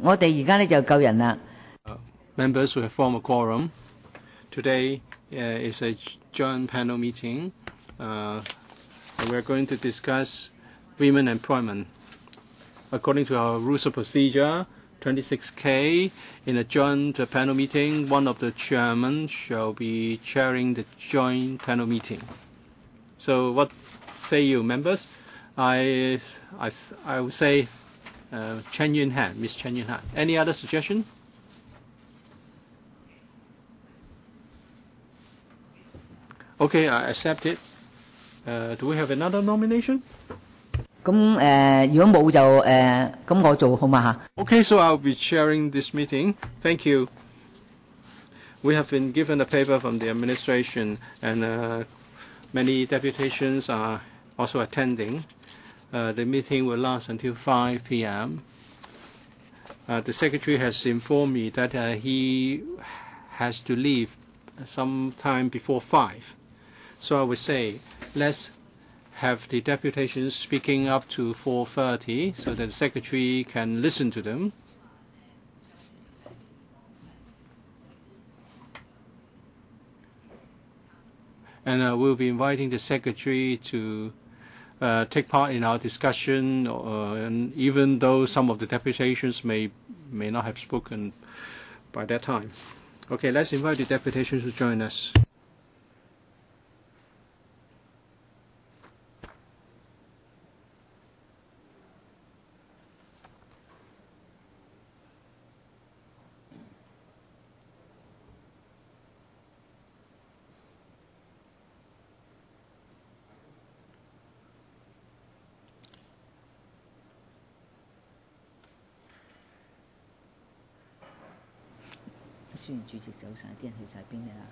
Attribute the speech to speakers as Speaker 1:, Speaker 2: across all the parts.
Speaker 1: 我哋而家咧就夠人啦。
Speaker 2: Members will have formed a quorum. Today is a joint panel meeting. We are going to discuss women employment. According to our rules of procedure, 26K, in a joint panel meeting, one of the chairmen shall be chairing the joint panel meeting. So what say you, members? I would say Chen Yun Han, Miss Chen Yun Han. Any other suggestion? Okay, I accept it. Do we have another nomination?
Speaker 1: 咁如果冇就咁我做好嘛嚇。
Speaker 2: Okay, so I'll be chairing this meeting. Thank you. We have been given a paper from the administration, and many deputations are also attending. The meeting will last until 5 p.m. The secretary has informed me that he has to leave sometime before 5. So I would say let's have the deputations speaking up to 4:30 so that the secretary can listen to them. And we'll be inviting the secretary to take part in our discussion, and even though some of the deputations may not have spoken by that time. Okay, let's invite the deputations to join us.
Speaker 1: 雖然主席走晒，啲人去晒邊嘅啦，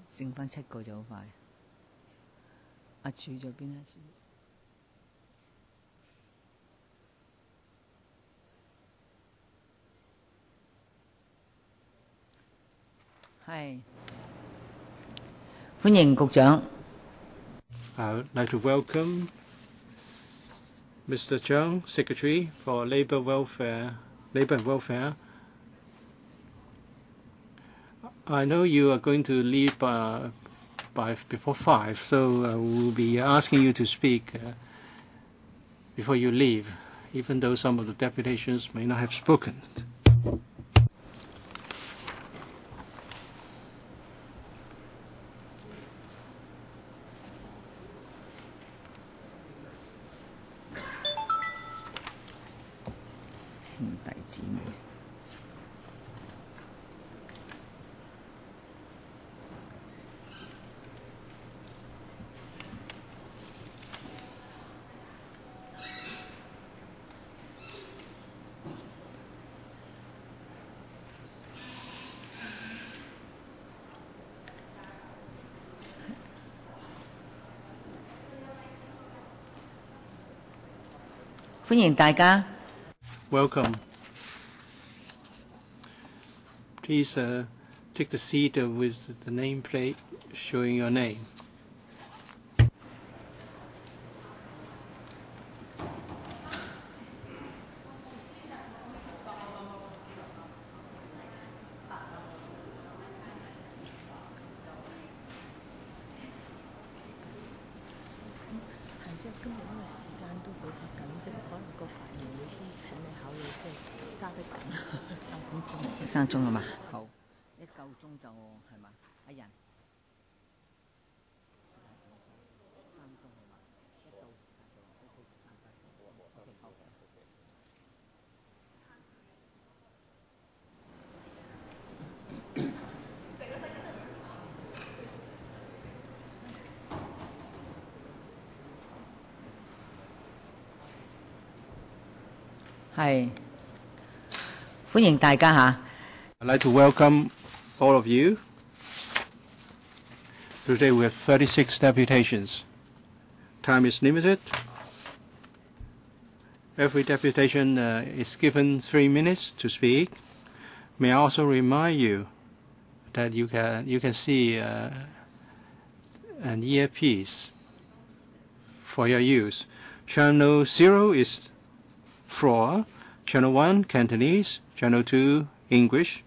Speaker 1: 剩翻7個就好快。阿柱在邊啊？係，歡迎局長。
Speaker 2: I would like to welcome Mr. Chung, Secretary for Labour and Welfare. I know you are going to leave before 5, so we'll be asking you to speak before you leave, even though some of the deputations may not have spoken.
Speaker 1: 歡迎大家。
Speaker 2: Welcome. Please take the seat with the nameplate showing your name.3
Speaker 1: 鐘啊嘛，好，1夠鐘就係嘛，阿人。係，歡迎大家嚇。
Speaker 2: I'd like to welcome all of you. Today we have 36 deputations. Time is limited. Every deputation is given 3 minutes to speak. May I also remind you that you can see an earpiece for your use. Channel 0 is floor, Channel 1, Cantonese. Channel 2, English.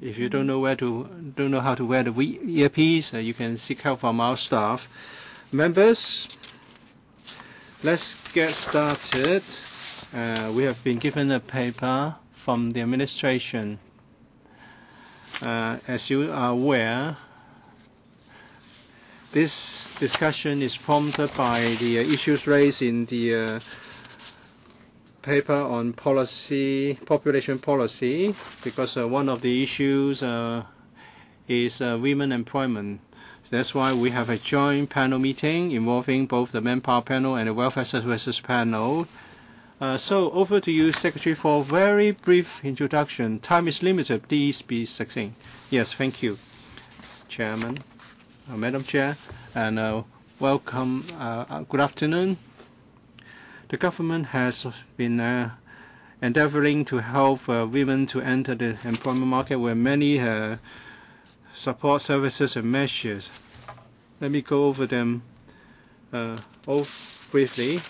Speaker 2: If you don't know how to wear the earpiece, you can seek help from our staff. Members, let's get started. We have been given a paper from the administration. As you are aware, this discussion is prompted by the issues raised in the paper on population policy, because one of the issues is women employment. That's why we have a joint panel meeting involving both the Manpower panel and the Welfare Services panel. So over to you, Secretary, for a very brief introduction. Time is limited. Please be succinct. Yes, thank you, Chairman, Madam Chair, and welcome. Good afternoon. The government has been endeavoring to help women to enter the employment market with many support services and measures. Let me go over them briefly.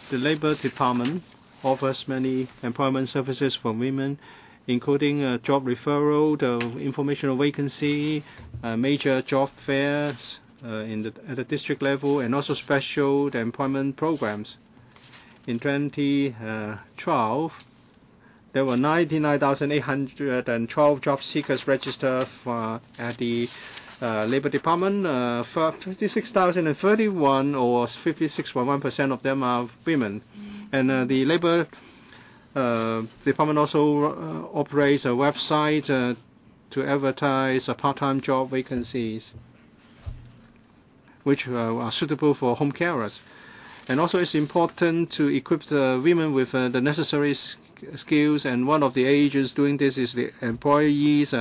Speaker 2: The Labour Department offers many employment services for women, including job referral, the informational vacancy, major job fairs at the district level, and also special employment programs. In 2012, there were 99,812 job seekers registered at the Labour Department. 56,031, or 56.1% of them, are women. And the Labour Department also operates a website to advertise part-time job vacancies, which are suitable for home carers. And also it's important to equip the women with the necessary skills, and one of the agents doing this is the Employees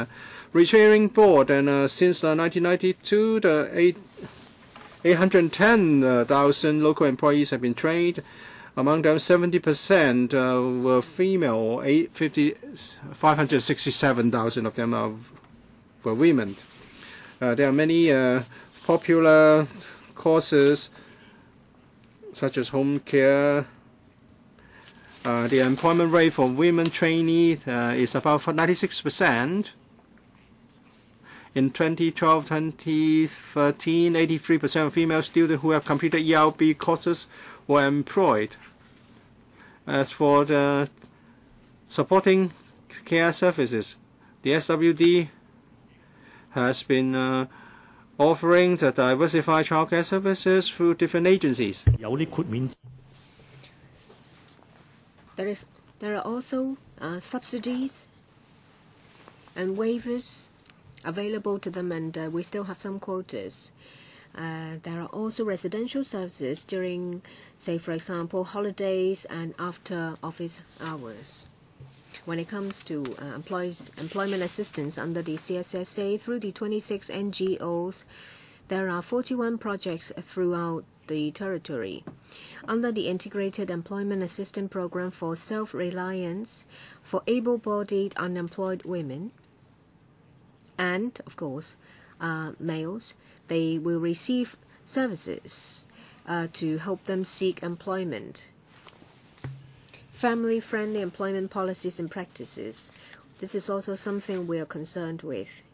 Speaker 2: Retraining Board. And since 1992, the 810,000 local employees have been trained. Among them, 70% were female, 567,000 of them were women. There are many popular courses such as home care. The employment rate for women trainees is about 96%. In 2012-2013, 83% of female students who have completed ERB courses were employed. As for the supporting care services, the SWD has been offering the diversified childcare services through different agencies.
Speaker 3: There are also subsidies and waivers available to them, and we still have some quotas. There are also residential services during, say, for example, holidays and after office hours. When it comes to employment assistance under the CSSA through the 26 NGOs, there are 41 projects throughout the territory. Under the Integrated Employment Assistance Program for Self-Reliance for able-bodied unemployed women and, of course, males, they will receive services to help them seek employment. Family-friendly employment policies and practices. This is also something we are concerned with.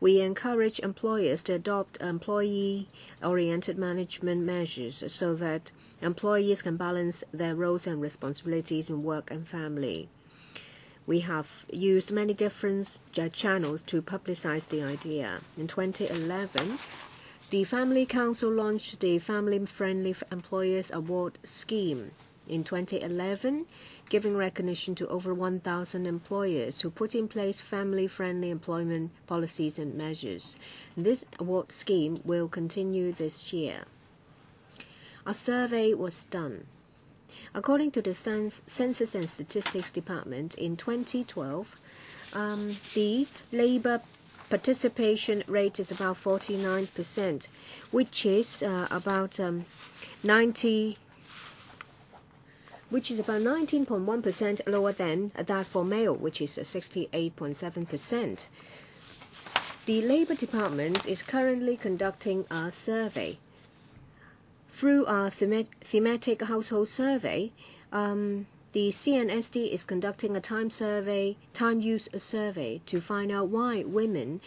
Speaker 3: We encourage employers to adopt employee-oriented management measures so that employees can balance their roles and responsibilities in work and family. We have used many different channels to publicize the idea. In 2011, the Family Council launched the Family Friendly Employers Award Scheme. In 2011, giving recognition to over 1,000 employers who put in place family-friendly employment policies and measures. This award scheme will continue this year. A survey was done. According to the Census and Statistics Department, in 2012, the labor participation rate is about 49%, which is about 19.1% lower than that for male, which is 68.7%. The Labour Department is currently conducting a survey. Through our thematic household survey, The CNSD is conducting a time use survey to find out why women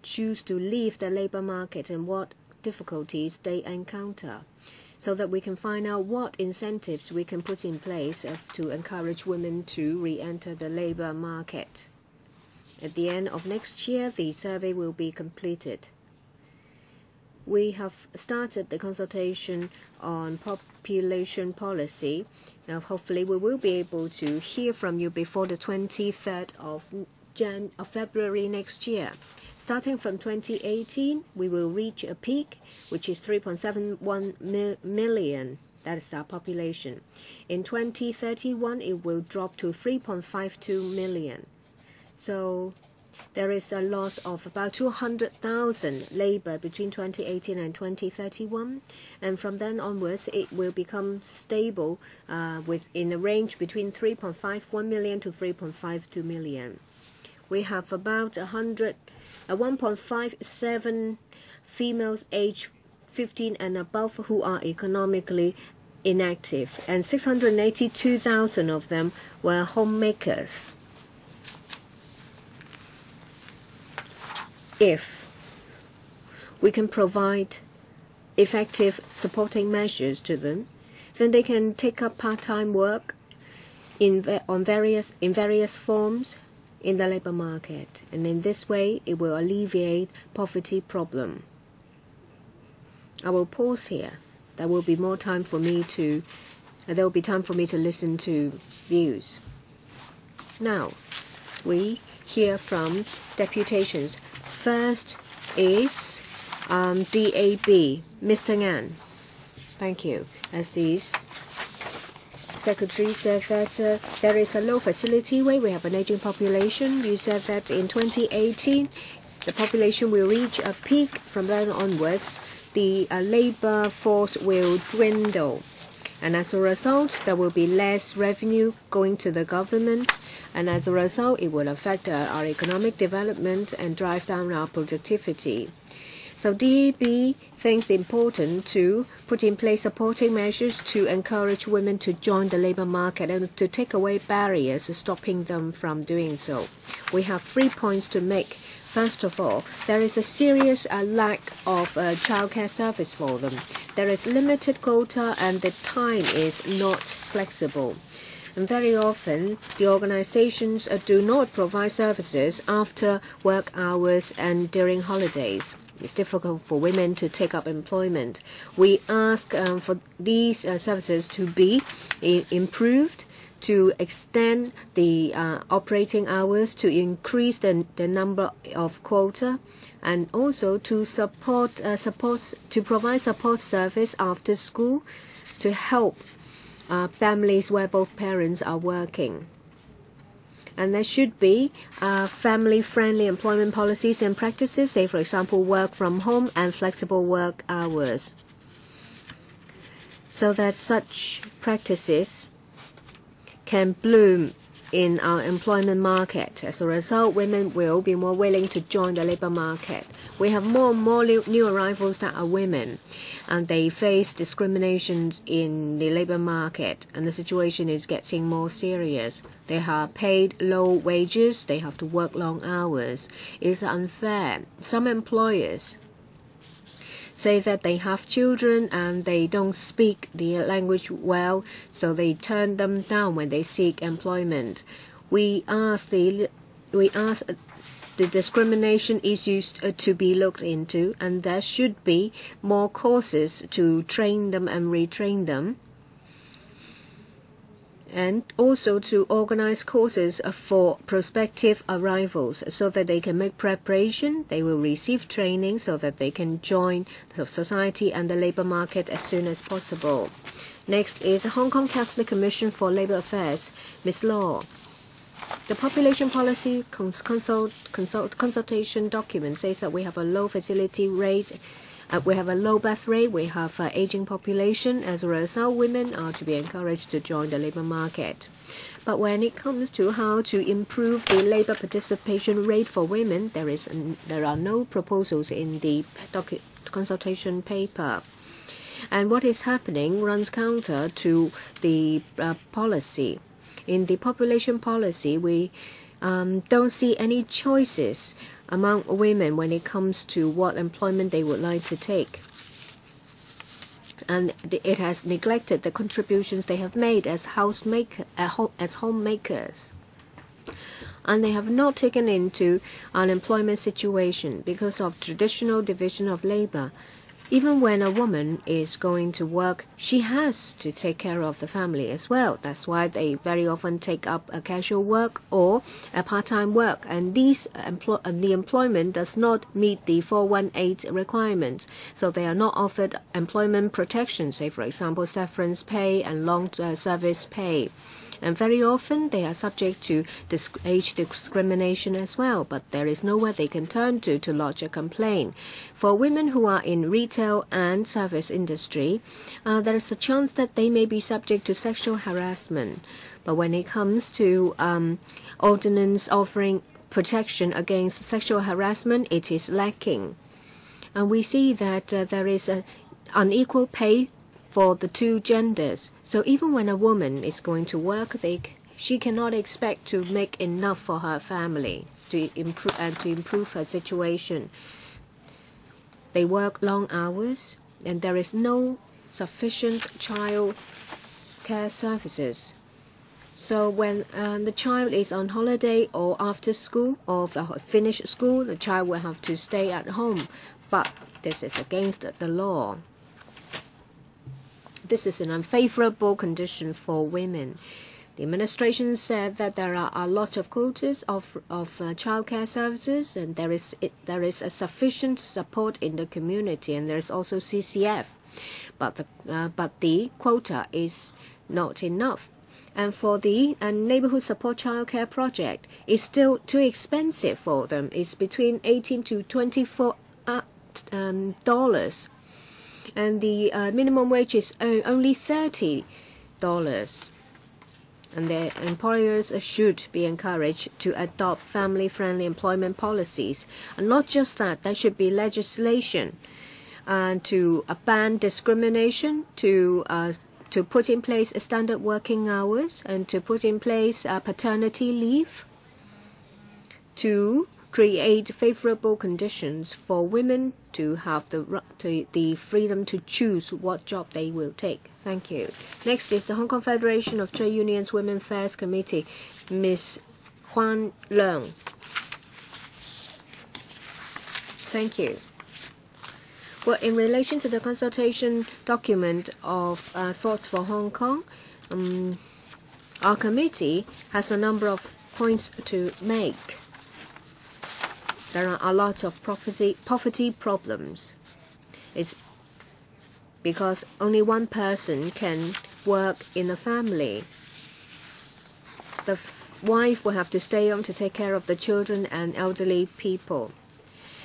Speaker 3: choose to leave the labor market and what difficulties they encounter, so that we can find out what incentives we can put in place to encourage women to re-enter the labor market. At the end of next year, the survey will be completed. We have started the consultation on population policy. Now, hopefully, we will be able to hear from you before the 23rd of February next year. Starting from 2018, we will reach a peak, which is 3.71 million. That is our population. In 2031, it will drop to 3.52 million. So there is a loss of about 200,000 labor between 2018 and 2031, and from then onwards it will become stable in a range between 3.51 million to 3.52 million. We have about 1.57 females aged 15 and above who are economically inactive, and 682,000 of them were homemakers. If we can provide effective supporting measures to them, then they can take up part-time work in various forms in the labor market, and in this way it will alleviate poverty problem. I will pause here. There will be time for me to listen to views. Now, we hear from deputations. First is DAB, Mr. Ngan. Thank you. As the Secretary said that there is a low fertility rate, we have an aging population. You said that in 2018, the population will reach a peak. From then onwards, the labor force will dwindle. And as a result, there will be less revenue going to the government. And as a result, it will affect our economic development and drive down our productivity. So DAB thinks it's important to put in place supporting measures to encourage women to join the labor market and to take away barriers stopping them from doing so. We have 3 points to make. First of all, there is a serious lack of childcare service for them. There is limited quota and the time is not flexible. And very often, the organizations do not provide services after work hours and during holidays. It's difficult for women to take up employment. We ask for these services to be improved, to extend the operating hours, to increase the number of quota, and also to provide support service after school to help families where both parents are working. And there should be family-friendly employment policies and practices, say, for example, work from home and flexible work hours, so that such practices can bloom in our employment market. As a result, women will be more willing to join the labor market. We have more and more new arrivals that are women, and they face discriminations in the labor market, and the situation is getting more serious. They are paid low wages, they have to work long hours. It is unfair. Some employers say that they have children and they don't speak the language well, so they turn them down when they seek employment. We ask the discrimination issues to be looked into, and there should be more courses to train them and retrain them, and also to organize courses for prospective arrivals so that they can make preparation, they will receive training so that they can join the society and the labor market as soon as possible. Next is the Hong Kong Catholic Commission for Labor Affairs, Ms. Law. The population policy consultation document says that we have a low fertility rate, we have a low birth rate, we have an aging population. As a result, women are to be encouraged to join the labor market. But when it comes to how to improve the labor participation rate for women, there are no proposals in the consultation paper. And what is happening runs counter to the policy. In the population policy, we don't see any choices among women when it comes to what employment they would like to take. And it has neglected the contributions they have made as homemakers. And they have not taken into unemployment situation because of traditional division of labor. Even when a woman is going to work, she has to take care of the family as well. That's why they very often take up a casual work or a part-time work. And the employment does not meet the 418 requirements. So they are not offered employment protection, say for example, severance pay and long service pay. And very often they are subject to age discrimination as well, but there is nowhere they can turn to lodge a complaint. For women who are in retail and service industry, there is a chance that they may be subject to sexual harassment. But when it comes to ordinance offering protection against sexual harassment, it is lacking. And we see that there is an unequal pay for the two genders. So even when a woman is going to work, she cannot expect to make enough for her family to improve her situation. They work long hours, and there is no sufficient child care services. So when the child is on holiday or after school or finished school, the child will have to stay at home. But this is against the law. This is an unfavorable condition for women. The administration said that there are a lot of quotas of childcare services, and there is a sufficient support in the community, and there is also CCF, but the quota is not enough. And for the neighborhood support childcare project, it's still too expensive for them. It's between $18 to $24 dollars. And the minimum wage is only $30. And the employers should be encouraged to adopt family-friendly employment policies. And not just that, there should be legislation to ban discrimination, to put in place standard working hours, and to put in place paternity leave, to create favorable conditions for women to have the freedom to choose what job they will take. Thank you. Next is the Hong Kong Federation of Trade Unions Women Affairs Committee, Ms. Huan Leung. Thank you. Well, in relation to the consultation document of Thoughts for Hong Kong, our committee has a number of points to make. There are a lot of poverty problems. It's because only one person can work in a family. The wife will have to stay home to take care of the children and elderly people.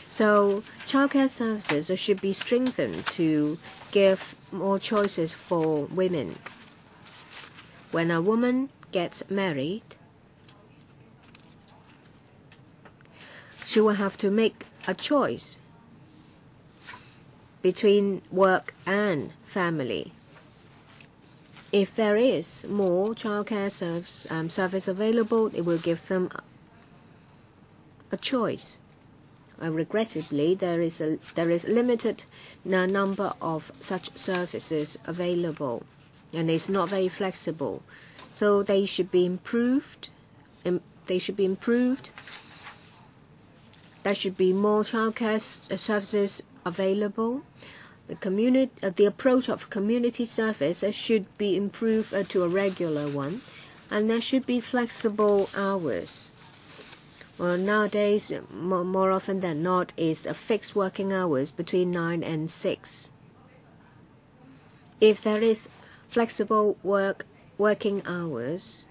Speaker 3: So childcare services should be strengthened to give more choices for women. When a woman gets married, she will have to make a choice between work and family. If there is more childcare service available, it will give them a choice. Regrettably, there is limited number of such services available, and it's not very flexible. So they should be improved. There should be more childcare services available. The approach of community service should be improved to a regular one, and there should be flexible hours. Well, nowadays, more often than not, is a fixed working hours between 9 and 6. If there is flexible working hours,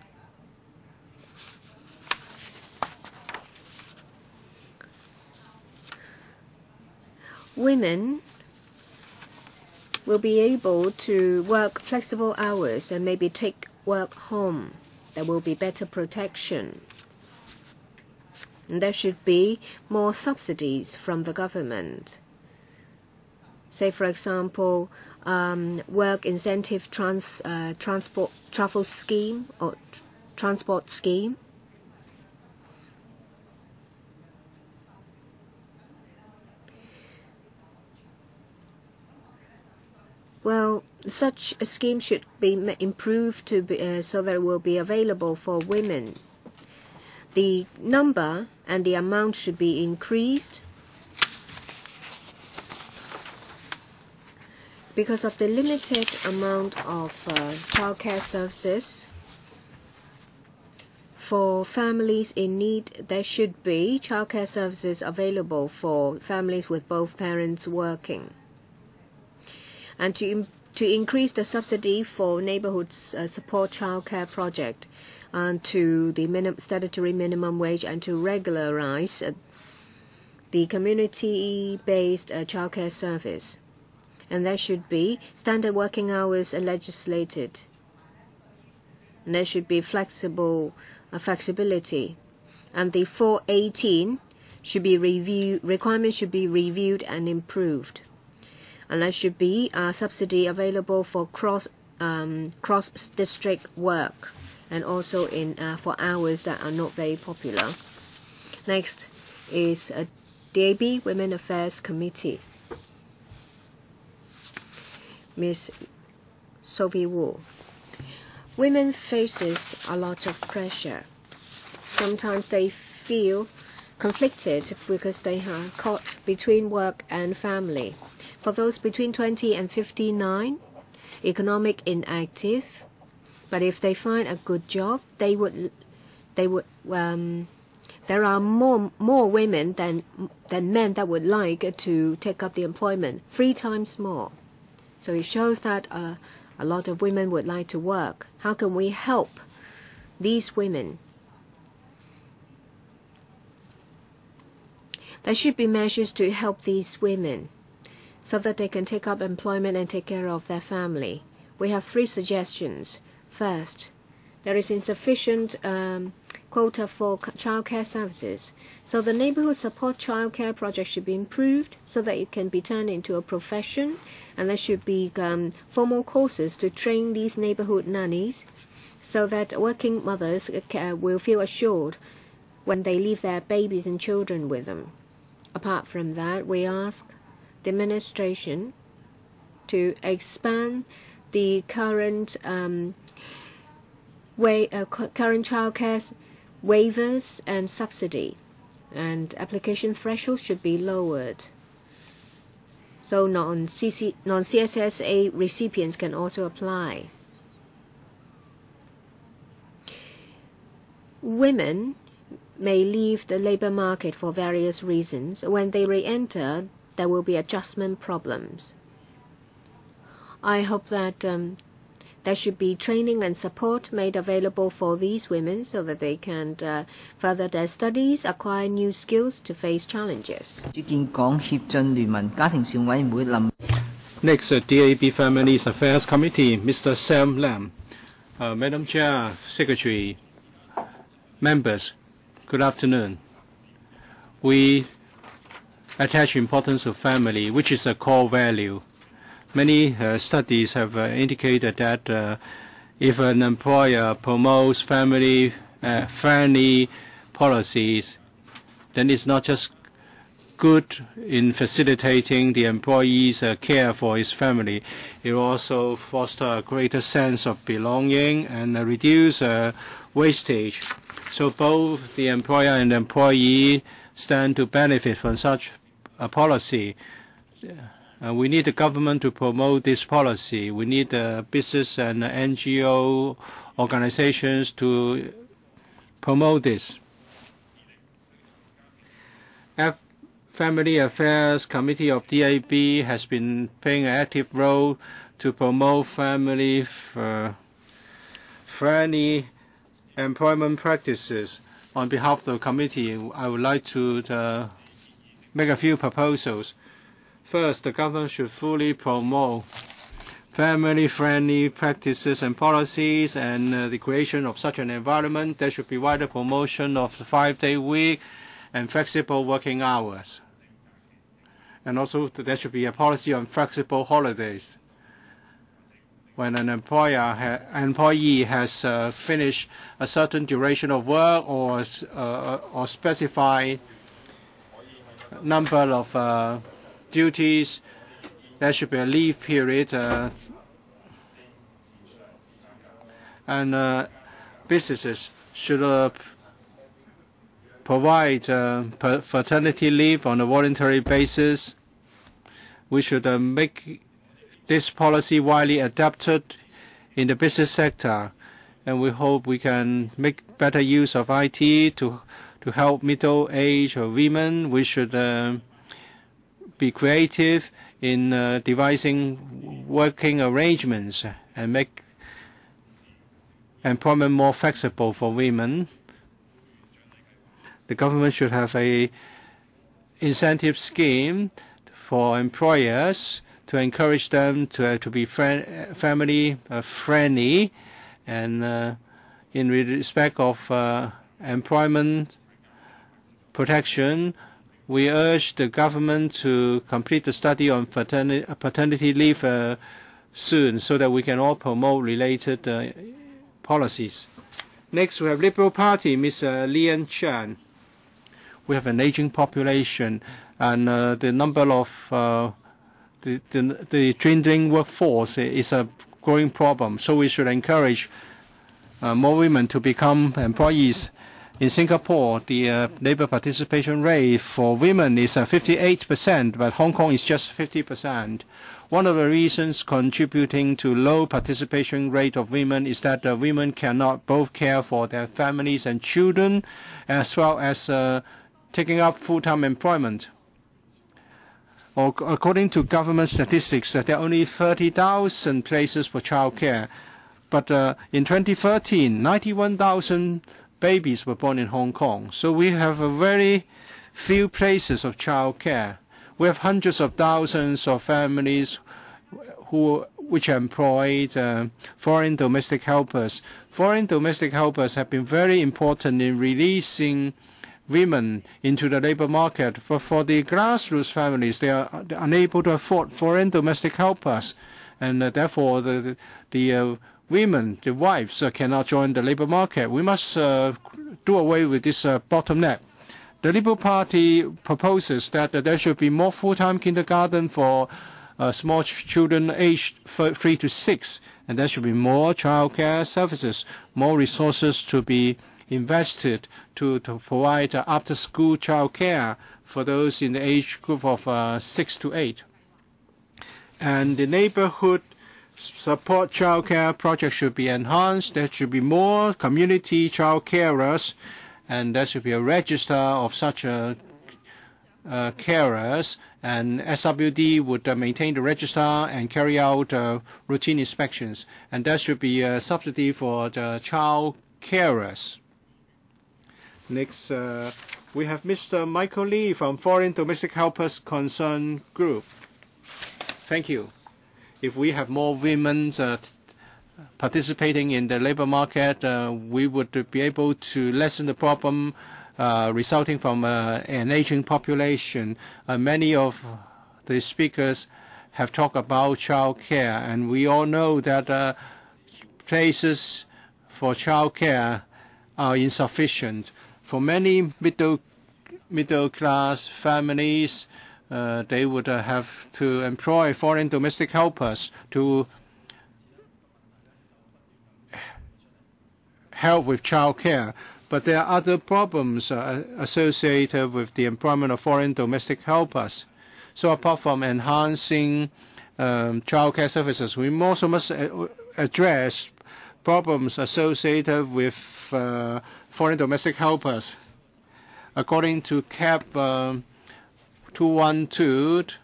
Speaker 3: women will be able to work flexible hours and maybe take work home. There will be better protection. And there should be more subsidies from the government. Say, for example, work incentive travel scheme or transport scheme. Well, such a scheme should be improved to be, so that it will be available for women. The number and the amount should be increased because of the limited amount of childcare services. For families in need, there should be childcare services available for families with both parents working. And to increase the subsidy for neighborhood support childcare project to the statutory minimum wage, and to regularize the community-based childcare service. And there should be standard working hours legislated. And there should be flexibility. And the 418 should be requirements should be reviewed and improved. And there should be a subsidy available for cross-district work, and also for hours that are not very popular. Next is DAB Women Affairs Committee. Ms. Sophie Wu. Women faces a lot of pressure. Sometimes they feel conflicted because they are caught between work and family. For those between 20 and 59, economic inactive, but if they find a good job, there are more women than men that would like to take up the employment, 3 times more. So it shows that a lot of women would like to work. How can we help these women? There should be measures to help these women so that they can take up employment and take care of their family. We have 3 suggestions. First, there is insufficient quota for childcare services. So the neighborhood support childcare project should be improved so that it can be turned into a profession, and there should be formal courses to train these neighborhood nannies so that working mothers will feel assured when they leave their babies and children with them. Apart from that, we ask the administration to expand the current current childcare waivers and subsidy, and application thresholds should be lowered. So non-CSSA recipients can also apply. Women may leave the labor market for various reasons. When they re-enter, there will be adjustment problems. I hope that there should be training and support made available for these women so that they can further their studies, acquire new skills to face challenges.
Speaker 2: Next, DAB Families Affairs Committee, Mr. Sam Lam. Madam Chair, Secretary, members, good afternoon. We attach importance to family, which is a core value. Many studies have indicated that if an employer promotes family-friendly policies, then it's not just good in facilitating the employee's care for his family. It will also foster a greater sense of belonging and reduce wastage. So both the employer and the employee stand to benefit from such a policy. We need the government to promote this policy. We need the business and NGO organizations to promote this. Family Affairs Committee of DAB has been playing an active role to promote family-friendly employment practices. On behalf of the committee, I would like to make a few proposals. First, the government should fully promote family-friendly practices and policies, and the creation of such an environment. There should be wider promotion of the 5-day week and flexible working hours. And also, there should be a policy on flexible holidays. when an employee has finished a certain duration of work or specified number of duties, there should be a leave period, and businesses should provide paternity leave on a voluntary basis. We should make this policy widely adopted in the business sector, and we hope we can make better use of IT to help middle-aged women. We should be creative in devising working arrangements and make employment more flexible for women. The government should have a incentive scheme for employers to encourage them to be family friendly, and in respect of employment protection, we urge the government to complete the study on paternity leave soon, so that we can all promote related policies. Next, we have Liberal Party, Ms. Lian Chan. We have an aging population, and the number of the dwindling workforce is a growing problem. So we should encourage more women to become employees. In Singapore, the labor participation rate for women is 58%, but Hong Kong is just 50%. One of the reasons contributing to low participation rate of women is that women cannot both care for their families and children, as well as taking up full-time employment. According to government statistics, there are only 30,000 places for childcare. But in 2013, 91,000 babies were born in Hong Kong. So we have a very few places of childcare. We have hundreds of thousands of families which employed foreign domestic helpers. Foreign domestic helpers have been very important in releasing women into the labor market. But for the grassroots families, they are unable to afford foreign domestic helpers, and therefore the women, the wives, cannot join the labor market. We must do away with this bottleneck. The Liberal Party proposes that there should be more full-time kindergarten for small children aged 3 to 6, and there should be more childcare services, more resources to be invested to provide after-school childcare for those in the age group of 6 to 8. And the neighborhood support childcare project should be enhanced. There should be more community child carers, and there should be a register of such carers, and SWD would maintain the register and carry out routine inspections. And there should be a subsidy for the child carers. Next, we have Mr. Michael Lee from Foreign Domestic Helpers Concern Group. Thank you. If we have more women participating in the labor market, we would be able to lessen the problem resulting from an aging population. Many of the speakers have talked about child care, and we all know that places for child care are insufficient. For many middle-class families, they would have to employ foreign domestic helpers to help with child care. But there are other problems associated with the employment of foreign domestic helpers. So apart from enhancing child care services, we also must address problems associated with foreign domestic helpers. According to CAP 212,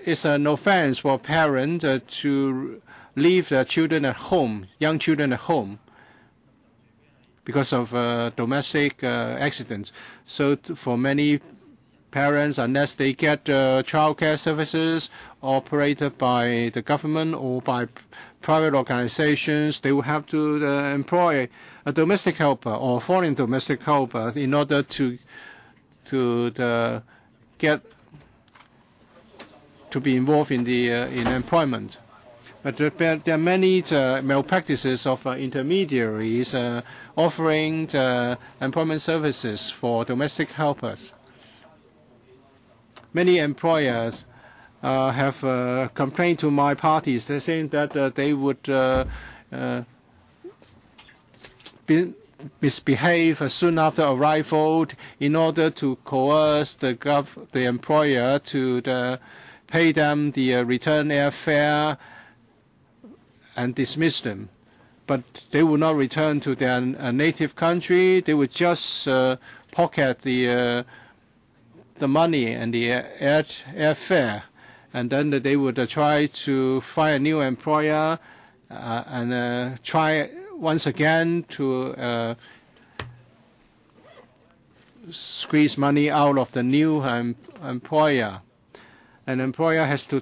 Speaker 2: it's an offense for parents to leave their children at home, young children at home, because of domestic accidents. So for many parents, unless they get child care services operated by the government or by private organizations, they will have to employ a domestic helper or foreign domestic helper in order to be involved in the in employment. But there are many malpractices of intermediaries offering employment services for domestic helpers. Many employers have complained to my parties. They're saying that they would misbehave soon after arrival in order to coerce the employer to pay them the return airfare and dismiss them. But they will not return to their native country. They would just pocket the money and the airfare, and then they would try to find a new employer and try once again to squeeze money out of the new employer. An employer has to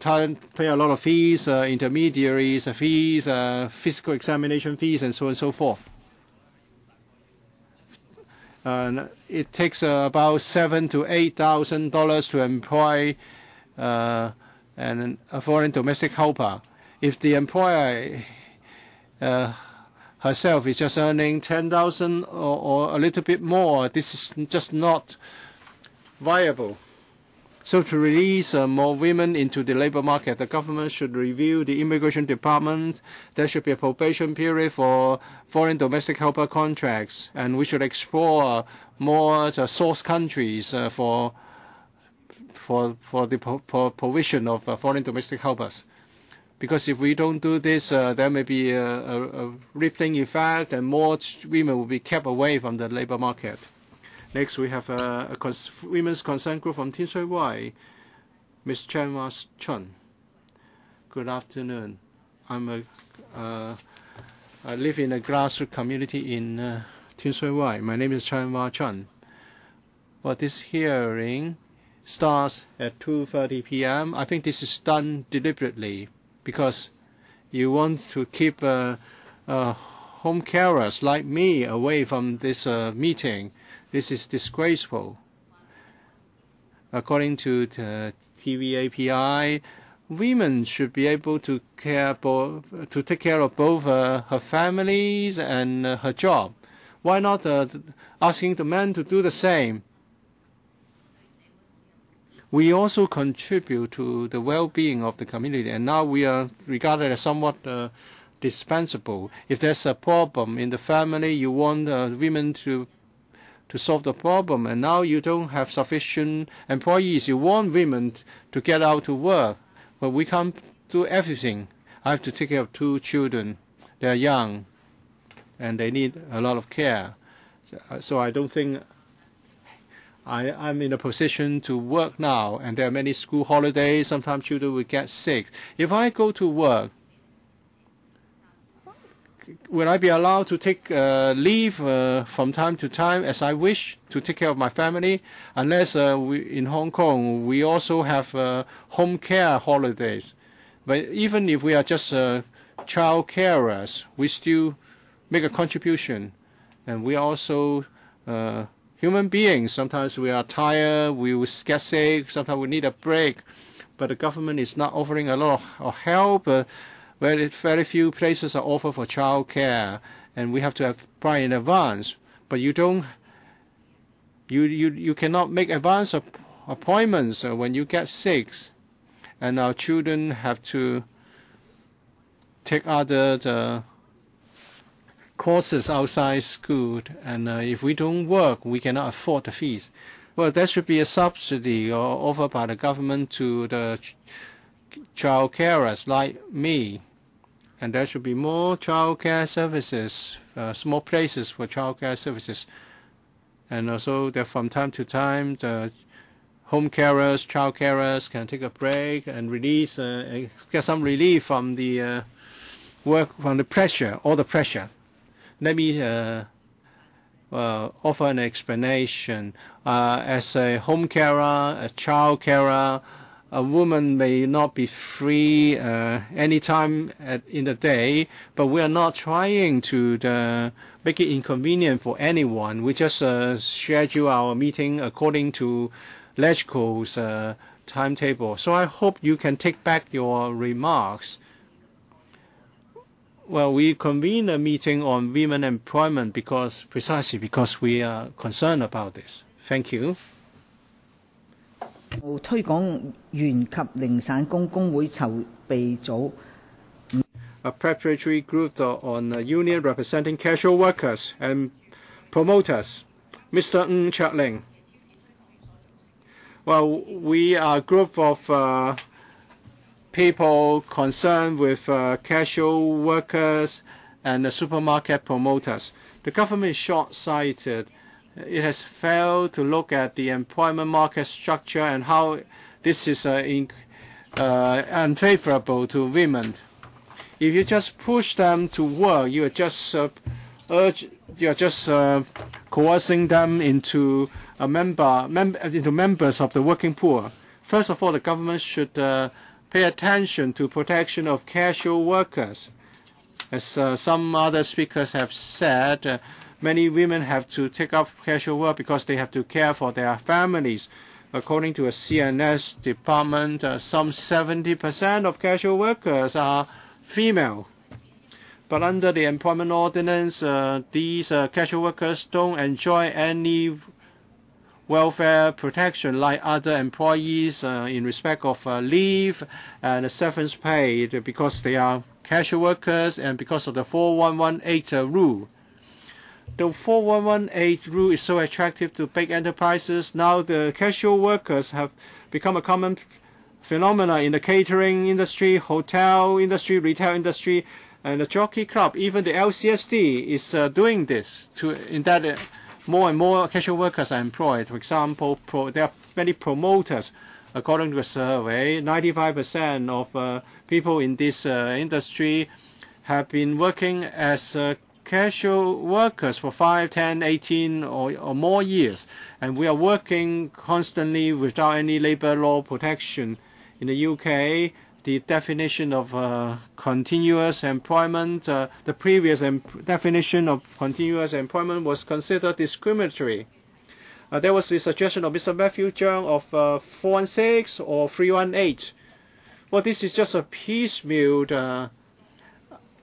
Speaker 2: pay a lot of fees, intermediaries fees, physical examination fees, and so on and so forth. It takes about $7,000 to $8,000 to employ a foreign domestic helper. If the employer herself is just earning $10,000 or a little bit more, this is just not viable. So to release more women into the labor market, the government should review the immigration department. There should be a probation period for foreign domestic helper contracts, and we should explore more source countries for the provision of foreign domestic helpers. Because if we don't do this, there may be a rippling effect, and more women will be kept away from the labor market. Next, we have a women's concern group from Tin Shui Wai, Ms. Chanwa Chun. Good afternoon. I live in a grassroots community in Tin Shui Wai. My name is Chanwa Chun. Well, this hearing starts at 2:30 p.m. I think this is done deliberately because you want to keep home carers like me away from this meeting. This is disgraceful. According to the TVAPI, women should be able to take care of both her families and her job. Why not asking the men to do the same? We also contribute to the well-being of the community, and now we are regarded as somewhat dispensable. If there's a problem in the family, you want women to solve the problem, and now you don't have sufficient employees. You want women to get out to work, but we can't do everything. I have to take care of 2 children. They're young, and they need a lot of care. So I don't think I'm in a position to work now, and there are many school holidays. Sometimes children will get sick. If I go to work, will I be allowed to take leave from time to time as I wish to take care of my family? Unless in Hong Kong, we also have home care holidays. But even if we are just child carers, we still make a contribution. And we are also human beings. Sometimes we are tired, we will get sick, sometimes we need a break. But the government is not offering a lot of help. Very few places are offered for child care, and we have to apply in advance. But you cannot make advance appointments when you get sick, and our children have to take other courses outside school, and if we don't work, we cannot afford the fees. Well, there should be a subsidy offered by the government to the child carers like me. And there should be more child care services, small places for child care services. And also that from time to time, the home carers, child carers can take a break and release, get some relief from the work, from the pressure, all the pressure. Let me offer an explanation. As a home carer, a child carer, a woman may not be free any time in the day, but we are not trying to make it inconvenient for anyone. We just schedule our meeting according to LegCo's timetable. So I hope you can take back your remarks. Well, we convened a meeting on women employment precisely because we are concerned about this. Thank you.
Speaker 1: 推廣原及零散工工會籌備組
Speaker 2: A preparatory group on union representing casual workers and promoters. Mr. Ng Chak Ling. Well, we are a group of people concerned with casual workers and the supermarket promoters. The government is short-sighted. It has failed to look at the employment market structure and how this is unfavorable to women. If you just push them to work, you are just coercing them into members of the working poor. First of all, the government should pay attention to protection of casual workers. As some other speakers have said, many women have to take up casual work because they have to care for their families. According to a CNS department, some 70% of casual workers are female. But under the employment ordinance, these casual workers don't enjoy any welfare protection like other employees in respect of leave and severance paid because they are casual workers and because of the 4118 rule. The 4118 rule is so attractive to big enterprises. Now the casual workers have become a common phenomena in the catering industry, hotel industry, retail industry, and the jockey club. Even the LCSD is doing this. In that, more and more casual workers are employed. For example, there are many promoters. According to a survey, 95% of people in this industry have been working as casual workers for 5, 10, 18 or more years. And we are working constantly without any labor law protection. In the UK, the definition of continuous employment, the previous definition of continuous employment was considered discriminatory. There was the suggestion of Mr. Matthew Zhang of 416 or 318. Well, this is just a piecemeal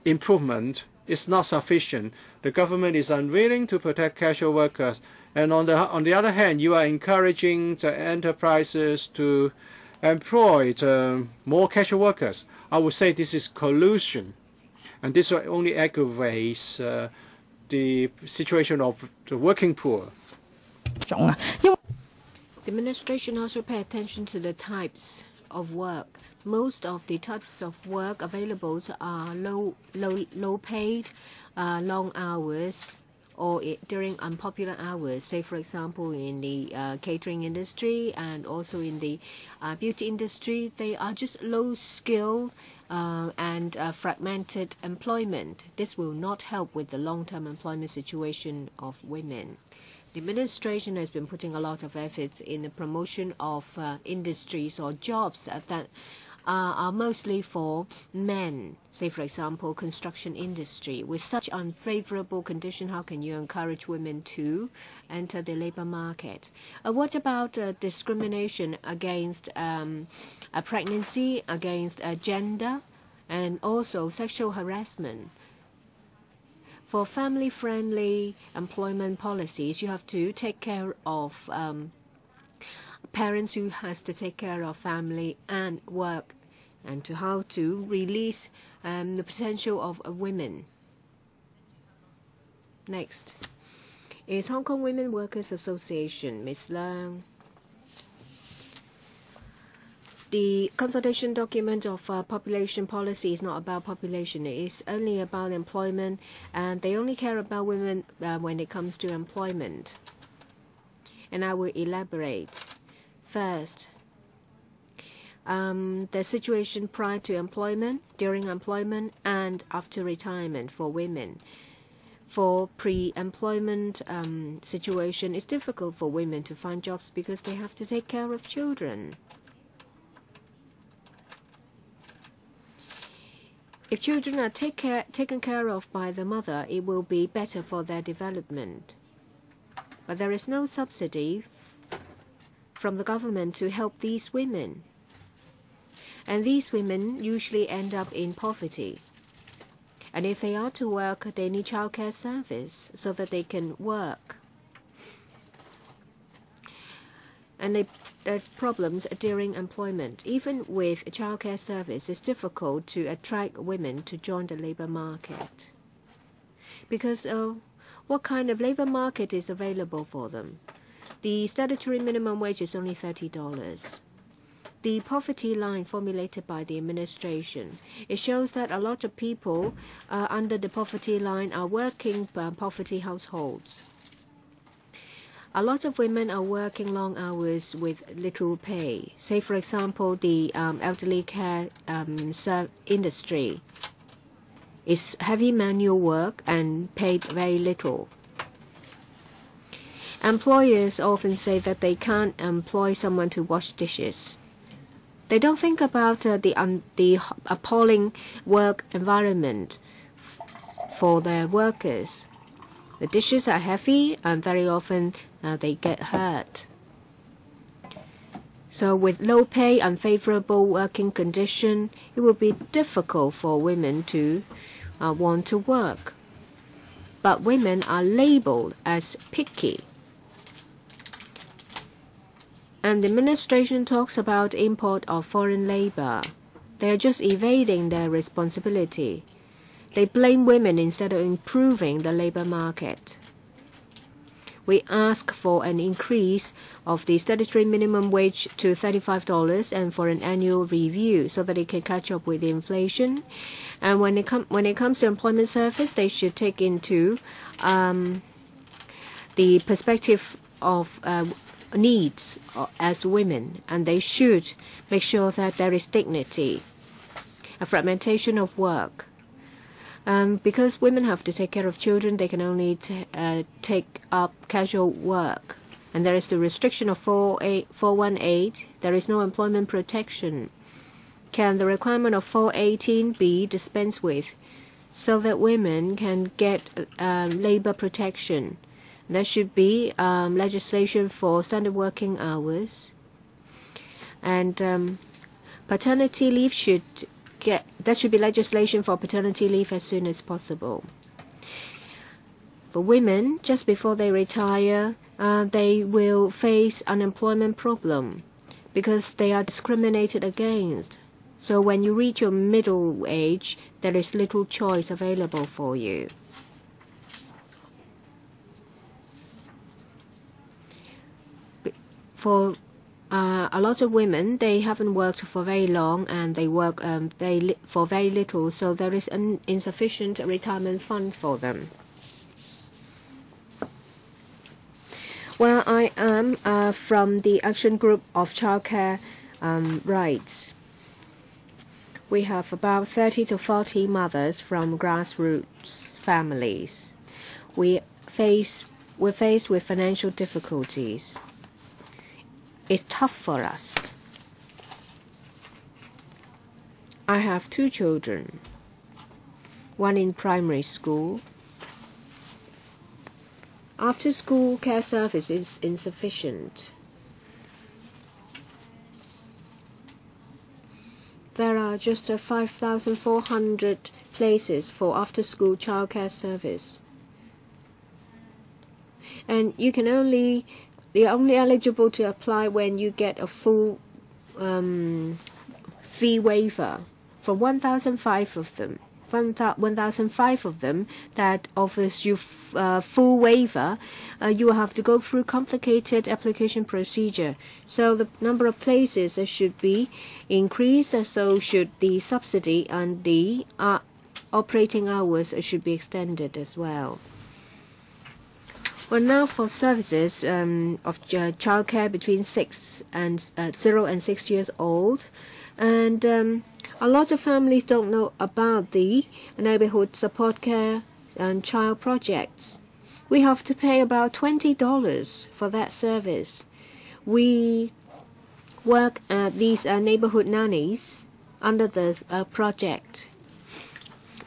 Speaker 2: improvement. It's not sufficient. The government is unwilling to protect casual workers. And on the other hand, you are encouraging the enterprises to employ more casual workers. I would say this is collusion. And this only aggravates the situation of the working poor.
Speaker 3: The administration also pay attention to the types of work. Most of the types of work available are low paid, long hours, or during unpopular hours. Say, for example, in the catering industry and also in the beauty industry, they are just low skill and fragmented employment. This will not help with the long-term employment situation of women. The administration has been putting a lot of efforts in the promotion of industries or jobs that are mostly for men. Say, for example, construction industry. With such unfavorable condition, how can you encourage women to enter the labor market? What about discrimination against a pregnancy, against gender, and also sexual harassment? For family-friendly employment policies, you have to take care of parents who has to take care of family and work, and to how to release the potential of women. Next is Hong Kong Women Workers Association, Ms. Leung. The consultation document of population policy is not about population. It is only about employment, and they only care about women when it comes to employment. And I will elaborate. First, the situation prior to employment, during employment, and after retirement for women. For pre-employment situation, it's difficult for women to find jobs because they have to take care of children. If children are taken care of by the mother, it will be better for their development. But there is no subsidy from the government to help these women. And these women usually end up in poverty. And if they are to work, they need childcare service so that they can work. And they have problems during employment. Even with childcare service, it's difficult to attract women to join the labor market. Because what kind of labor market is available for them? The statutory minimum wage is only $30. The poverty line formulated by the administration, it shows that a lot of people under the poverty line are working poverty households. A lot of women are working long hours with little pay. Say, for example, the elderly care industry is heavy manual work and paid very little. Employers often say that they can't employ someone to wash dishes. They don't think about the appalling work environment for their workers. The dishes are heavy and very often they get hurt. So with low pay, unfavorable working condition, it will be difficult for women to want to work. But women are labeled as picky. And the administration talks about import of foreign labor. They are just evading their responsibility. They blame women instead of improving the labor market. We ask for an increase of the statutory minimum wage to $35 and for an annual review so that it can catch up with inflation. And when it comes to employment service, they should take into the perspective of needs as women, and they should make sure that there is dignity, a fragmentation of work. Because women have to take care of children, they can only take up casual work. And there is the restriction of 418. There is no employment protection. Can the requirement of 418 be dispensed with so that women can get labor protection? There should be legislation for standard working hours. And paternity leave there should be legislation for paternity leave as soon as possible. For women, just before they retire, they will face unemployment problem because they are discriminated against. So when you reach your middle age, there is little choice available for you. For a lot of women, they haven't worked for very long and they work for very little, so there is an insufficient retirement fund for them. Well, I am from the Action Group of Childcare Rights. We have about 30 to 40 mothers from grassroots families. We're faced with financial difficulties. It's tough for us. I have 2 children, one in primary school. After-school care service is insufficient. There are just 5,400 places for after-school childcare service. And you're only eligible to apply when you get a full fee waiver from 1,005 of them. 1,005 of them that offers you full waiver, you will have to go through complicated application procedure. So the number of places should be increased, so should the subsidy, and the operating hours should be extended as well. Well, now for services of childcare between 0 and 6 years old, and a lot of families don't know about the neighborhood support care and child projects. We have to pay about $20 for that service. We work at these neighborhood nannies under the project,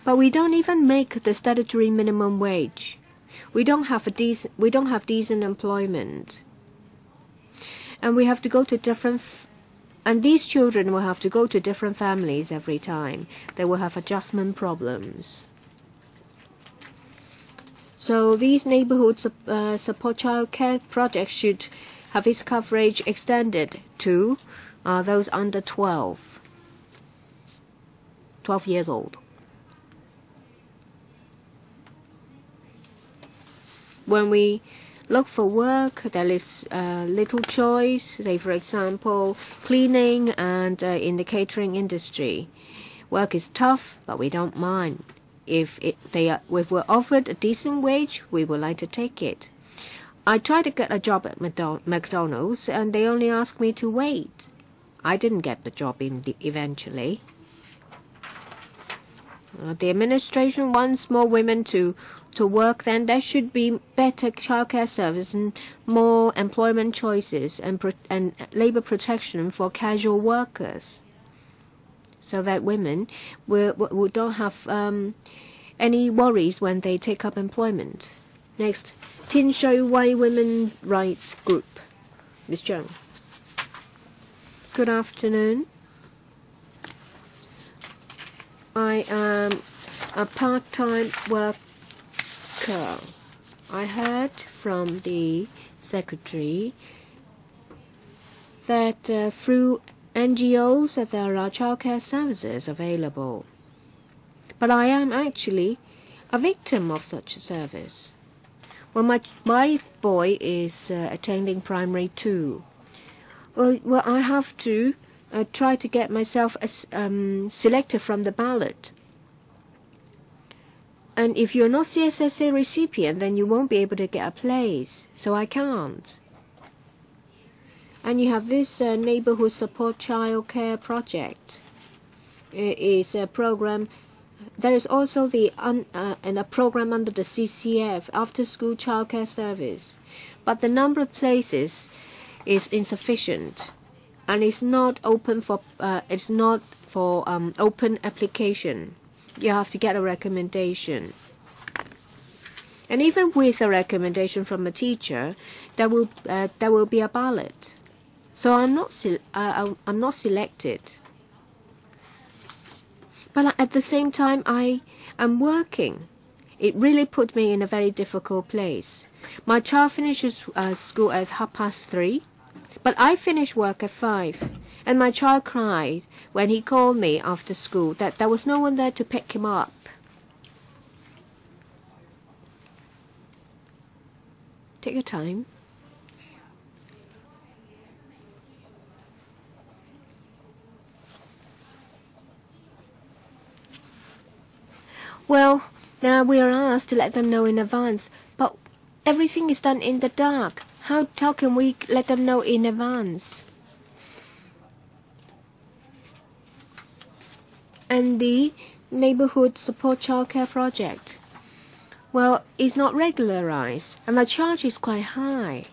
Speaker 3: but we don't even make the statutory minimum wage. We don't have decent employment, and we have to go to and these children will have to go to different families every time. They will have adjustment problems. So these neighborhood support child care projects should have its coverage extended to those under 12 years old. When we look for work, there is little choice, say for example, cleaning and in the catering industry. Work is tough, but we don't mind. If we're offered a decent wage, we would like to take it. I tried to get a job at McDonald's, and they only asked me to wait. I didn't get the job eventually. The administration wants more women to work, then there should be better childcare service and more employment choices and labor protection for casual workers, so that women will don't have any worries when they take up employment. Next, Tin Shui Wai Women Rights Group. Ms. Zhang. Good afternoon. I am a part-time worker. I heard from the secretary that through NGOs that there are childcare services available. But I am actually a victim of such a service. Well, my boy is attending primary 2. Well, I have to try to get myself selected from the ballot. And if you're not CSSA recipient, then you won't be able to get a place. So I can't. And you have this neighborhood support child care project. It is a program. There is also a program under the CCF, after school child care service. But the number of places is insufficient, and it's not open for open application. You have to get a recommendation, and even with a recommendation from a teacher, there will be a ballot. So I'm not selected. But at the same time, I am working. It really put me in a very difficult place. My child finishes school at 3:30, but I finish work at 5. And my child cried when he called me after school that there was no one there to pick him up. Take your time. Well, now we are asked to let them know in advance, but everything is done in the dark. How can we let them know in advance? And the neighborhood support childcare project, well, it's not regularized, and the charge is quite high.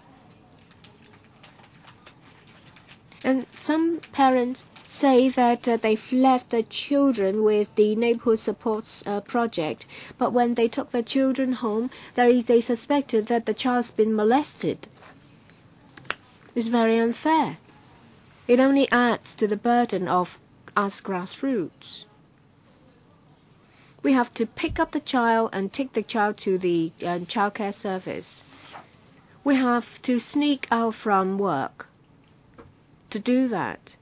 Speaker 3: And some parents say that they've left their children with the neighborhood support project, but when they took their children home, they suspected that the child's been molested. It's very unfair. It only adds to the burden of us grassroots. We have to pick up the child and take the child to the childcare service. We have to sneak out from work to do that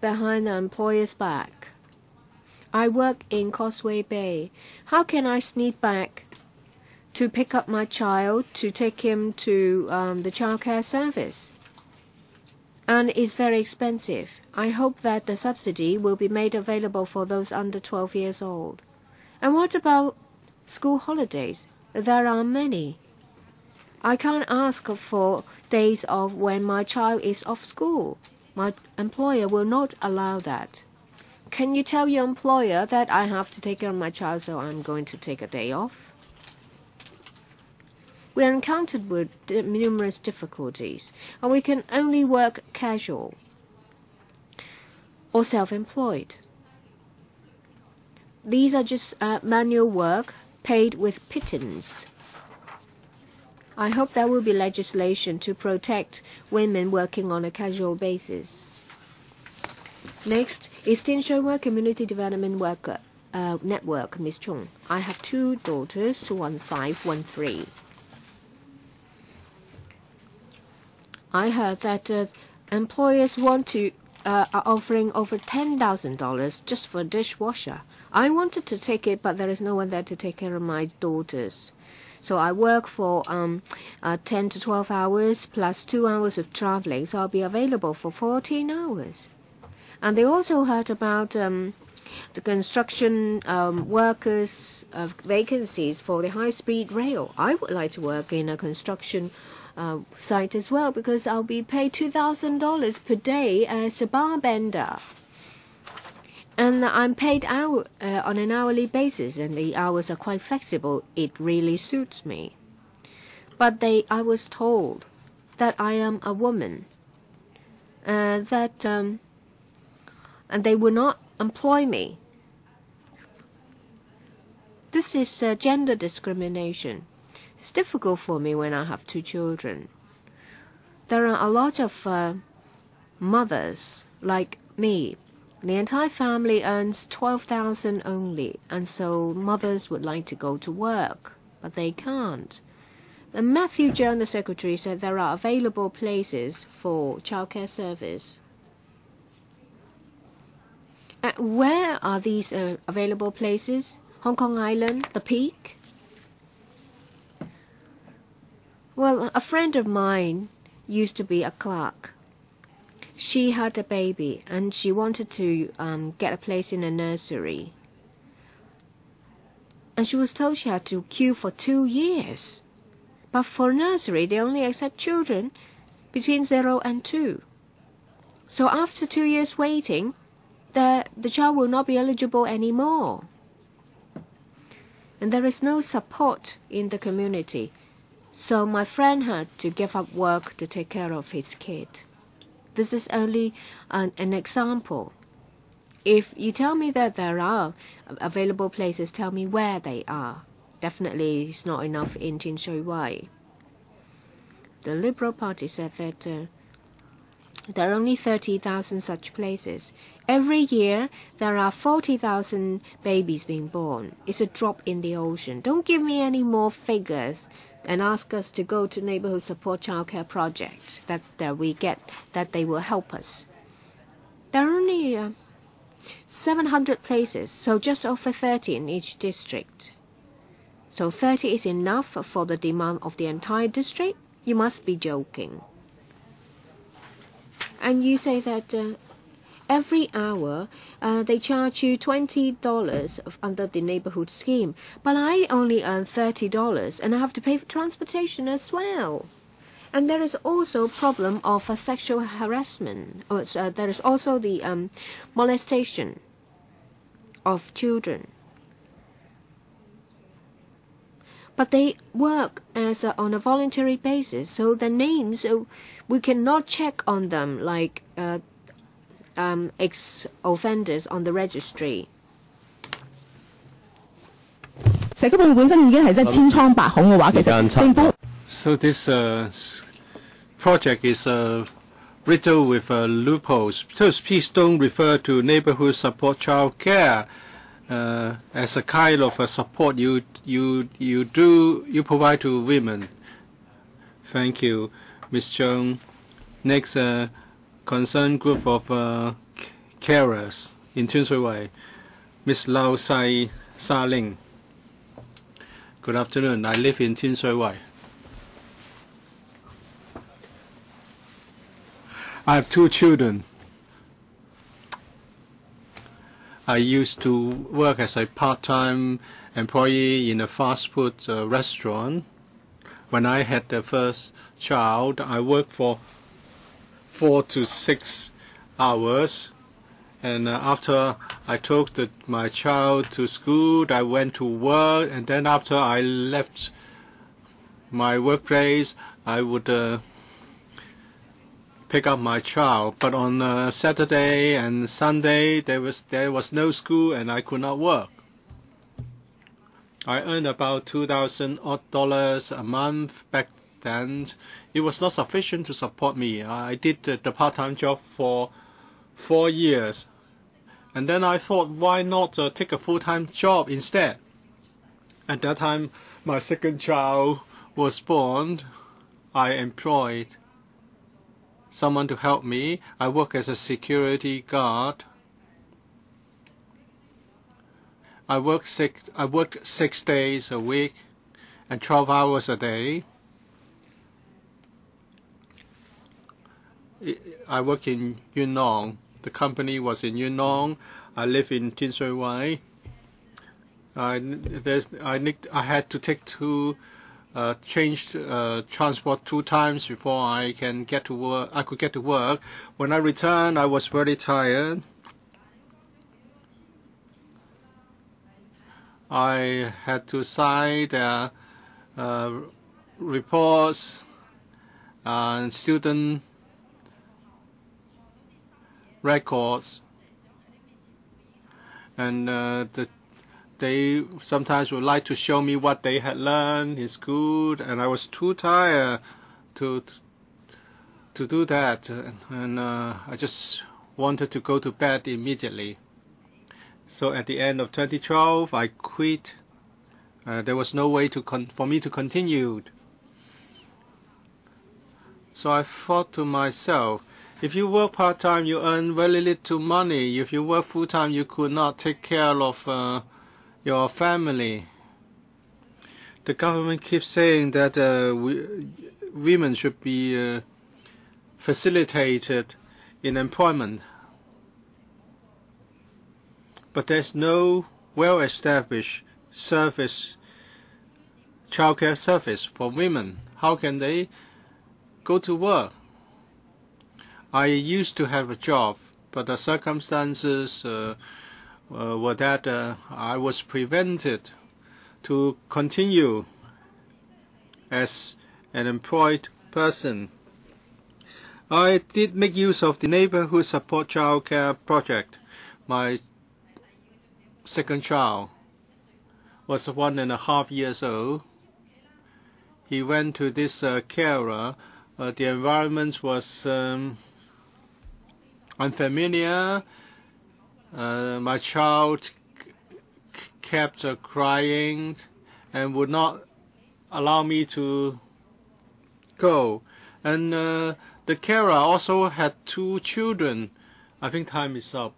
Speaker 3: behind the employer's back. I work in Causeway Bay. How can I sneak back to pick up my child to take him to the childcare service? And it's very expensive. I hope that the subsidy will be made available for those under 12 years old. And what about school holidays? There are many. I can't ask for days off when my child is off school. My employer will not allow that. Can you tell your employer that I have to take care of my child, so I'm going to take a day off? We are encountered with numerous difficulties, and we can only work casual or self-employed. These are just manual work paid with pittance. I hope there will be legislation to protect women working on a casual basis. Next is Tin Shui Wai Community Development network, Ms. Chung. I have 2 daughters, 1 5, 1 3. I heard that employers are offering over $10,000 just for a dishwasher. I wanted to take it, but there is no one there to take care of my daughters. So I work for 10 to 12 hours plus 2 hours of traveling, so I'll be available for 14 hours. And they also heard about the construction workers vacancies for the high-speed rail. I would like to work in a construction site as well, because I'll be paid $2,000 per day as a bar bender. And I'm paid on an hourly basis, and the hours are quite flexible. It really suits me. But I was told that I am a woman, and they will not employ me. This is gender discrimination. It's difficult for me when I have 2 children. There are a lot of mothers like me. The entire family earns $12,000 only, and so mothers would like to go to work, but they can't. And Matthew Jones, the secretary, said there are available places for childcare service. Where are these available places? Hong Kong Island, the Peak? Well, a friend of mine used to be a clerk. She had a baby, and she wanted to get a place in a nursery. And she was told she had to queue for 2 years. But for nursery, they only accept children between 0 and 2. So after 2 years waiting, the child will not be eligible anymore. And there is no support in the community. So my friend had to give up work to take care of his kid. This is only an example. If you tell me that there are available places, tell me where they are. Definitely it's not enough in Tin Shui Wai. The Liberal Party said that there are only 30,000 such places. Every year, there are 40,000 babies being born. It's a drop in the ocean. Don't give me any more figures and ask us to go to neighborhood support childcare project that we get, that they will help us. There are only 700 places, so just over 30 in each district. So 30 is enough for the demand of the entire district? You must be joking. And you say that every hour they charge you $20 under the neighborhood scheme. But I only earn $30, and I have to pay for transportation as well. And there is also a problem of sexual harassment. There is also the molestation of children. But they work as on a voluntary basis, so the names we cannot check on them like ex-offenders on the registry.
Speaker 4: 社區保護本身已經係即係千瘡百孔嘅話，其實政府
Speaker 2: So this project is riddled with loopholes. So please don't refer to neighborhood support child care as a kind of a support you provide to women. Thank you, Ms. Chung. Next, concerned group of carers in Tin Shui Wai, Ms. Lau Sai Sa Ling. Good afternoon. I live in Tin Shui Wai. I have 2 children. I used to work as a part-time employee in a fast food restaurant. When I had the first child, I worked for 4 to 6 hours. And after I took my child to school, I went to work. And then after I left my workplace, I would pick up my child. But on Saturday and Sunday, there was no school and I could not work. I earned about $2,000 a month back then. It was not sufficient to support me. I did the part-time job for 4 years. And then I thought, why not take a full-time job instead? At that time, my second child was born. I employed someone to help me. I work as a security guard. I worked 6 days a week and 12 hours a day. I work in Yunnan. The company was in Yunnan. I live in Tin Shui Wai. I had to take change transport 2 times before I can get to work. I could get to work. When I returned, I was very tired. I had to sign the reports and student records, and they sometimes would like to show me what they had learned in school, and I was too tired to do that, and I just wanted to go to bed immediately. So at the end of 2012, I quit. There was no way for me to continue. So I thought to myself, if you work part-time, you earn very little money. If you work full-time, you could not take care of your family. The government keeps saying that women should be facilitated in employment. But there's no well-established childcare service for women. How can they go to work? I used to have a job, but the circumstances were that I was prevented to continue as an employed person. I did make use of the Neighborhood Support Childcare Project. My second child was 1.5 years old. He went to this carer. The environment was unfamiliar. My child kept crying and would not allow me to go. And the carer also had 2 children. I think time is up.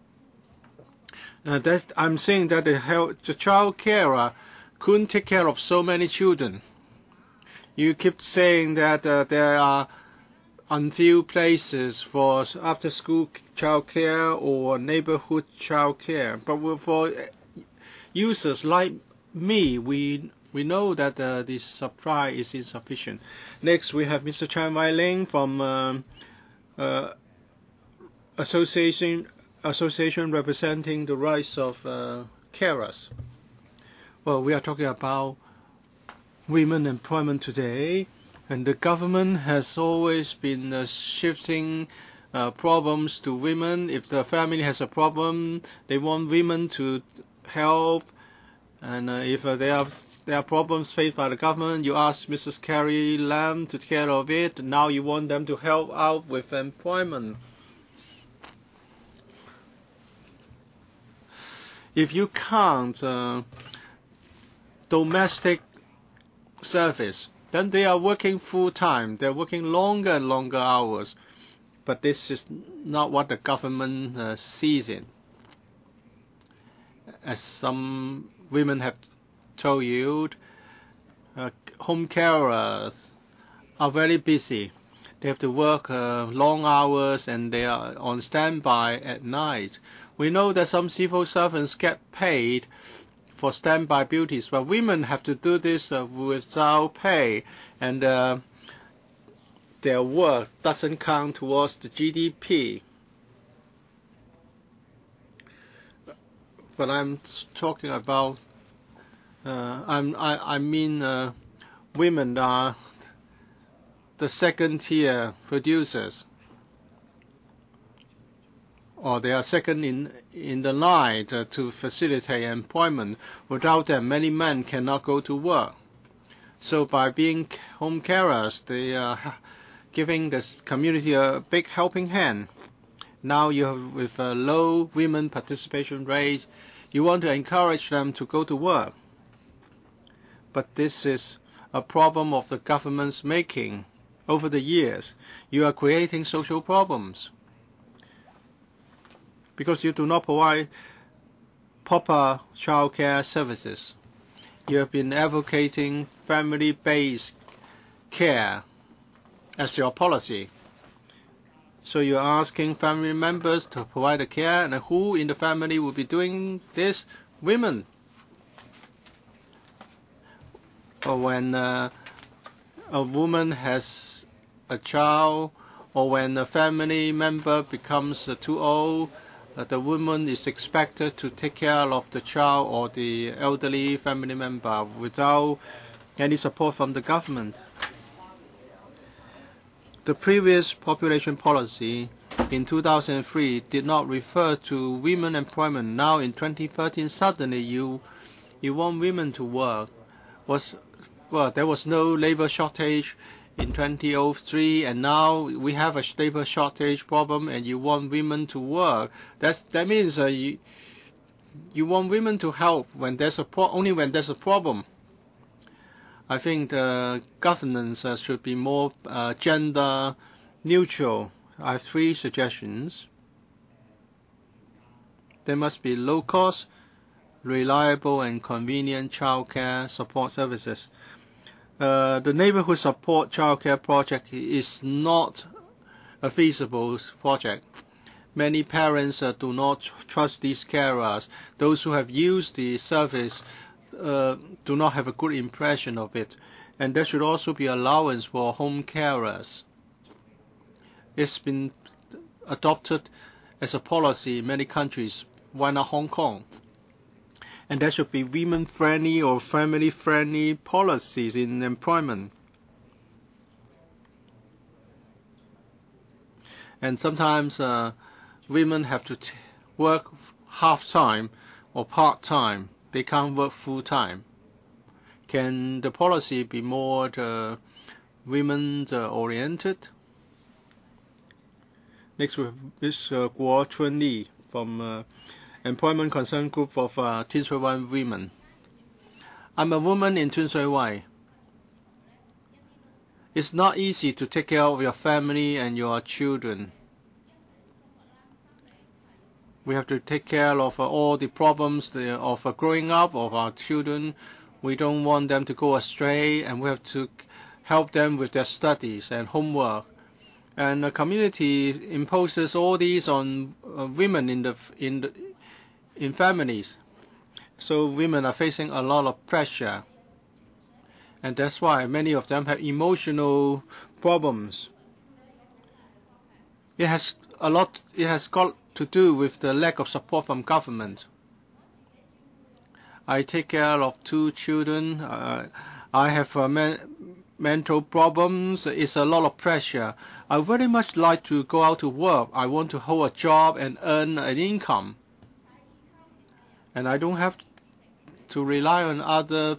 Speaker 2: I'm saying that the child carer couldn't take care of so many children. You keep saying that there are unfilled places for after-school child care or neighborhood child care. But for users like me, we know that the supply is insufficient. Next, we have Mr. Chan Wai Ling from Association representing the rights of carers. Well, we are talking about women employment today, and the government has always been shifting problems to women. If the family has a problem, they want women to help. And if there are problems faced by the government, you ask Mrs. Carrie Lam to take care of it. Now you want them to help out with employment. If you count domestic service, then they are working full-time. They're working longer and longer hours. But this is not what the government sees it. As some women have told you, home carers are very busy. They have to work long hours and they are on standby at night. We know that some civil servants get paid for standby duties, but women have to do this without pay, and their work doesn't count towards the GDP. But I'm talking about, I mean women are the second-tier producers, or they are second in the line to facilitate employment. Without them, many men cannot go to work. So by being home carers, they are giving the community a big helping hand. Now you have with a low women participation rate, you want to encourage them to go to work. But this is a problem of the government's making. Over the years, you are creating social problems because you do not provide proper child care services. You have been advocating family-based care as your policy. So you're asking family members to provide the care, and who in the family will be doing this? Women. Or when a woman has a child, or when a family member becomes too old, the woman is expected to take care of the child or the elderly family member without any support from the government. The previous population policy in 2003 did not refer to women employment. Now in 2013, suddenly you want women to work. There was no labor shortage in 2003, and now we have a labor shortage problem, and you want women to work. That means you want women to help when there's only when there's a problem. I think the governance should be more gender neutral. I have 3 suggestions. There must be low-cost, reliable, and convenient child care support services. The neighborhood support child care project is not a feasible project. Many parents do not trust these carers. Those who have used the service do not have a good impression of it. And there should also be allowance for home carers. It's been adopted as a policy in many countries. Why not Hong Kong? And there should be women-friendly or family-friendly policies in employment. And sometimes women have to work half-time or part-time. They can't work full-time. Can the policy be more women-oriented? Next, is Guo Chunli from Employment Concern Group of Tin Shui Wai Women. I'm a woman in Tin Shui Wai. It's not easy to take care of your family and your children. We have to take care of all the problems of growing up of our children. We don't want them to go astray, and we have to help them with their studies and homework. And the community imposes all these on women in families. So women are facing a lot of pressure. And that's why many of them have emotional problems. It has got to do with the lack of support from government. I take care of 2 children. I have mental problems. It's a lot of pressure. I very much like to go out to work. I want to hold a job and earn an income. And I don't have to rely on other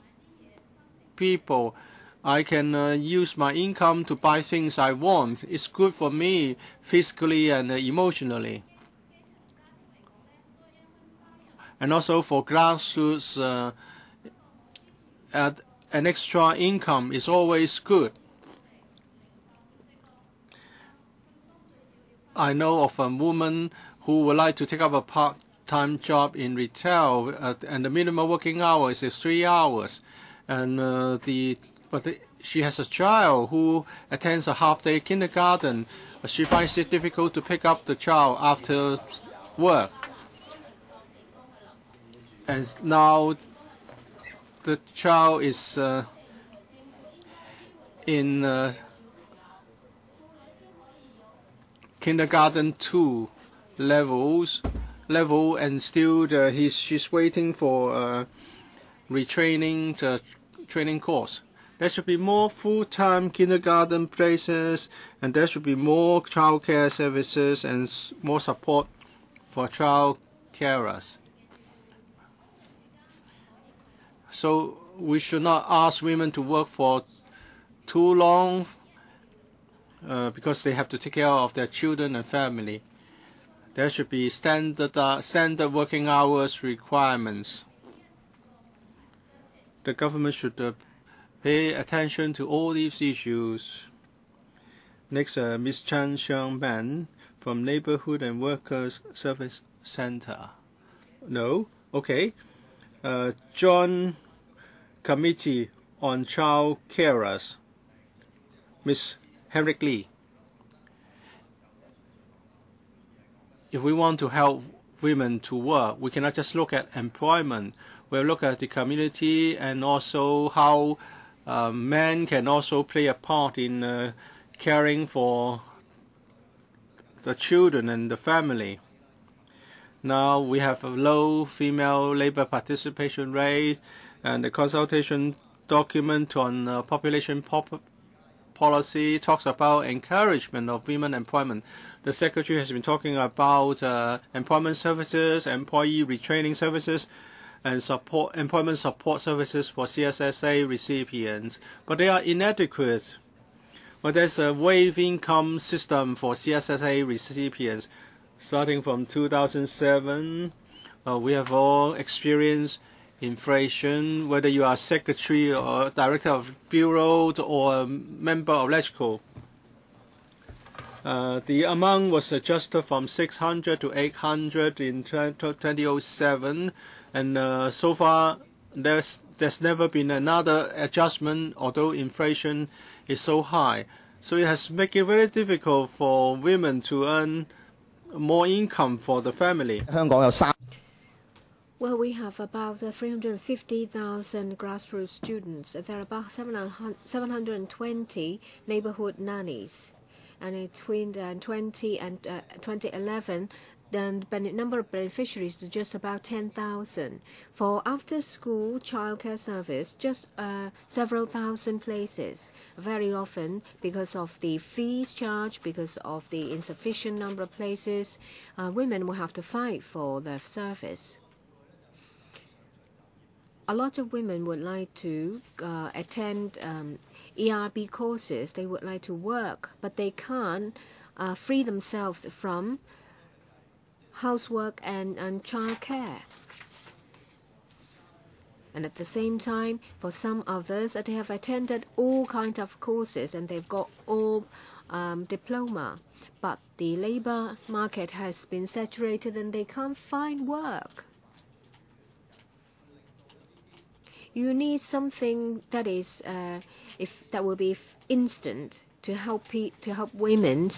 Speaker 2: people. I can use my income to buy things I want. It's good for me physically and emotionally. And also for grassroots, an extra income is always good. I know of a woman who would like to take up a part-time job in retail, and the minimum working hours is 3 hours. And she has a child who attends a half-day kindergarten. She finds it difficult to pick up the child after work. And now the child is in kindergarten 2 level, and still she's waiting for retraining training course. There should be more full-time kindergarten places, and there should be more child care services and more support for child carers. So we should not ask women to work for too long because they have to take care of their children and family. There should be standard working hours requirements. The government should pay attention to all these issues. Next, Ms. Chan Xiang Ban from Neighborhood and Workers Service Center. No? Okay. Joint Committee on Child Carers. Ms. Henrik Lee. If we want to help women to work, we cannot just look at employment. We'll look at the community and also how men can also play a part in caring for the children and the family. Now we have a low female labor participation rate, and the consultation document on population policy talks about encouragement of women employment. The Secretary has been talking about employment services, employee retraining services, and employment support services for CSSA recipients, but they are inadequate. Well, there's a wage income system for CSSA recipients. Starting from 2007, we have all experienced inflation, whether you are secretary or director of bureau or a member of Legislative. The amount was adjusted from 600 to 800 in 2007, and so far there's never been another adjustment, although inflation is so high. So it has made it very difficult for women to earn more income for the family.
Speaker 3: Well, we have about 350,000 grassroots students. There are about 720 neighborhood nannies. And between 20 and 2011, the number of beneficiaries is just about 10,000. For after-school childcare service, just several thousand places. Very often, because of the fees charged, because of the insufficient number of places, women will have to fight for their service. A lot of women would like to attend ERB courses. They would like to work, but they can't free themselves from housework and childcare. And at the same time, for some others, they have attended all kinds of courses and they've got all diploma, but the labor market has been saturated and they can't find work. You need something that is that will be instant to help women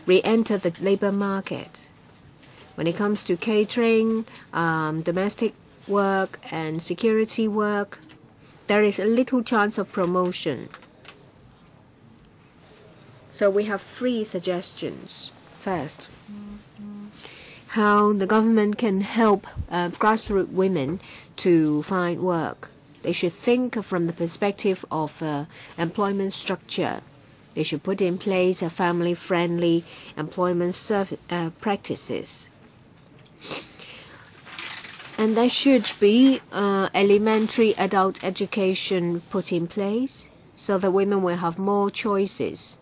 Speaker 3: re-enter the labor market. When it comes to catering, domestic work and security work, there is a little chance of promotion. So we have 3 suggestions. First, how the government can help grassroots women to find work. They should think from the perspective of employment structure. They should put in place a family-friendly employment practices. And there should be elementary adult education put in place so that women will have more choices.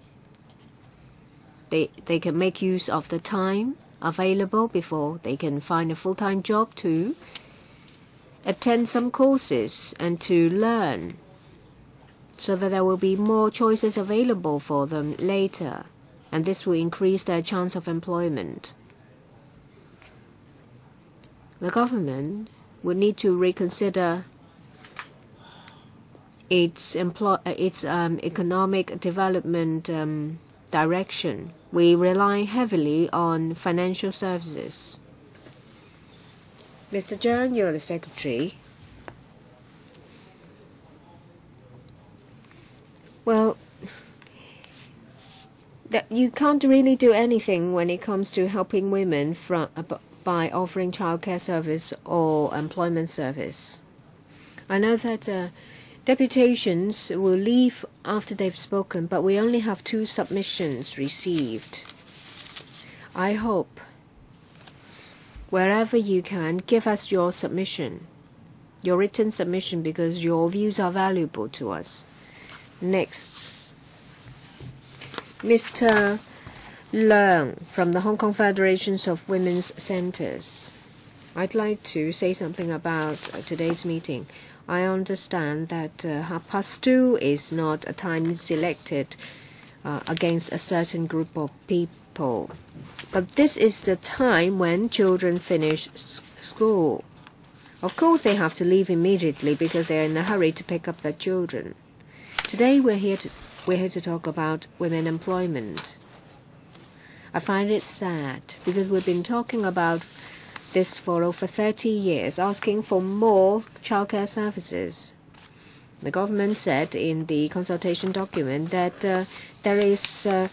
Speaker 3: They can make use of the time available before they can find a full-time job to attend some courses and to learn, so that there will be more choices available for them later, and this will increase their chance of employment. The government would need to reconsider its economic development direction. We rely heavily on financial services. Mr. Zhang, you're the secretary. Well, you can't really do anything when it comes to helping women by offering childcare service or employment service. I know that deputations will leave after they've spoken, but we only have 2 submissions received. I hope wherever you can, give us your submission, your written submission, because your views are valuable to us. Next, Mr. Leung from the Hong Kong Federations of Women's Centres. I'd like to say something about today's meeting. I understand that 2:30 is not a time selected against a certain group of people. But this is the time when children finish school. Of course, they have to leave immediately because they are in a hurry to pick up their children. Today, we're here to talk about women employment. I find it sad because we've been talking about this for over 30 years, asking for more childcare services. The government said in the consultation document that there is a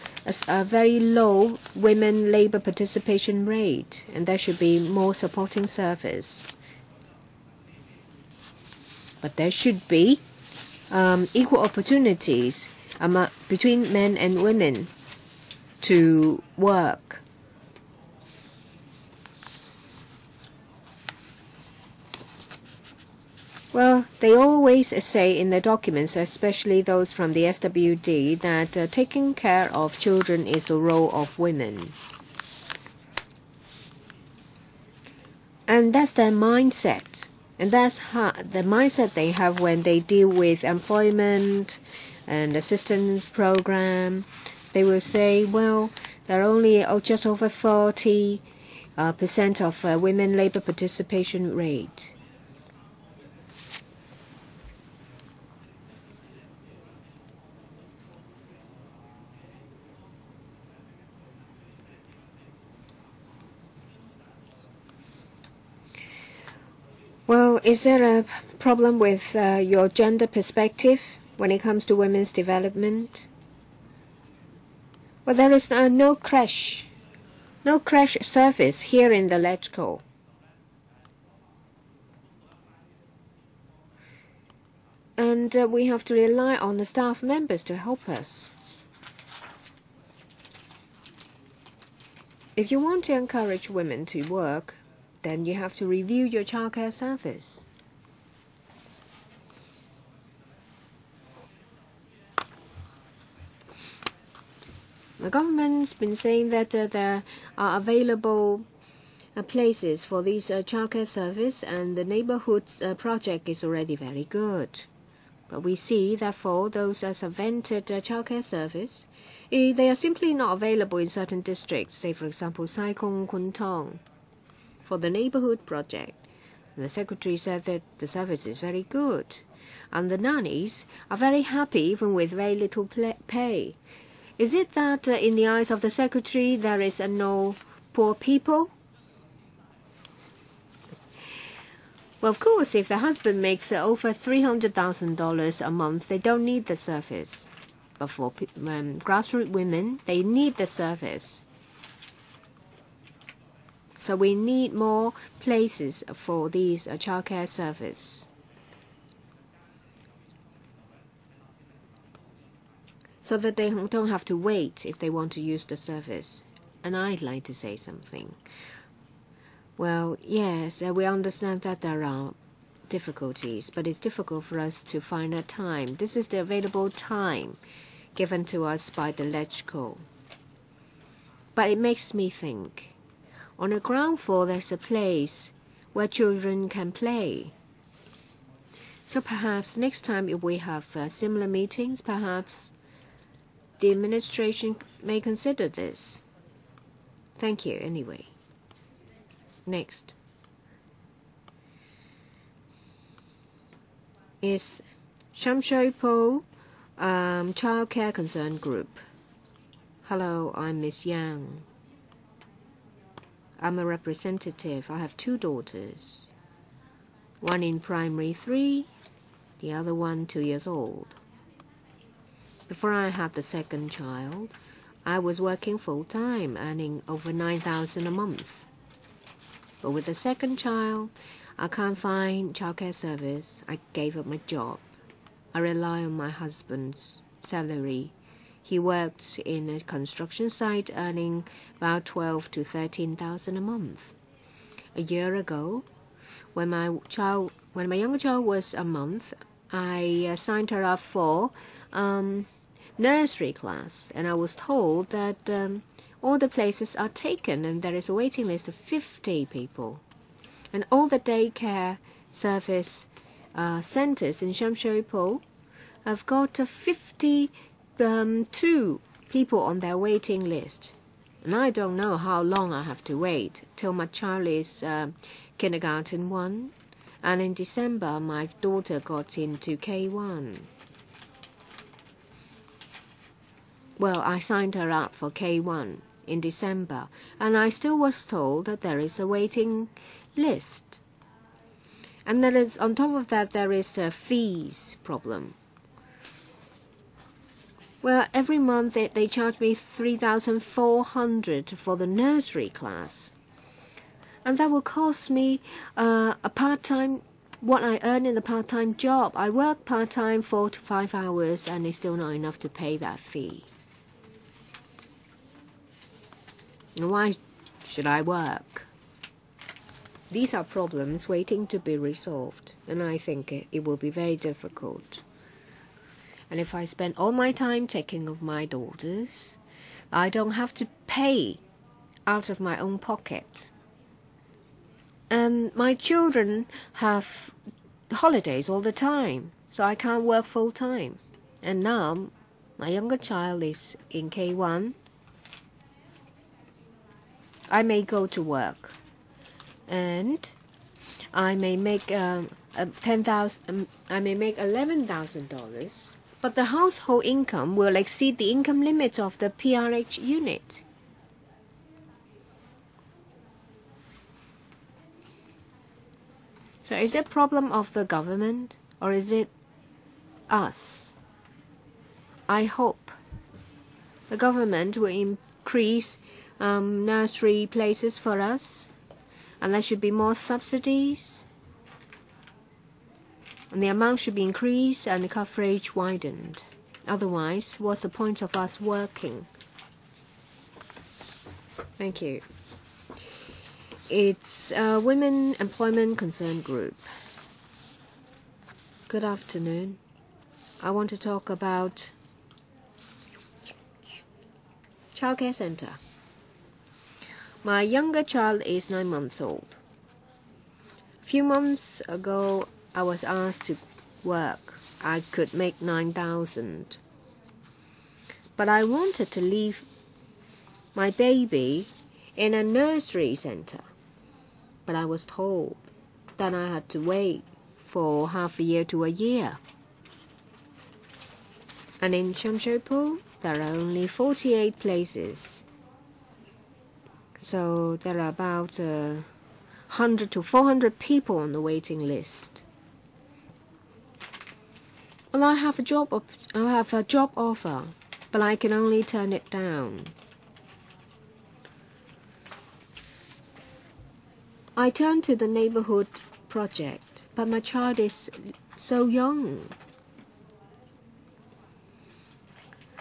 Speaker 3: very low women labour participation rate, and there should be more supporting service. But there should be equal opportunities between men and women to work. Well, they always say in the documents, especially those from the SWD, that taking care of children is the role of women. And that's their mindset. And that's the mindset they have when they deal with employment and assistance program. They will say, well, there are only just over 40% of women labour participation rate. Well, is there a problem with your gender perspective when it comes to women's development? Well, there is no crash service here in the LegCo. And we have to rely on the staff members to help us. If you want to encourage women to work, then you have to review your childcare service. The government's been saying that there are available places for these childcare service, and the neighborhood project is already very good. But we see that for those subvented childcare service, they are simply not available in certain districts, say for example Sai Kung, Kwun Tong. For the neighborhood project, the secretary said that the service is very good, and the nannies are very happy even with very little pay. Is it that in the eyes of the secretary there is no poor people? Well, of course, if the husband makes over $300,000 a month, they don't need the service. But for grassroots women, they need the service. So we need more places for these childcare service. So that they don't have to wait if they want to use the service. And I'd like to say something. Well, yes, we understand that there are difficulties, but it's difficult for us to find a time. This is the available time given to us by the LegCo. But it makes me think. On the ground floor, there's a place where children can play. So perhaps next time if we have similar meetings, perhaps the administration may consider this. Thank you, anyway. Next is Sham Shui Po Child Care Concern Group. Hello, I'm Miss Yang. I'm a representative. I have 2 daughters. One in primary 3, the other one 2 years old. Before I had the second child, I was working full-time, earning over $9,000 a month. But with the second child, I can't find childcare service. I gave up my job. I rely on my husband's salary. He worked in a construction site, earning about $12,000 to $13,000 a month. A year ago, when my younger child was a month, I signed her up for nursery class, and I was told that all the places are taken and there is a waiting list of 50 people. And all the daycare service centers in Shamshui-Po have got 52 people on their waiting list. And I don't know how long I have to wait till my child is kindergarten 1. And in December, my daughter got into K1. Well, I signed her up for K1 in December, and I still was told that there is a waiting list. And there is, on top of that, there is a fees problem. Well, every month they charge me 3,400 for the nursery class. And that will cost me a part-time, what I earn in a part-time job. I work part-time 4 to 5 hours, and it's still not enough to pay that fee. Why should I work? These are problems waiting to be resolved, and I think it will be very difficult. And if I spend all my time taking care of my daughters, I don't have to pay out of my own pocket. And my children have holidays all the time, so I can't work full time. And now my younger child is in K1. I may go to work, and I may make $11,000, but the household income will exceed the income limit of the PRH unit. So is it a problem of the government, or is it us? I hope the government will increase nursery places for us, and there should be more subsidies, and the amount should be increased and the coverage widened. Otherwise, what's the point of us working? Thank you. It's a Women Employment Concern Group. Good afternoon. I want to talk about childcare center. My younger child is 9 months old. A few months ago, I was asked to work. I could make 9,000. But I wanted to leave my baby in a nursery center. But I was told that I had to wait for half a year to a year. And in Shamshui-Po, there are only 48 places. So there are about 100 to 400 people on the waiting list. Well, I have a job offer, but I can only turn it down. I turned to the neighborhood project, but my child is so young.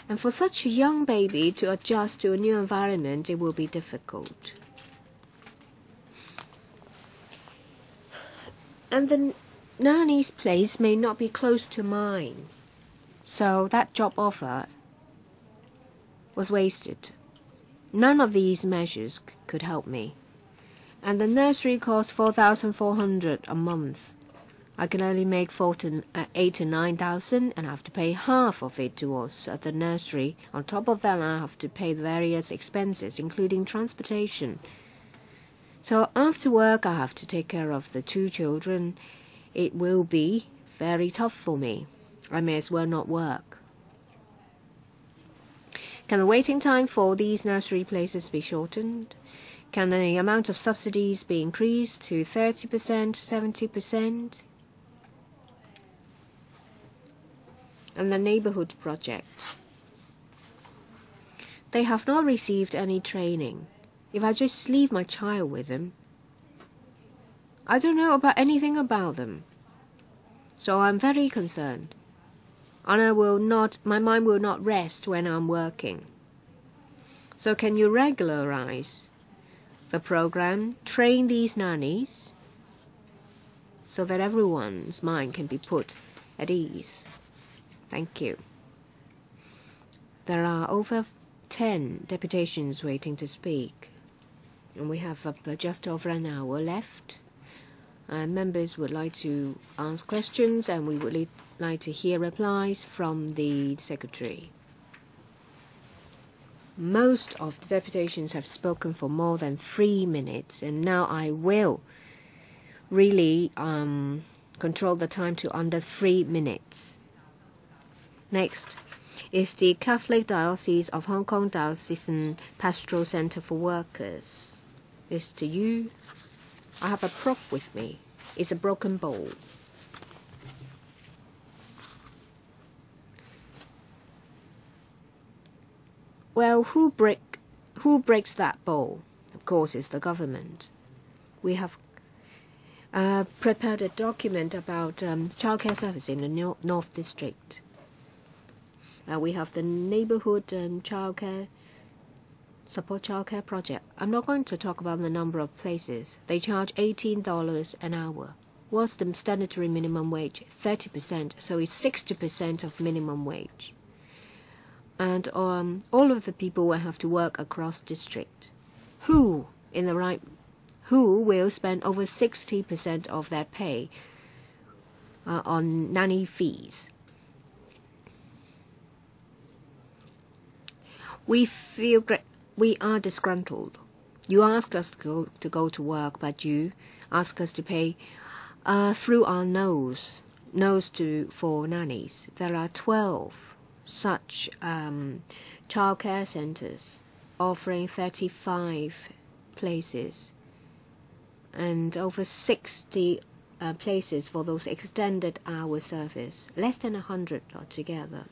Speaker 3: And for such a young baby to adjust to a new environment, it will be difficult. And the nanny's place may not be close to mine. So that job offer was wasted. None of these measures could help me. And the nursery costs 4,400 a month. I can only make 8 to 9,000, and I have to pay half of it towards the nursery. On top of that, I have to pay various expenses, including transportation. So after work, I have to take care of the 2 children. It will be very tough for me. I may as well not work. Can the waiting time for these nursery places be shortened? Can the amount of subsidies be increased to 30%, 70%? And the neighborhood project. They have not received any training. If I just leave my child with them, I don't know about anything about them. So I'm very concerned. And my mind will not rest when I'm working. So can you regularize the program, train these nannies, so that everyone's mind can be put at ease? Thank you. There are over 10 deputations waiting to speak. And we have just over an hour left. Members would like to ask questions, and we would like to hear replies from the Secretary. Most of the deputations have spoken for more than 3 minutes, and now I will really control the time to under 3 minutes. Next is the Catholic Diocese of Hong Kong Diocesan Pastoral Center for Workers. Mr. Yu, I have a prop with me. It's a broken bowl. Well, who breaks that bowl? Of course, it's the government. We have prepared a document about childcare service in the North District. We have the neighborhood childcare support childcare project. I'm not going to talk about the number of places. They charge $18 an hour. What's the statutory minimum wage? 30%, so it's 60% of minimum wage. And all of the people will have to work across district. Who will spend over 60% of their pay on nanny fees? We feel we are disgruntled. You ask us to go to work, but you ask us to pay through our nose for nannies. There are 12 such childcare centers offering 35 places and over 60 places for those extended hour service, less than 100 altogether.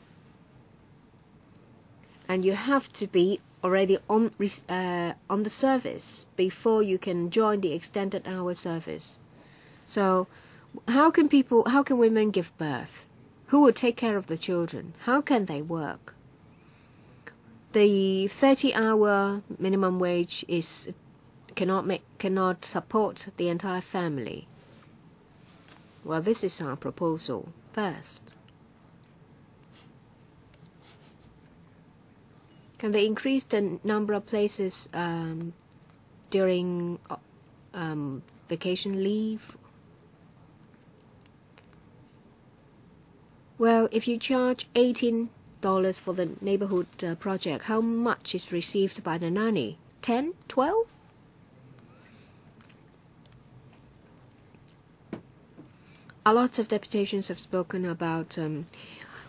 Speaker 3: And you have to be already on the service before you can join the extended hour service. So how can women give birth? Who will take care of the children? How can they work? The 30-hour minimum wage cannot support the entire family. Well, this is our proposal first. Can they increase the number of places during vacation leave? Well, if you charge $18 for the neighborhood project, how much is received by the nanny? 10, 12? A lot of deputations have spoken about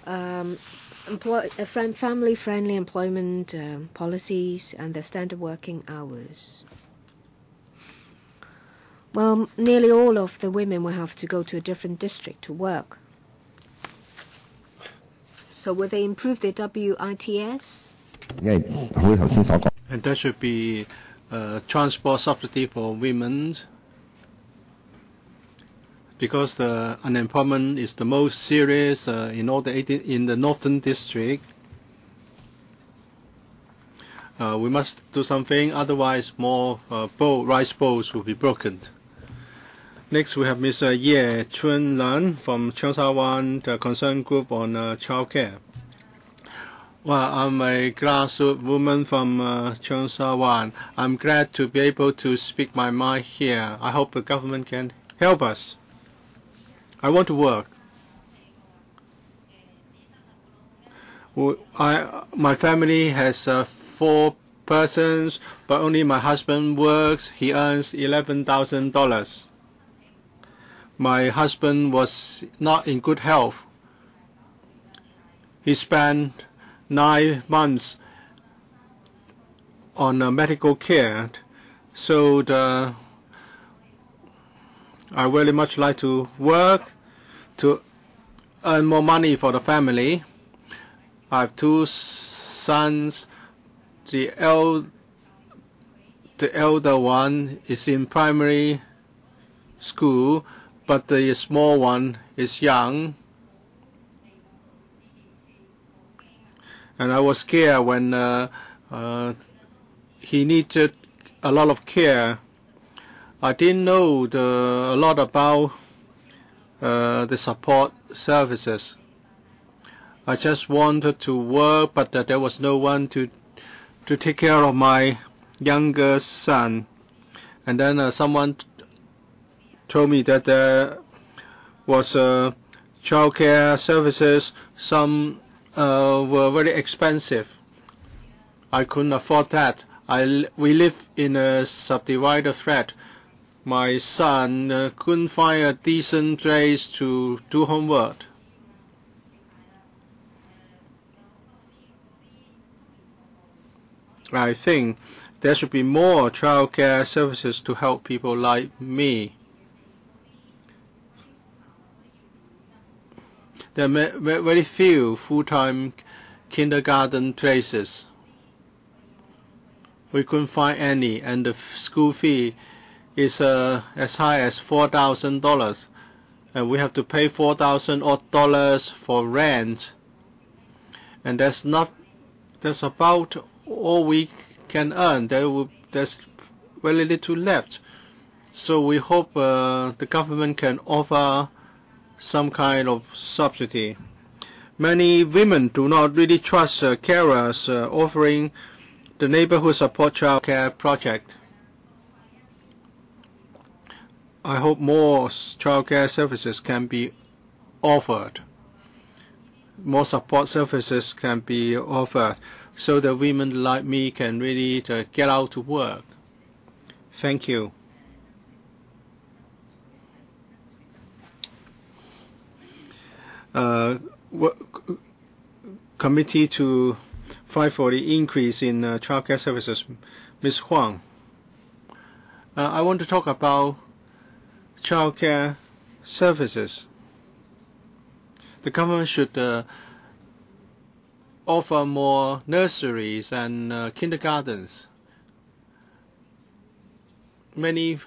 Speaker 3: family-friendly employment policies and the standard working hours. Well, nearly all of the women will have to go to a different district to work. So will they improve the WITS?
Speaker 2: And there should be transport subsidy for women, because the unemployment is the most serious in the Northern District. We must do something, otherwise more rice bowls will be broken. Next, we have Mr. Ye Chun Lan from Cheung Sha Wan, the concern group on child care. Well, I'm a grassroots woman from Cheung Sha Wan. I'm glad to be able to speak my mind here. I hope the government can help us. I want to work. My family has 4 persons, but only my husband works. He earns $11,000. My husband was not in good health. He spent 9 months on medical care. So I very much like to work to earn more money for the family. I have 2 sons. The elder one is in primary school, but the small one is young. And I was scared when he needed a lot of care. I didn't know a lot about the support services. I just wanted to work, but there was no one to to take care of my younger son. And then someone told me that there was childcare services. Some were very expensive. I couldn't afford that. We live in a subdivided flat. My son couldn't find a decent place to do homework. I think there should be more childcare services to help people like me. There are very few full-time kindergarten places. We couldn't find any, and the school fee is as high as $4,000, and we have to pay $4,000 for rent, and that's about all we can earn. There's very little left. So we hope the government can offer some kind of subsidy. Many women do not really trust carers offering the neighborhood support child care project. I hope more child care services can be offered. More support services can be offered so that women like me can really get out to work. Thank you. Committee to fight for the increase in child care services. Ms. Huang. I want to talk about child care services. The government should offer more nurseries and kindergartens. Many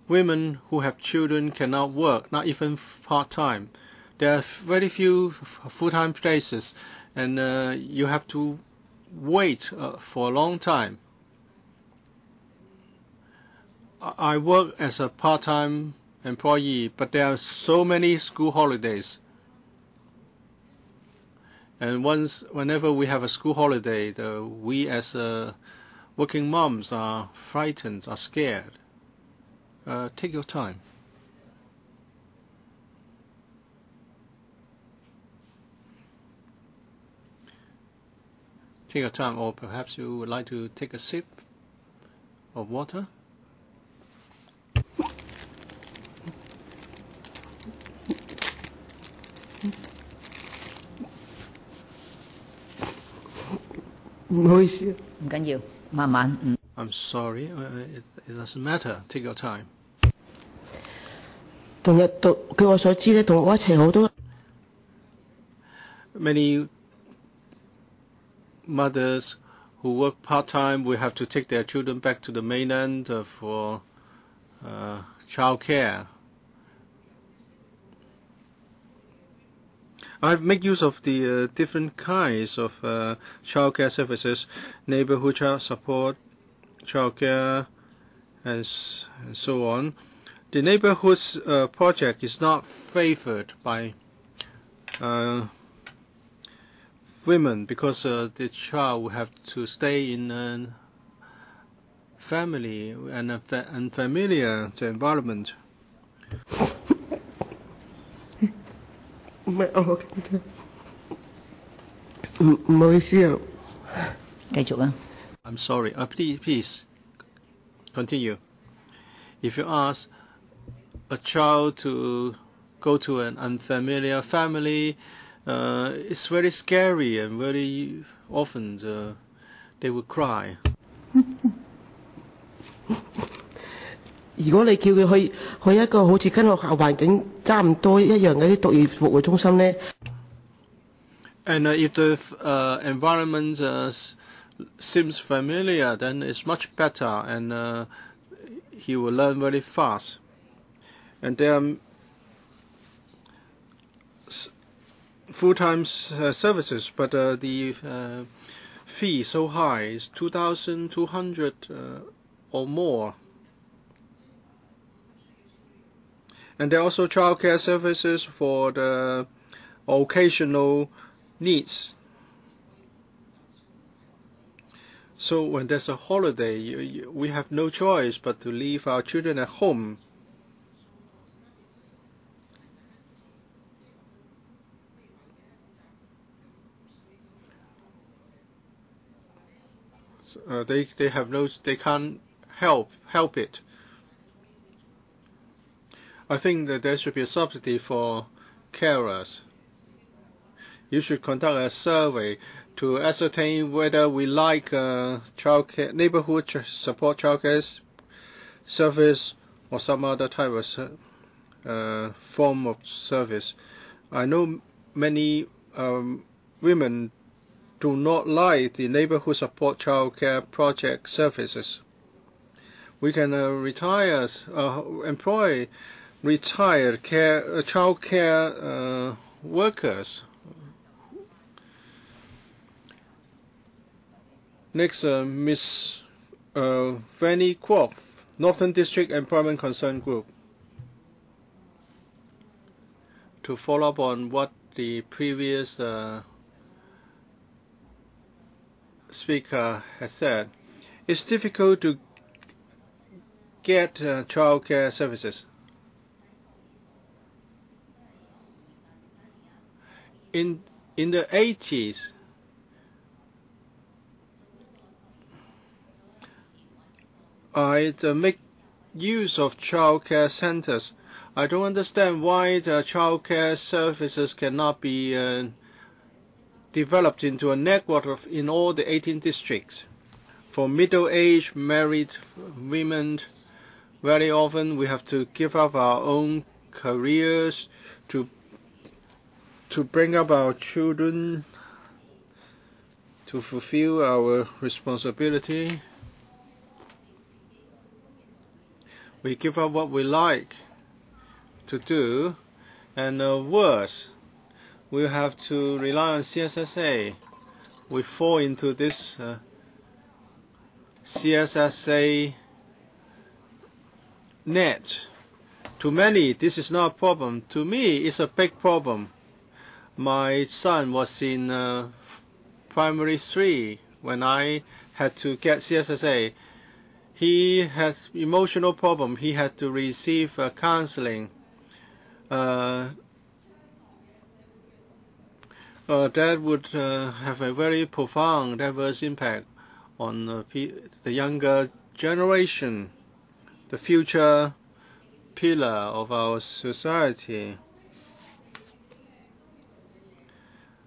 Speaker 2: women who have children cannot work, not even part-time. There are very few full-time places, and you have to wait for a long time. I work as a part-time employee, but there are so many school holidays. And whenever we have a school holiday, we as working moms are frightened, are scared. Take your time. Take your time, or perhaps you would like to take a sip of water.
Speaker 1: 唔緊要，慢慢。
Speaker 2: I'm sorry. It doesn't matter. Take your time.
Speaker 5: 據我所知咧，同我一齊好多。
Speaker 2: Many mothers who work part-time will have to take their children back to the mainland for child care. I've made use of the different kinds of child care services, neighborhood child support, child care, and so on. The neighborhoods project is not favored by women because the child will have to stay in a family and unfamiliar environment.
Speaker 5: 唔好意思啊。
Speaker 1: 繼續啊。
Speaker 2: I'm sorry. Please continue. If you ask a child to go to an unfamiliar family, it's very scary, and very often they will cry.
Speaker 5: 如果你叫佢去一個好似跟學校環境差唔多一樣嘅啲獨業服務中心咧
Speaker 2: ，and if the environment seems familiar, then it's much better, and he will learn very fast. And there are full-time services, but the fee is so high, it's $2,200 or more. And there are also childcare services for the occasional needs. So when there's a holiday, we have no choice but to leave our children at home. They can't help it. I think that there should be a subsidy for carers. You should conduct a survey to ascertain whether we like neighborhood support childcare service or some other type of form of service. I know many women do not like the neighborhood support childcare project services. We can employ retired childcare workers. Next, Ms. Fanny Kwok, Northern District Employment Concern Group. To follow up on what the previous speaker has said, it's difficult to get childcare services. In the 80s, I'd make use of childcare centers. I don't understand why the childcare services cannot be developed into a network in all the 18 districts. For middle-aged married women, very often we have to give up our own careers to bring up our children, to fulfill our responsibility. We give up what we like to do, and worse, we have to rely on CSSA. We fall into this CSSA net. To many, this is not a problem. To me, it's a big problem. My son was in primary 3 when I had to get CSSA. He had emotional problem. He had to receive counseling. That would have a very profound adverse impact on the younger generation, the future pillar of our society.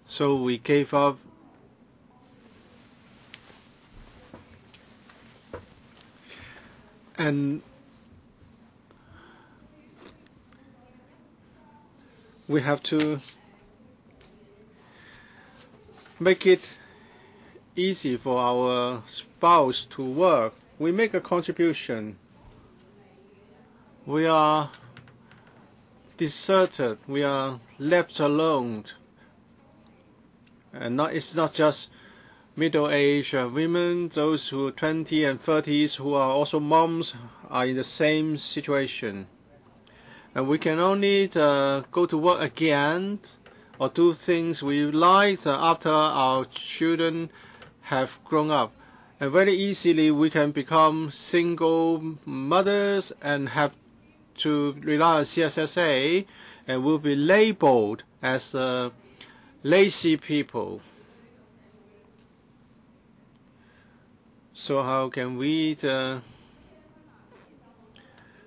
Speaker 2: So we gave up. And we have to make it easy for our spouse to work. We make a contribution. We are deserted. We are left alone. And it's not just middle-aged women, those who are 20 and 30s who are also moms are in the same situation. And we can only go to work again or do things we like after our children have grown up. And very easily we can become single mothers and have to rely on CSSA, and will be labeled as lazy people. So how can we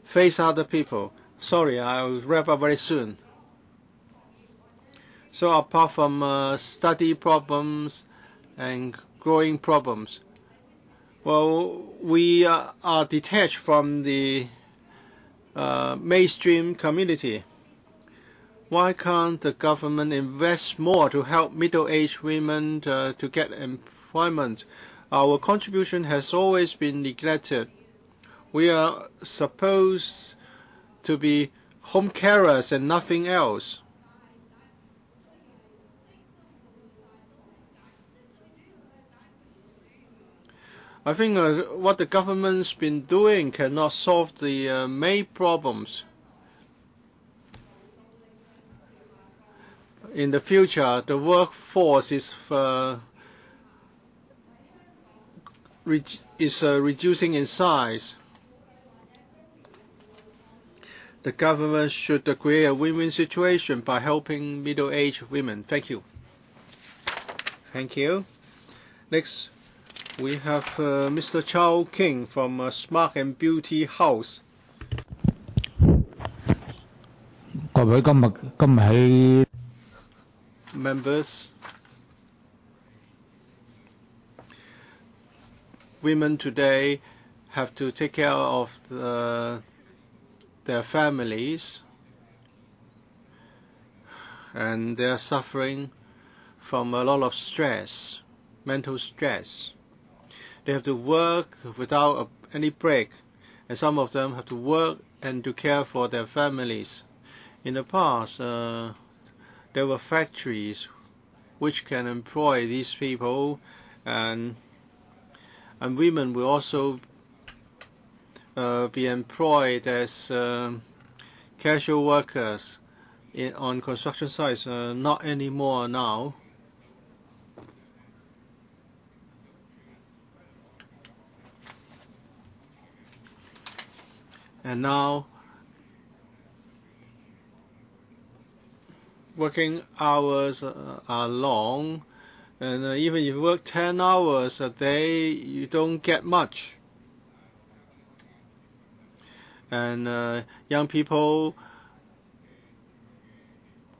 Speaker 2: face other people? Sorry, I'll wrap up very soon. So apart from study problems and growing problems, well, we are detached from the mainstream community. Why can't the government invest more to help middle-aged women to get employment? Our contribution has always been neglected. We are supposed to be home carers and nothing else. I think what the government's been doing cannot solve the main problems. In the future, the workforce is reducing in size. The government should create a win-win situation by helping middle-aged women. Thank you. Thank you. Next, we have Mr. Chow King from Smart and Beauty House.
Speaker 6: 各位今日喺
Speaker 2: Members, women today have to take care of their families, and they are suffering from a lot of stress, mental stress. They have to work without any break, and some of them have to work and to care for their families. In the past, there were factories which can employ these people, and women will also be employed as casual workers on construction sites. Not anymore now. And now, working hours are long, and even if you work 10 hours a day, you don't get much. And young people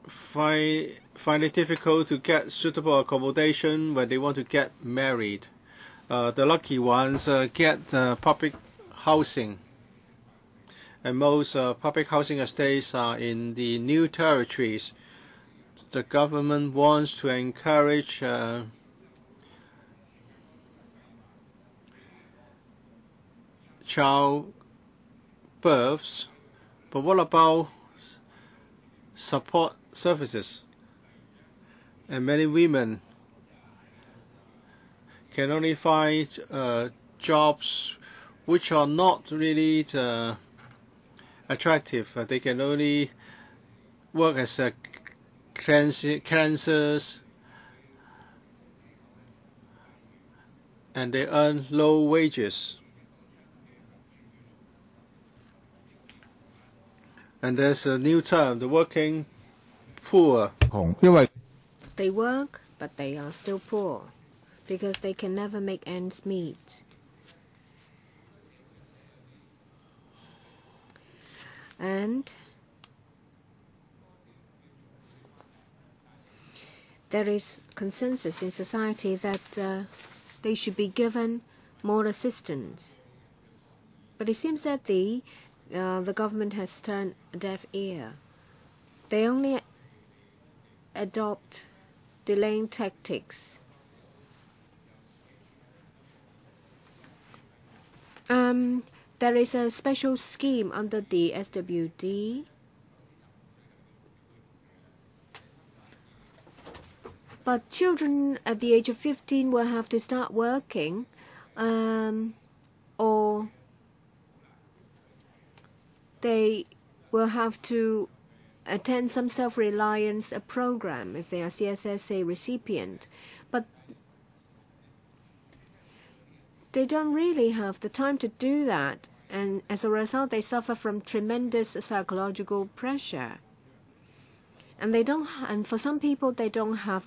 Speaker 2: find it difficult to get suitable accommodation when they want to get married. The lucky ones get public housing. And most public housing estates are in the new territories. The government wants to encourage child births, but what about support services? And many women can only find jobs which are not really attractive. They can only work as cleansers, and they earn low wages. And there's a new term, the working poor.
Speaker 3: They work, but they are still poor because they can never make ends meet. And there is consensus in society that they should be given more assistance. But it seems that the government has turned a deaf ear. They only adopt delaying tactics. There is a special scheme under the SWD, but children at the age of 15 will have to start working, or they will have to attend some self-reliance program if they are CSSA recipient. But they don't really have the time to do that, and as a result they suffer from tremendous psychological pressure. And and for some people they don't have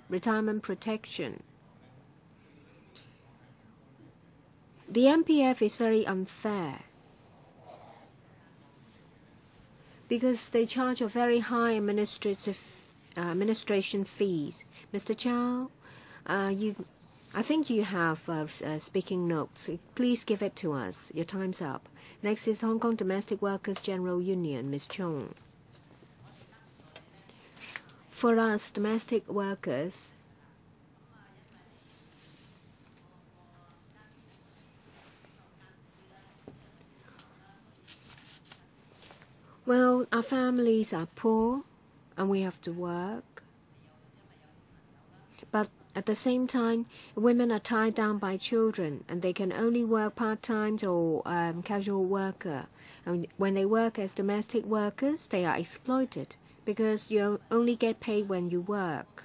Speaker 3: retirement protection. The MPF is very unfair because they charge a very high administration fees. Mr. Chow, I think you have speaking notes. Please give it to us. Your time's up. Next is Hong Kong Domestic Workers General Union, Ms. Chung. For us, domestic workers, well, our families are poor and we have to work. But at the same time, women are tied down by children and they can only work part-time or casual worker. And when they work as domestic workers, they are exploited because you only get paid when you work.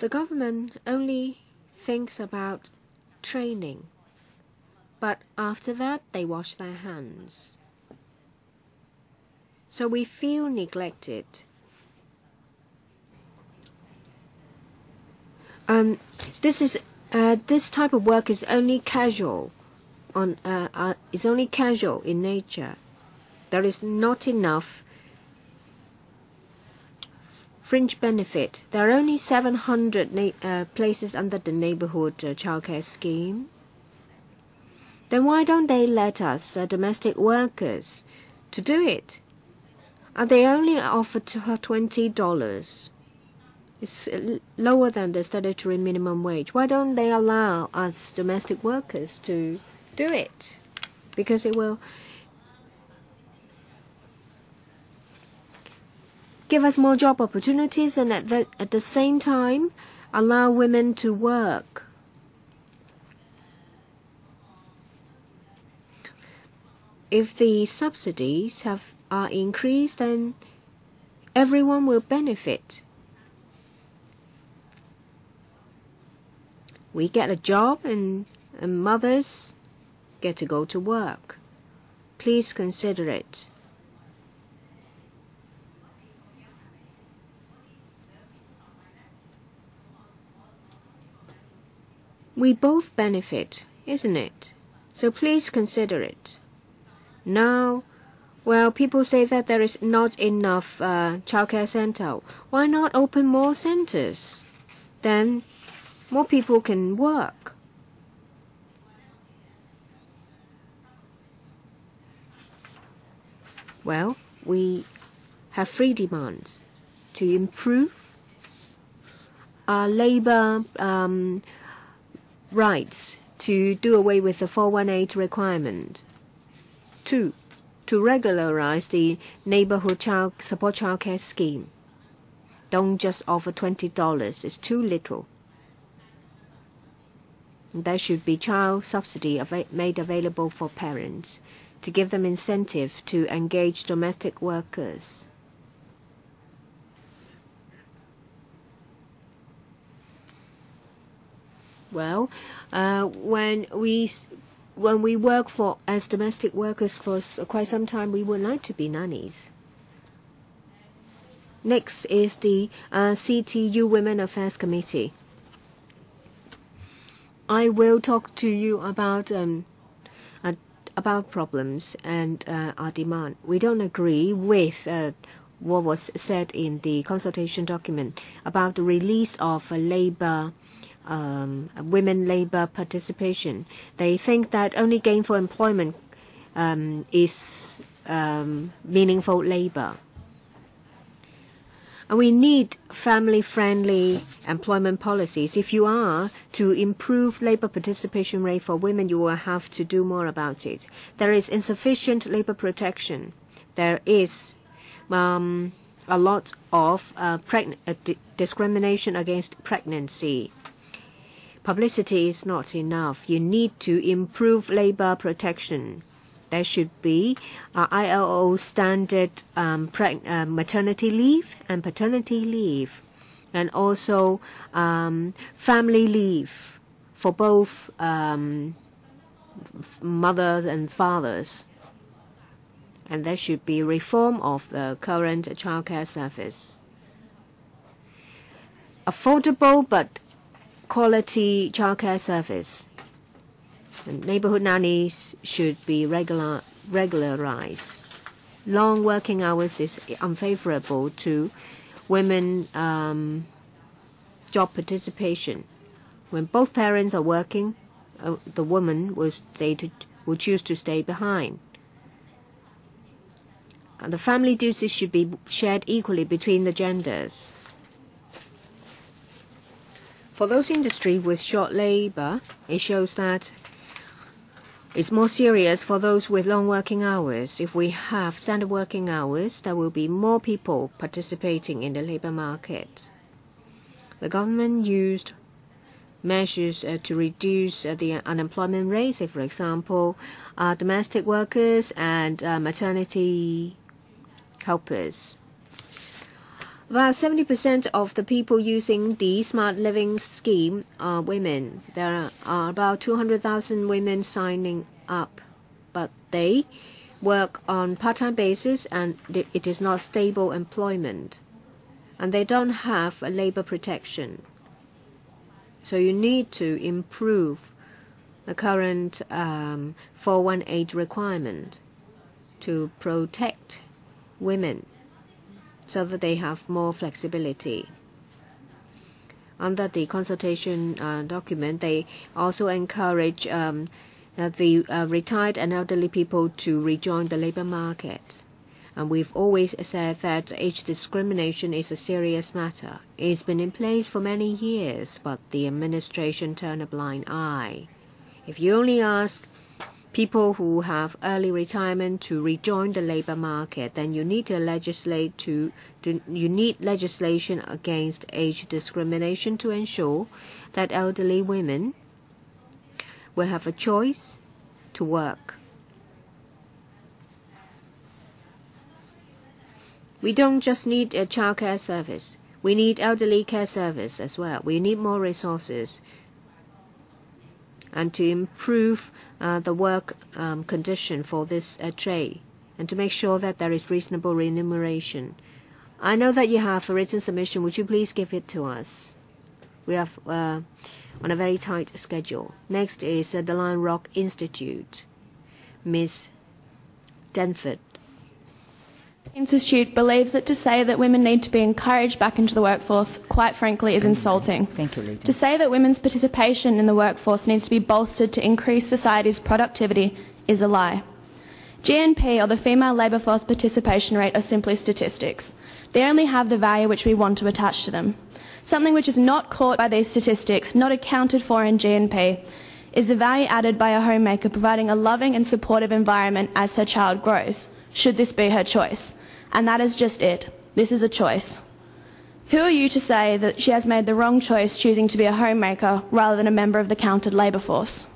Speaker 3: The government only thinks about training, but after that they wash their hands. So we feel neglected. This type of work is only casual. Is only casual in nature. There is not enough fringe benefit. There are only 700 places under the neighborhood childcare scheme. Then why don't they let us domestic workers to do it? And they only offer $20. It's lower than the statutory minimum wage. Why don't they allow us domestic workers to do it? Because it will give us more job opportunities and at the same time allow women to work. If the subsidies are increased, then everyone will benefit. We get a job and mothers get to go to work. Please consider it. We both benefit, isn't it? So please consider it. Now, well, people say that there is not enough childcare center. Why not open more centers? Then more people can work. Well, we have three demands: to improve our labor rights, to do away with the 418 requirement. 2, to regularize the neighborhood support childcare scheme. Don't just offer $20. It's too little. There should be child subsidy made available for parents to give them incentive to engage domestic workers. Well, when we work as domestic workers for quite some time, we would like to be nannies. Next is the CTU Women Affairs Committee. I will talk to you about problems and our demand. We don't agree with what was said in the consultation document about the release of women labor participation. They think that only gainful employment is meaningful labor. And we need family-friendly employment policies. If you are to improve labor participation rate for women, you will have to do more about it. There is insufficient labor protection. There is a lot of discrimination against pregnancy. Publicity is not enough. You need to improve labor protection. There should be ILO standard maternity leave and paternity leave, and also family leave for both mothers and fathers. And there should be reform of the current childcare service. Affordable but quality childcare service. Neighborhood nannies should be regularized. Long working hours is unfavorable to women job participation. When both parents are working, the woman will choose to stay behind. And the family duties should be shared equally between the genders. For those industries with short labor, it shows that it's more serious for those with long working hours. If we have standard working hours, there will be more people participating in the labor market. The government used measures to reduce the unemployment rate, say, for example, domestic workers and maternity helpers. About 70% of the people using the Smart Living scheme are women. There are about 200,000 women signing up, but they work on part-time basis and it is not stable employment. And they don't have a labor protection. So you need to improve the current 418 requirement to protect women so that they have more flexibility. Under the consultation document, they also encourage the retired and elderly people to rejoin the labor market. And we've always said that age discrimination is a serious matter. It's been in place for many years, but the administration turned a blind eye. If you only ask people who have early retirement to rejoin the labor market, then you need to you need legislation against age discrimination to ensure that elderly women will have a choice to work. We don't just need a childcare service. We need elderly care service as well. We need more resources and to improve the work condition for this trade and to make sure that there is reasonable remuneration. I know that you have a written submission. Would you please give it to us? We have on a very tight schedule. Next is the Lion Rock Institute. Ms. Denford.
Speaker 7: Institute believes that to say that women need to be encouraged back into the workforce, quite frankly, is insulting.
Speaker 1: Thank you, Lady.
Speaker 7: To say that women's participation in the workforce needs to be bolstered to increase society's productivity is a lie. GNP, or the female labour force participation rate, are simply statistics. They only have the value which we want to attach to them. Something which is not caught by these statistics, not accounted for in GNP, is the value added by a homemaker providing a loving and supportive environment as her child grows, should this be her choice. And that is just it. This is a choice. Who are you to say that she has made the wrong choice choosing to be a homemaker rather than a member of the counted labour force?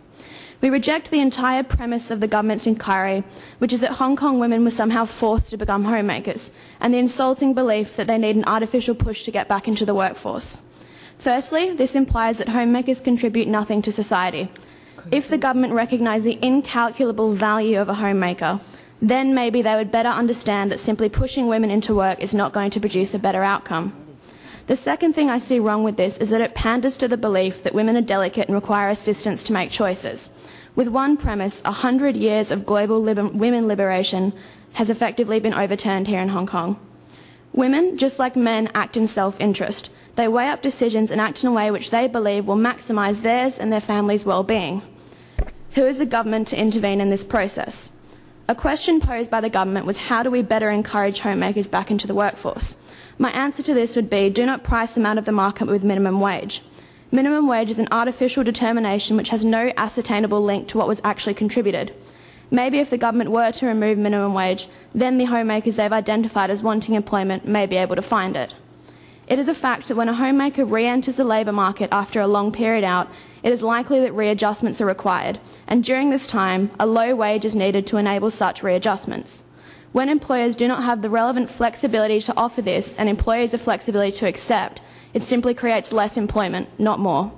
Speaker 7: We reject the entire premise of the government's inquiry, which is that Hong Kong women were somehow forced to become homemakers, and the insulting belief that they need an artificial push to get back into the workforce. Firstly, this implies that homemakers contribute nothing to society. If the government recognised the incalculable value of a homemaker, then maybe they would better understand that simply pushing women into work is not going to produce a better outcome. The second thing I see wrong with this is that it panders to the belief that women are delicate and require assistance to make choices. With one premise, 100 years of global women liberation has effectively been overturned here in Hong Kong. Women, just like men, act in self-interest. They weigh up decisions and act in a way which they believe will maximise theirs and their family's well-being. Who is the government to intervene in this process? A question posed by the government was, how do we better encourage homemakers back into the workforce? My answer to this would be, do not price them out of the market with minimum wage. Minimum wage is an artificial determination which has no ascertainable link to what was actually contributed. Maybe if the government were to remove minimum wage, then the homemakers they've identified as wanting employment may be able to find it. It is a fact that when a homemaker re-enters the labour market after a long period out, it is likely that readjustments are required, and during this time, a low wage is needed to enable such readjustments. When employers do not have the relevant flexibility to offer this, and employers the flexibility to accept, it simply creates less employment, not more.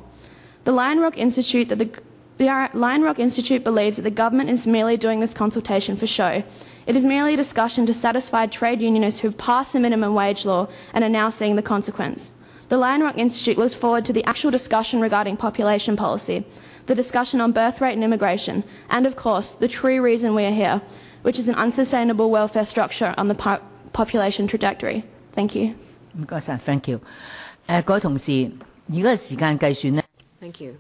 Speaker 7: The Lion Rock Institute believes that the government is merely doing this consultation for show. It is merely a discussion to satisfy trade unionists who have passed the minimum wage law and are now seeing the consequence. The Lion Rock Institute looks forward to the actual discussion regarding population policy, the discussion on birth rate and immigration, and of course, the true reason we are here, which is an unsustainable welfare structure on the population trajectory. Thank you.
Speaker 1: Thank you. 各位同事，而家嘅時間計算呢
Speaker 3: Thank you.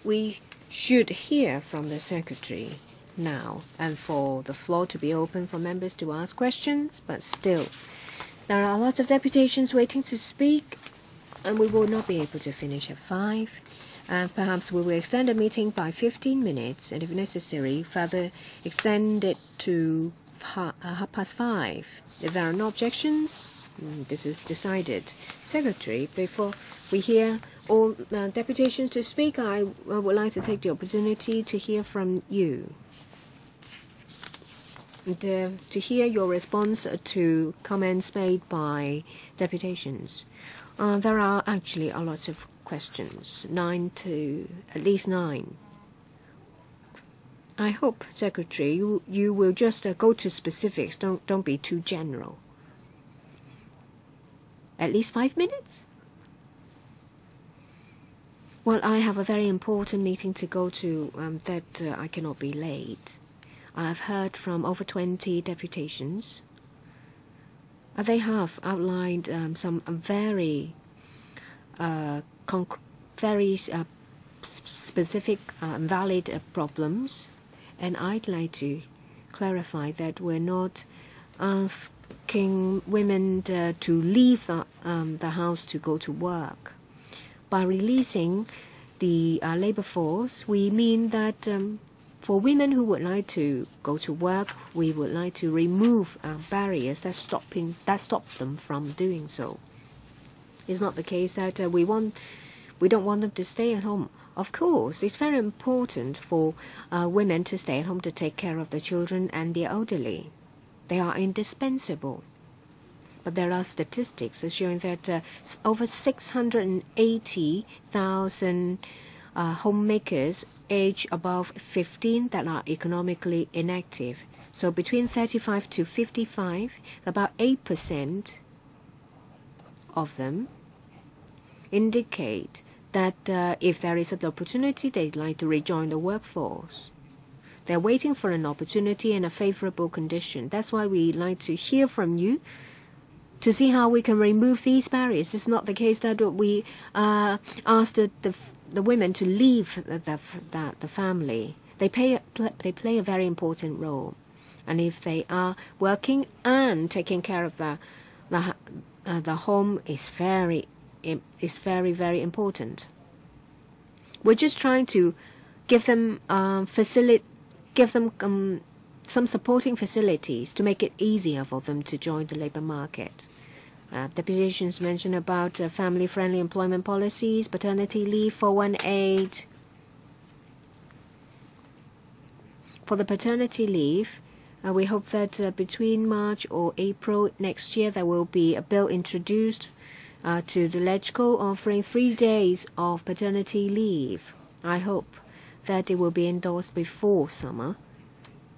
Speaker 3: We should hear from the Secretary now and for the floor to be open for members to ask questions, but still, there are lots of deputations waiting to speak and we will not be able to finish at 5. Perhaps we will extend the meeting by 15 minutes and if necessary, further extend it to 5:30. If there are no objections, this is decided. Secretary, before we hear all deputations to speak, I would like to take the opportunity to hear from you. to hear your response to comments made by deputations. There are actually a lot of questions, at least 9. I hope, Secretary, you will just go to specifics. Don't be too general. At least 5 minutes? Well, I have a very important meeting to go to that I cannot be late. I've heard from over 20 deputations. They have outlined some very specific and valid problems, and I'd like to clarify that we're not asking women to leave the house to go to work. By releasing the labor force, we mean that for women who would like to go to work, we would like to remove barriers that stop them from doing so. It's not the case that we don't want them to stay at home. Of course, it's very important for women to stay at home to take care of the children and the elderly. They are indispensable. But there are statistics showing that over 680,000 homemakers aged above 15 that are economically inactive. So between 35 to 55, about 8% of them indicate that if there is an opportunity, they'd like to rejoin the workforce. They're waiting for an opportunity and a favorable condition. That's why we like to hear from you to see how we can remove these barriers. It's not the case that we ask the women to leave the family. They play a very important role, and if they are working and taking care of the home, is very very important. We're just trying to give them some supporting facilities to make it easier for them to join the labour market. Deputations mentioned about family-friendly employment policies, paternity leave, 418. For the paternity leave, we hope that between March or April next year there will be a bill introduced to the LegCo offering 3 days of paternity leave. I hope that it will be endorsed before summer,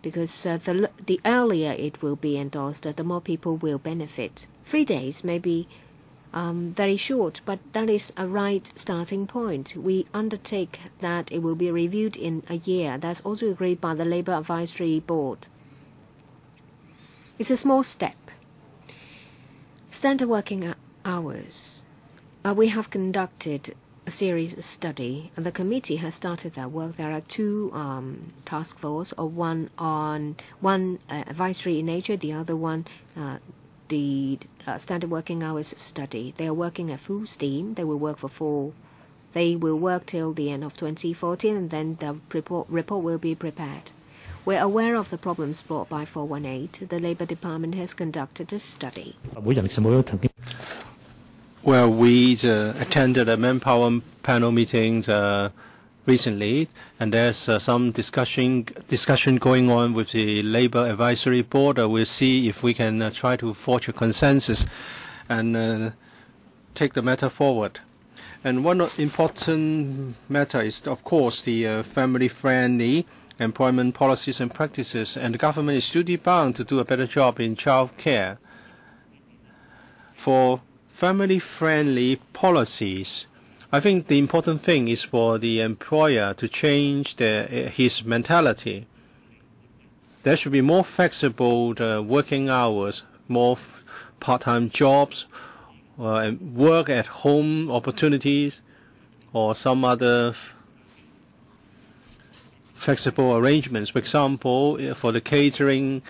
Speaker 3: because the earlier it will be endorsed, the more people will benefit. 3 days may be very short, but that is a right starting point. We undertake that it will be reviewed in a year. That's also agreed by the Labour Advisory Board. It's a small step. Standard working hours. We have conducted a series study, and the committee has started their work. There are 2 task force, one advisory in nature, the other one the standard working hours study. They are working at full steam. They will work till the end of 2014, and then the report will be prepared. We're aware of the problems brought by 418. The Labour Department has conducted a study.
Speaker 2: Well, we attended a Manpower panel meetings recently, and there's some discussion going on with the Labour Advisory Board. We'll see if we can try to forge a consensus and take the matter forward. And one important matter is, of course, the family-friendly employment policies and practices, and the government is duty-bound to do a better job in child care. For family-friendly policies, I think the important thing is for the employer to change his mentality. There should be more flexible working hours, more part-time jobs, work at home opportunities, or some other flexible arrangements. For example, for the catering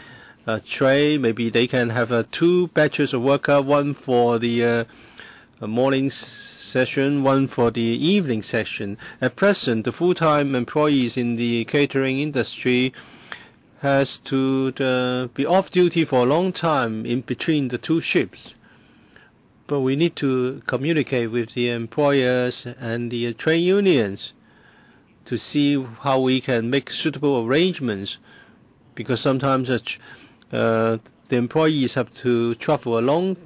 Speaker 2: trade, maybe they can have 2 batches of worker, one for the morning session, one for the evening session. At present, the full-time employees in the catering industry has to be off duty for a long time in between the 2 shifts. But we need to communicate with the employers and the trade unions to see how we can make suitable arrangements, because sometimes the employees have to travel a long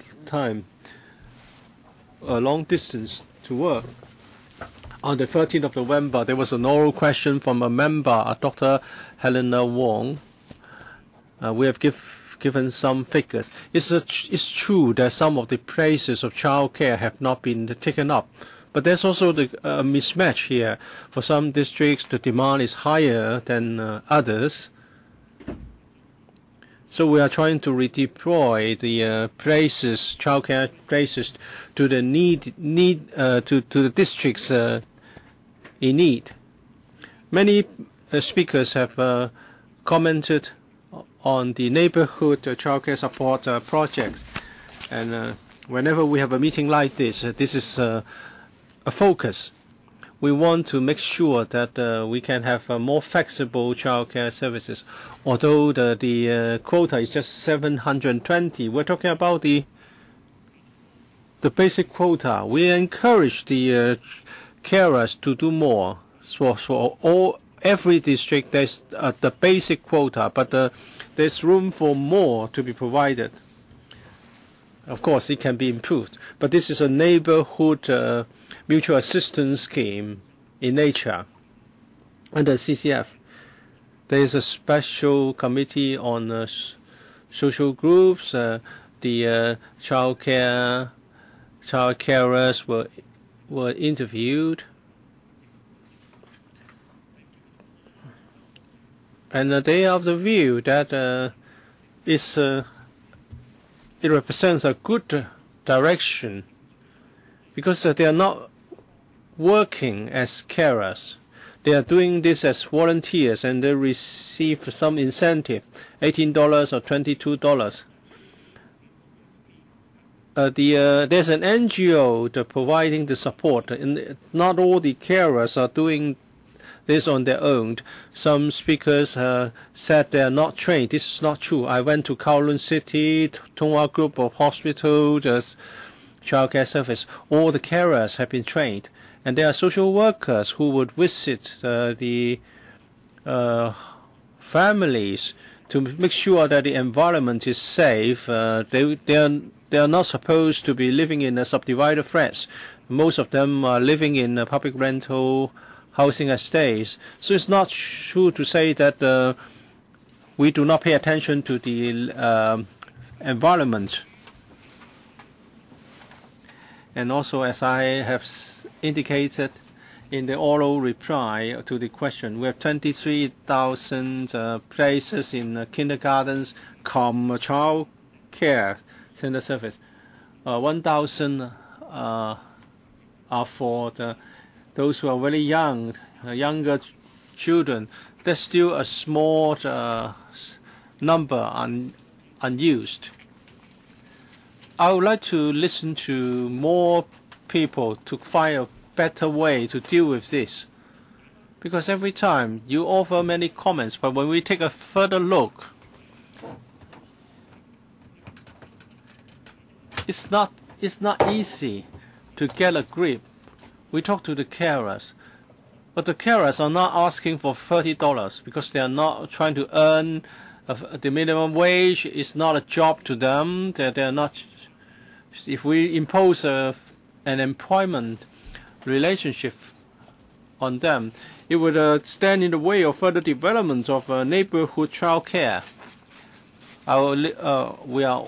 Speaker 2: distance to work. On the 13th of November, there was an oral question from a member, Dr. Helena Wong. We have given some figures. It's true that some of the places of childcare have not been taken up, but there's also the mismatch here. For some districts, the demand is higher than others. So we are trying to redeploy the places, childcare places, to the to the districts in need. Many speakers have commented on the neighborhood childcare support projects, and whenever we have a meeting like this, this is a focus. We want to make sure that we can have more flexible childcare services. Although the quota is just 720, we're talking about the basic quota. We encourage the carers to do more. For every district, there's the basic quota, but there's room for more to be provided. Of course, it can be improved, but this is a neighborhood mutual assistance scheme in nature. Under CCF, there is a special committee on social groups. The child carers were interviewed, and they are of the view that it represents a good direction, because they are not working as carers. They are doing this as volunteers, and they receive some incentive, $18 or $22. There's an NGO providing the support, and not all the carers are doing this on their own. Some speakers said they are not trained. This is not true. I went to Kowloon City, Tonghua Group of Hospitals, childcare service. All the carers have been trained, and there are social workers who would visit the families to make sure that the environment is safe. They are not supposed to be living in subdivided flats. Most of them are living in public rental housing estates. So it's not true to say that we do not pay attention to the environment. And also, as I have indicated in the oral reply to the question, we have 23,000 places in kindergartens, child care center service. 1,000 are for those who are very young, younger children. There's still a small number unused. I would like to listen to more people to find a better way to deal with this, because every time you offer many comments, but when we take a further look, it's not easy to get a grip. We talk to the carers, but the carers are not asking for $30 because they are not trying to earn the minimum wage. It's not a job to them. They are not. If we impose an employment relationship on them, it would stand in the way of further development of neighborhood child care. We are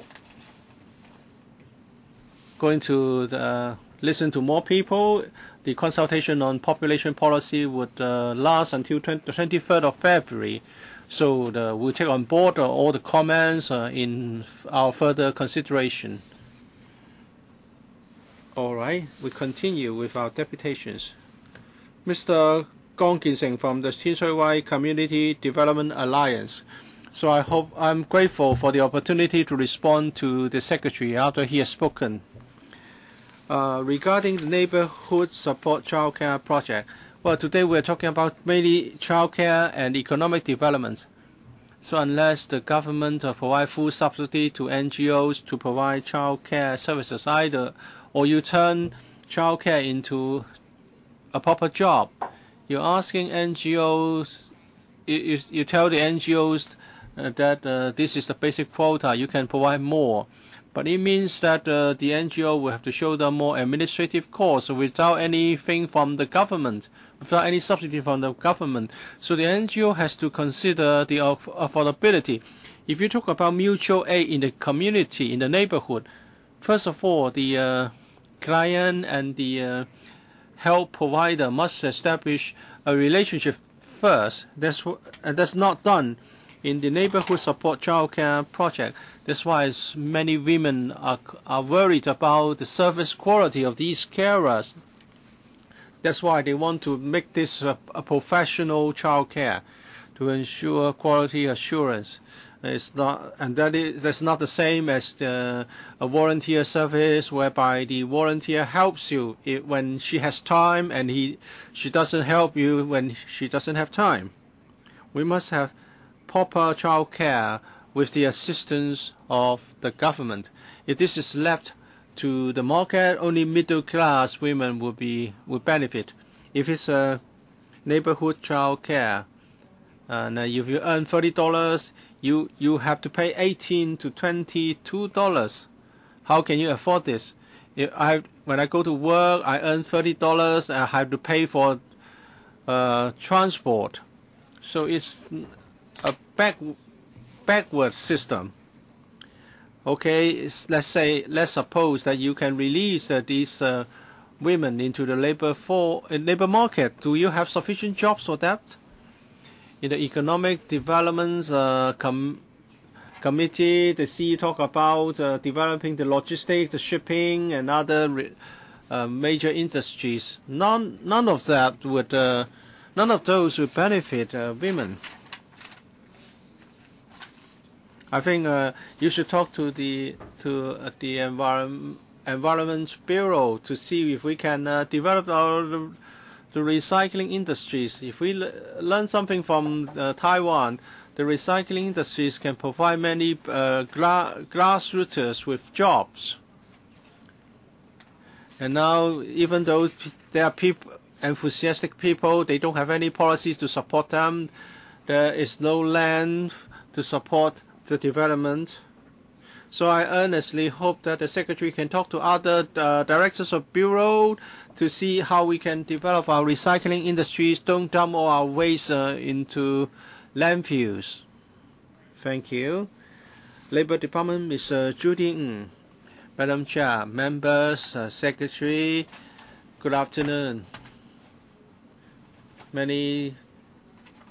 Speaker 2: going to listen to more people. The consultation on population policy would last until the 23rd of February. So we'll take on board all the comments in our further consideration. All right, we continue with our deputations. Mr. Gong Kinseng from the Tin Shui Wai Community Development Alliance. So I'm grateful for the opportunity to respond to the Secretary after he has spoken. Regarding the Neighborhood Support Childcare Project, well, today we're talking about mainly childcare and economic development. So unless the government provide full subsidy to NGOs to provide childcare services, or you turn childcare into a proper job, you're asking NGOs, you tell the NGOs that this is the basic quota, you can provide more. But it means that the NGO will have to shoulder more administrative costs without anything from the government, without any subsidy from the government. So the NGO has to consider the affordability. If you talk about mutual aid in the community, in the neighborhood, first of all, the client and the help provider must establish a relationship first. That's not done in the neighborhood support childcare project. That's why many women are worried about the service quality of these carers. That's why they want to make this a professional childcare to ensure quality assurance. It's not, and that's not the same as a volunteer service whereby the volunteer helps you when she has time and she doesn't help you when she doesn't have time. We must have proper child care with the assistance of the government. If this is left to the market, only middle class women will benefit. If it's a neighborhood child care, and if you earn $30, you have to pay $18 to $22. How can you afford this? When I go to work, I earn $30, and I have to pay for transport. So it's a backward system. Okay, let's suppose that you can release these women into the labor market. Do you have sufficient jobs for that? In the Economic Development Committee, the CEO talk about developing the logistics, the shipping, and other major industries. None of those would benefit women. I think you should talk to the Environment Bureau to see if we can develop the recycling industries. If we learn something from Taiwan, the recycling industries can provide many grassrooters with jobs. And now, even though there are enthusiastic people, they don't have any policies to support them. There is no land to support the development. So I earnestly hope that the Secretary can talk to other directors of Bureau to see how we can develop our recycling industries. Don't dump all our waste into landfills. Thank you. Labor Department, Ms. Judy Ng. Madam Chair, members, Secretary, good afternoon. Many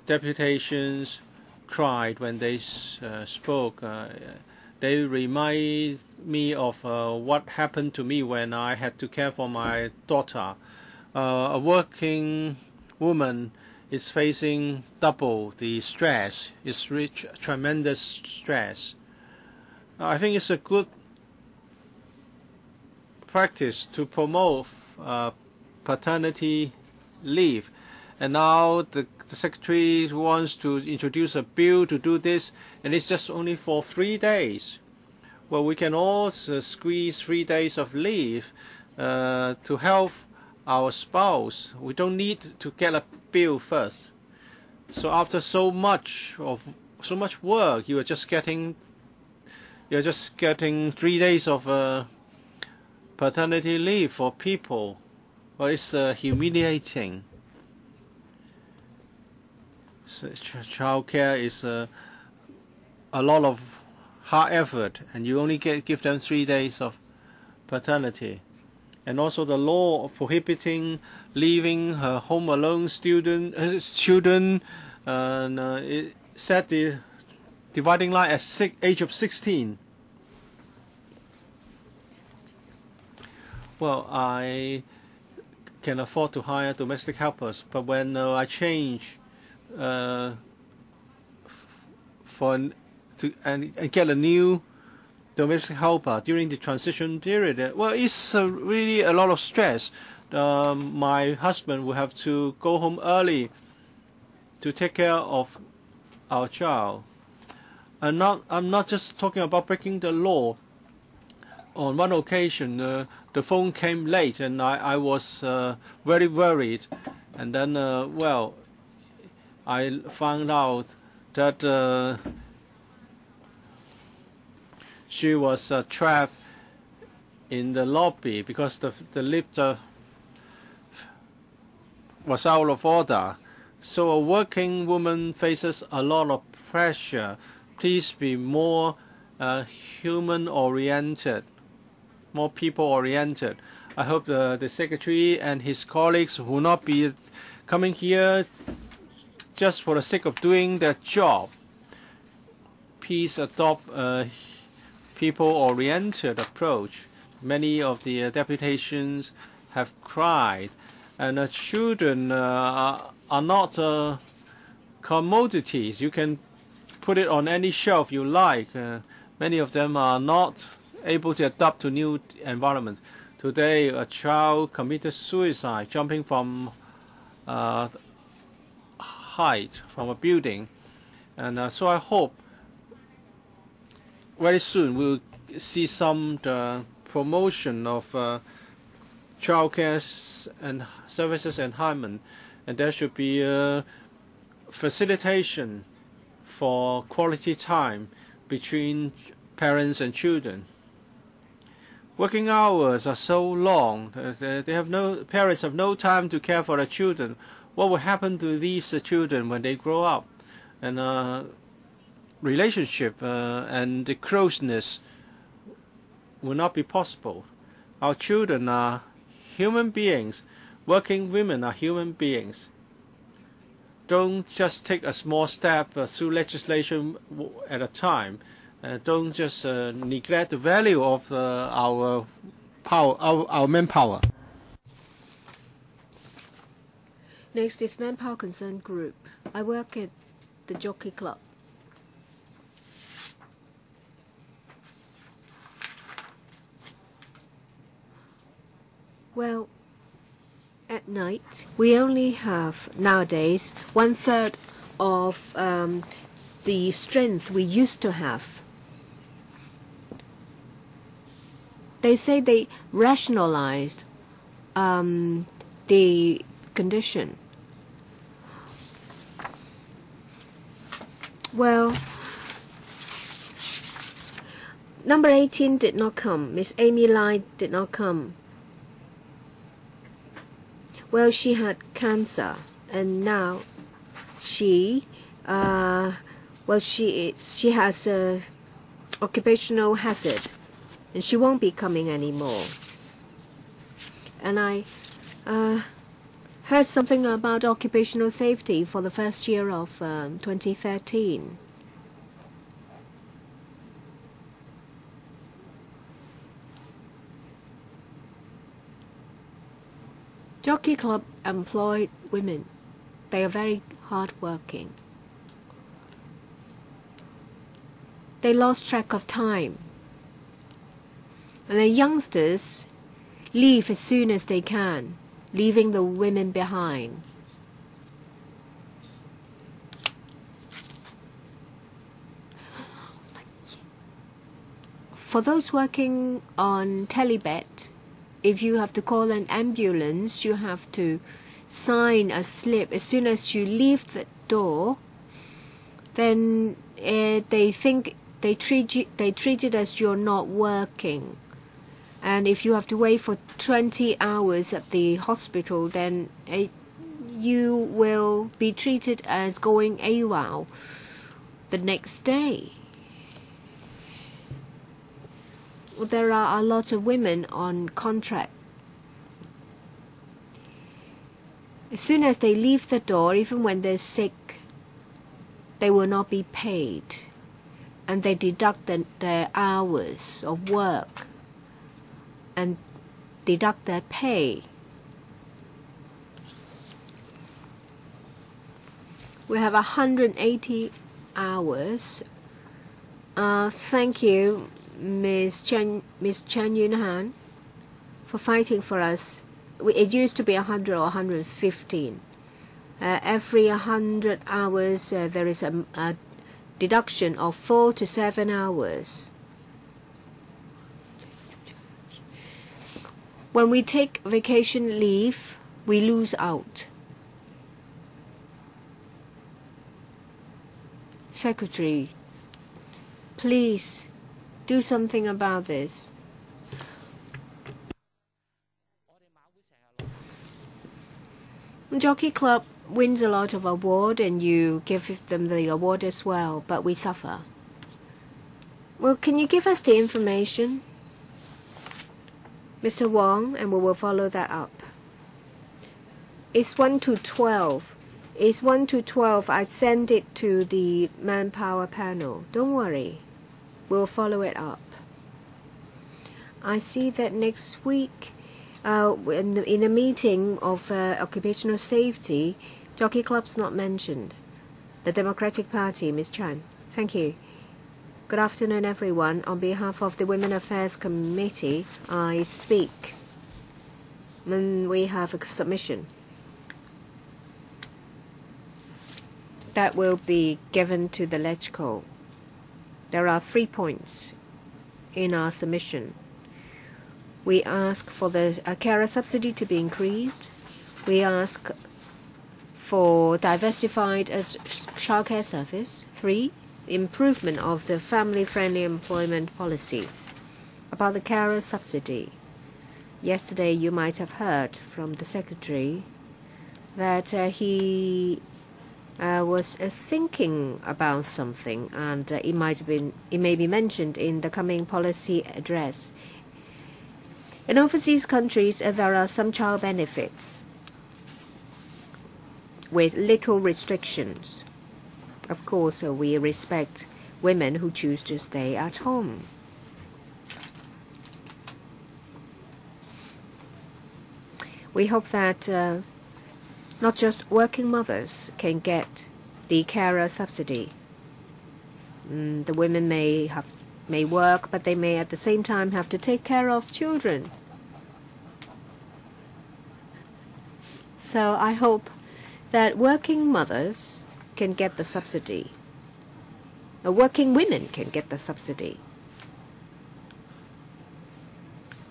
Speaker 2: deputations cried when they spoke. They remind me of what happened to me when I had to care for my daughter. A working woman is facing double the stress. It's tremendous stress. I think it's a good practice to promote paternity leave. And now the Secretary wants to introduce a bill to do this, and it's just only for 3 days. Well, we can also squeeze 3 days of leave to help our spouse. We don't need to get a bill first. So after so much work, you're just getting 3 days of paternity leave for people. Well, it's humiliating. So child care is a lot of hard effort, and you only give them 3 days of paternity. And also the law of prohibiting leaving her home alone children, it set the dividing line at age of 16. Well, I can afford to hire domestic helpers, but when I change and get a new domestic helper during the transition period, well, it's really a lot of stress. My husband will have to go home early to take care of our child. I'm not just talking about breaking the law. On one occasion, the phone came late, and I was very worried. And then, well, I found out that she was trapped in the lobby because the lift was out of order. So a working woman faces a lot of pressure. Please be more human-oriented, more people-oriented. I hope the Secretary and his colleagues will not be coming here just for the sake of doing their job. Please adopt a people-oriented approach. Many of the deputations have cried, and children are not commodities. You can put it on any shelf you like. Many of them are not able to adapt to new environments. Today, a child committed suicide jumping from height from a building, and so I hope very soon we'll see some promotion of child care and services enhancement, and there should be a facilitation for quality time between parents and children. Working hours are so long. Parents have no time to care for their children. What will happen to these children when they grow up? And relationship and the closeness will not be possible. Our children are human beings. Working women are human beings. Don't just take a small step through legislation at a time. Don't just neglect the value of our power, our manpower.
Speaker 3: Next is Manpower Concern Group. I work at the Jockey Club. Well, at night, we only have nowadays 1/3 of the strength we used to have. They say they rationalized the condition. Well, number 18 did not come. Miss Amy Lai did not come. Well, she had cancer, and now she has a occupational hazard, and she won't be coming anymore. And I heard something about occupational safety for the first year of 2013. Jockey Club employed women. They are very hard-working. They lost track of time. And the youngsters leave as soon as they can, leaving the women behind. For those working on telebed, if you have to call an ambulance, you have to sign a slip. As soon as you leave the door, then they treat it as you're not working. And if you have to wait for 20 hours at the hospital, then you will be treated as going AWOL the next day. There are a lot of women on contract. As soon as they leave the door, even when they're sick, they will not be paid. And they deduct their hours of work and deduct their pay. We have 180 hours. Thank you, Ms. Chen Yunhan, for fighting for us. It used to be 100 or 115. Every 100 hours, there is a deduction of 4 to 7 hours. When we take vacation leave, we lose out. Secretary, please do something about this. Jockey Club wins a lot of award and you give them the award as well, but we suffer. Well, can you give us the information, Mr. Wong, and we will follow that up. It's 1 to 12. It's 1 to 12. I send it to the Manpower panel. Don't worry. We'll follow it up. I see that next week, in a meeting of occupational safety, Jockey Club's not mentioned. The Democratic Party, Ms. Chan. Thank you. Good afternoon, everyone. On behalf of the Women Affairs Committee, I speak. And we have a submission that will be given to the LegCo. There are 3 points in our submission. We ask for the carer subsidy to be increased. We ask for diversified childcare service. 3, improvement of the family-friendly employment policy. About the carer subsidy, yesterday you might have heard from the Secretary that he was thinking about something, and it may be mentioned in the coming policy address. In overseas countries, there are some child benefits with little restrictions. Of course, we respect women who choose to stay at home. We hope that not just working mothers can get the carer subsidy. The women may work, but they may at the same time have to take care of children. So I hope that working mothers can get the subsidy. Working women can get the subsidy.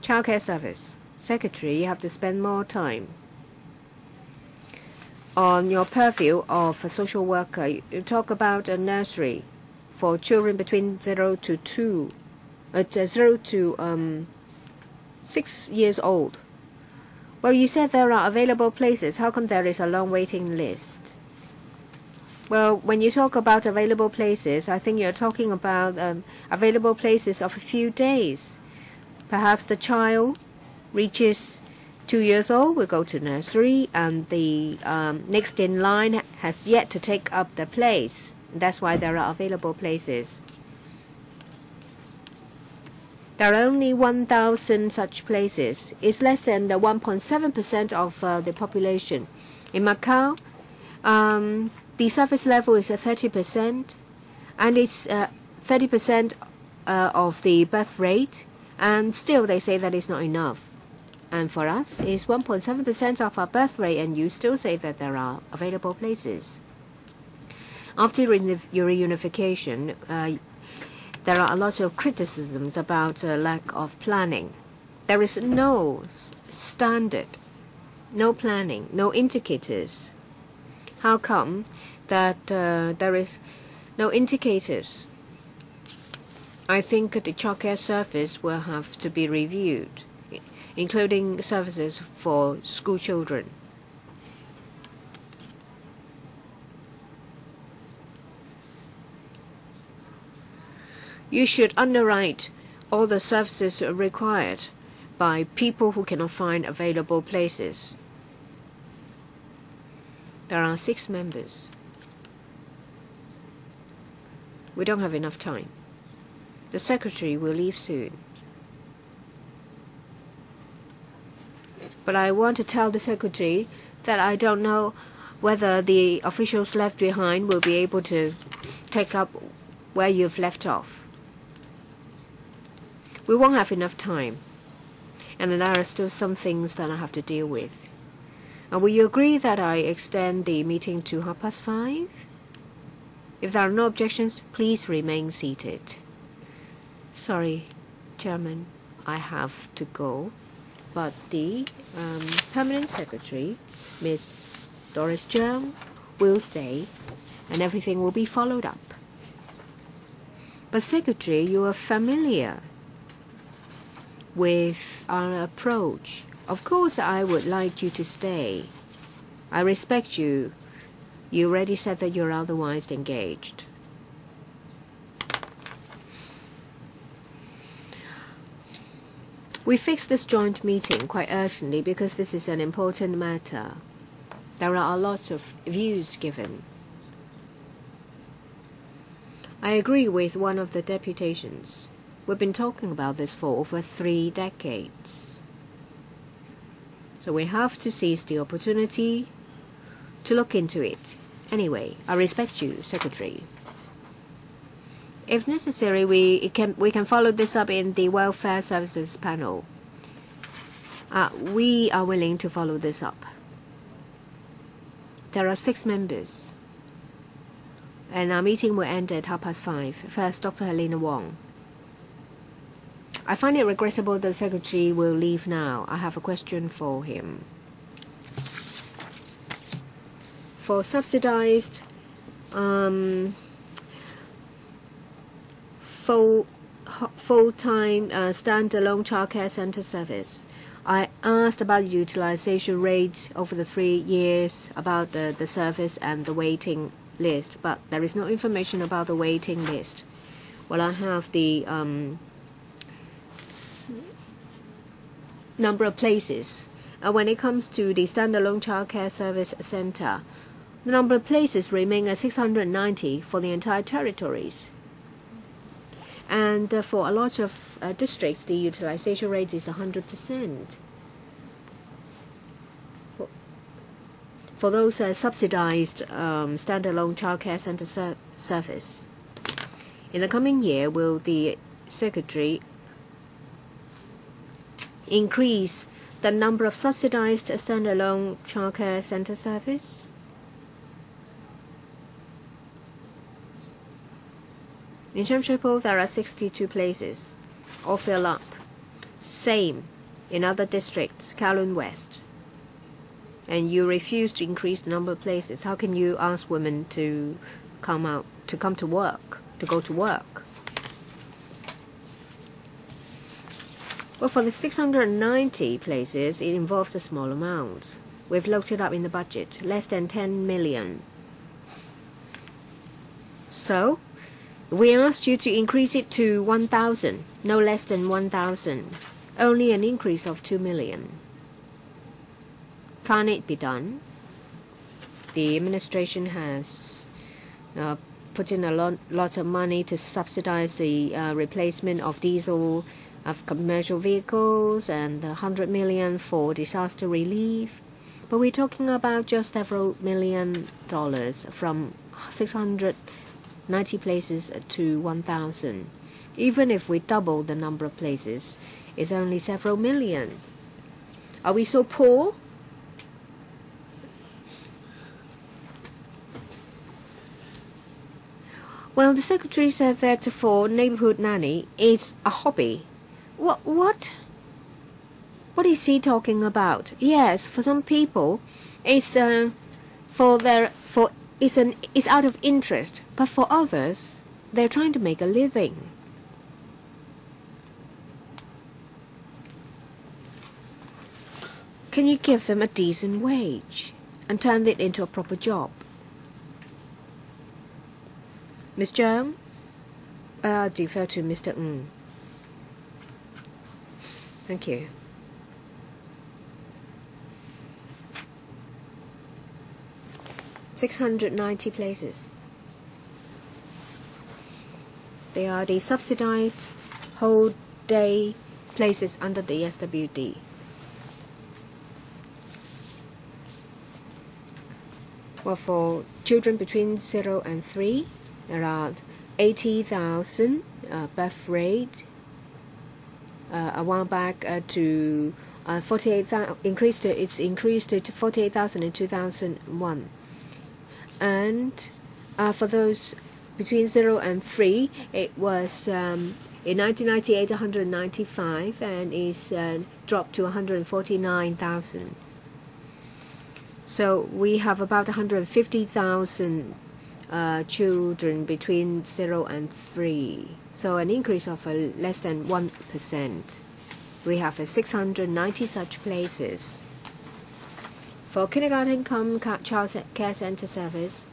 Speaker 3: Childcare service. Secretary, you have to spend more time on your purview of a social worker. You talk about a nursery for children between 0 to 6 years old. Well, you said there are available places. How come there is a long waiting list? Well, when you talk about available places, I think you're talking about available places of a few days. Perhaps the child reaches 2 years old, will go to nursery, and the next in line has yet to take up the place. That's why there are available places. There are only 1,000 such places. It's less than the 1.7% of the population. In Macau, the service level is at 30%, and it's 30% of the birth rate, and still they say that it's not enough. And for us, it's 1.7% of our birth rate, and you still say that there are available places. After reunification, there are a lot of criticisms about lack of planning. There is no standard, no planning, no indicators. How come that there is no indicators? I think the childcare service will have to be reviewed, including services for school children. You should underwrite all the services required by people who cannot find available places. There are 6 members. We don't have enough time. The Secretary will leave soon. But I want to tell the Secretary that I don't know whether the officials left behind will be able to take up where you've left off. We won't have enough time, and there are still some things that I have to deal with. And will you agree that I extend the meeting to 5:30? If there are no objections, please remain seated. Sorry, Chairman, I have to go. But the Permanent Secretary, Ms. Doris Zhang, will stay, and everything will be followed up. But Secretary, you are familiar with our approach. Of course, I would like you to stay. I respect you. You already said that you're otherwise engaged. We fixed this joint meeting quite urgently because this is an important matter. There are a lot of views given. I agree with one of the deputations. We've been talking about this for over 3 decades. So we have to seize the opportunity to look into it. Anyway, I respect you, Secretary. If necessary, we can follow this up in the Welfare Services panel. We are willing to follow this up. There are 6 members. And our meeting will end at 5:30. First, Dr. Helena Wong. I find it regrettable the Secretary will leave now. I have a question for him. For subsidized full-time standalone childcare center service, I asked about utilization rates over the 3 years, about the service and the waiting list, but there is no information about the waiting list. Well, I have the number of places. When it comes to the standalone childcare service center, the number of places remain at 690 for the entire territories. And for a lot of districts, the utilization rate is 100%. For those subsidized standalone childcare center service, in the coming year, will the Secretary increase the number of subsidized standalone childcare center service? In Shamshapur, there are 62 places, all fill up. Same in other districts, Kowloon West. And you refuse to increase the number of places. How can you ask women to come to work, to go to work? Well, for the 690 places, it involves a small amount. We've looked it up in the budget, less than 10 million. So, we asked you to increase it to 1,000, no less than 1,000, only an increase of 2 million. Can it be done? The administration has put in a lot of money to subsidize the replacement of diesel of commercial vehicles and 100 million for disaster relief. But we're talking about just several $1,000,000 from 690 places to 1,000. Even if we double the number of places, it's only several million. Are we so poor? Well, the Secretary said that for neighborhood nanny, it's a hobby. What is he talking about? Yes, for some people, it's it's out of interest, but for others, they're trying to make a living. Can you give them a decent wage and turn it into a proper job? Ms. Zhang, I'll defer to Mr. Ng. Thank you. $690 places. They are the subsidized whole day places under the SWD. Well, for children between 0 and 3, around 80,000 birth rate. A while back to 48,000, it's increased to 48,000 in 2001. And for those between 0 and 3, it was in 1998 195 and is dropped to 149,000. So we have about 150,000 children between 0 and 3. So an increase of less than 1%. We have 690 such places. For kindergarten cum child care center service,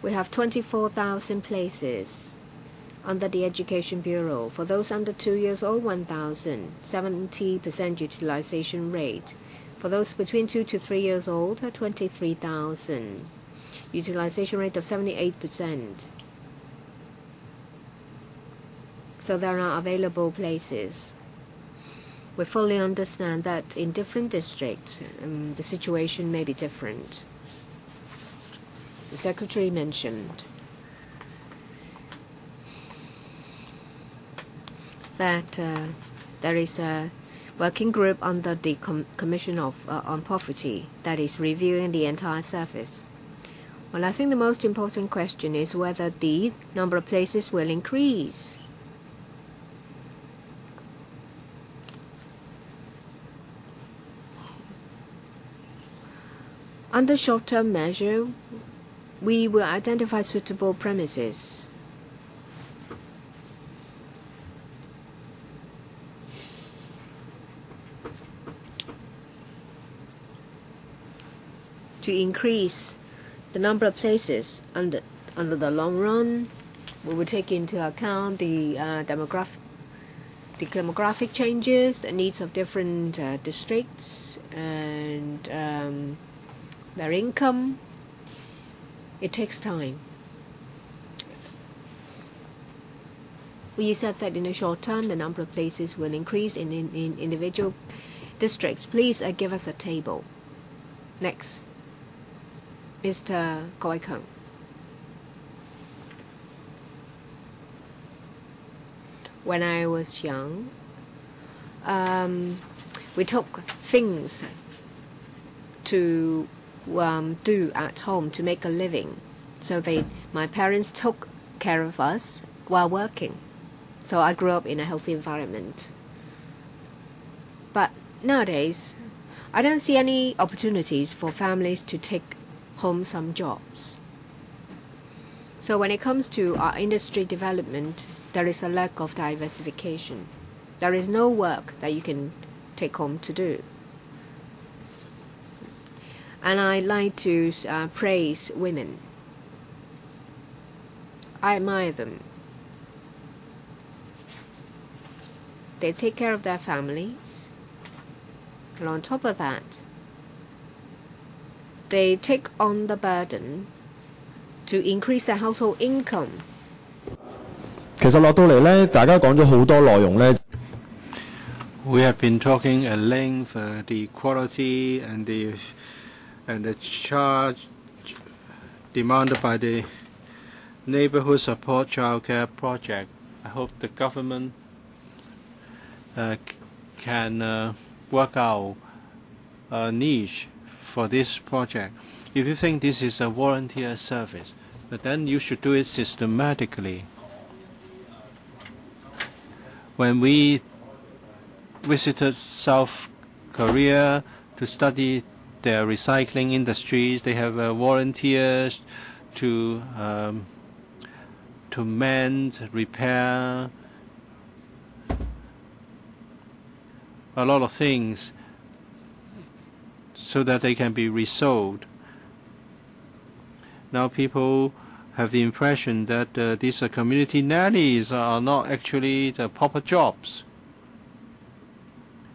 Speaker 3: we have 24,000 places under the Education Bureau. For those under 2 years old, 1,000, 70% utilization rate. For those between 2 to 3 years old, 23,000, utilization rate of 78%. So there are available places. We fully understand that in different districts, the situation may be different. The Secretary mentioned that there is a working group under the Commission on Poverty that is reviewing the entire service. Well, I think the most important question is whether the number of places will increase. Under short-term measure, we will identify suitable premises. To increase the number of places under the long run, we will take into account the demographic changes, the needs of different districts, and their income. It takes time. We said that in the short term, the number of places will increase in individual districts. Please give us a table. Next, Mr. Koi Kung. When I was young, we took things to do at home to make a living. So my parents took care of us while working. So I grew up in a healthy environment. But nowadays, I don't see any opportunities for families to take home some jobs. So when it comes to our industry development, there is a lack of diversification. There is no work that you can take home to do. And I like to praise women. I admire them. They take care of their families. And on top of that, they take on the burden to increase their household income.
Speaker 8: 其實落到嚟呢，大家講咗好多內容呢。
Speaker 2: We have been talking at length the quality and the charge demanded by the Neighborhood Support Childcare Project. I hope the government can work out a niche for this project. If you think this is a volunteer service, but then you should do it systematically. When we visited South Korea to study their recycling industries, they have volunteers to mend, repair a lot of things so that they can be resold. Now people have the impression that these community nannies are not actually the proper jobs.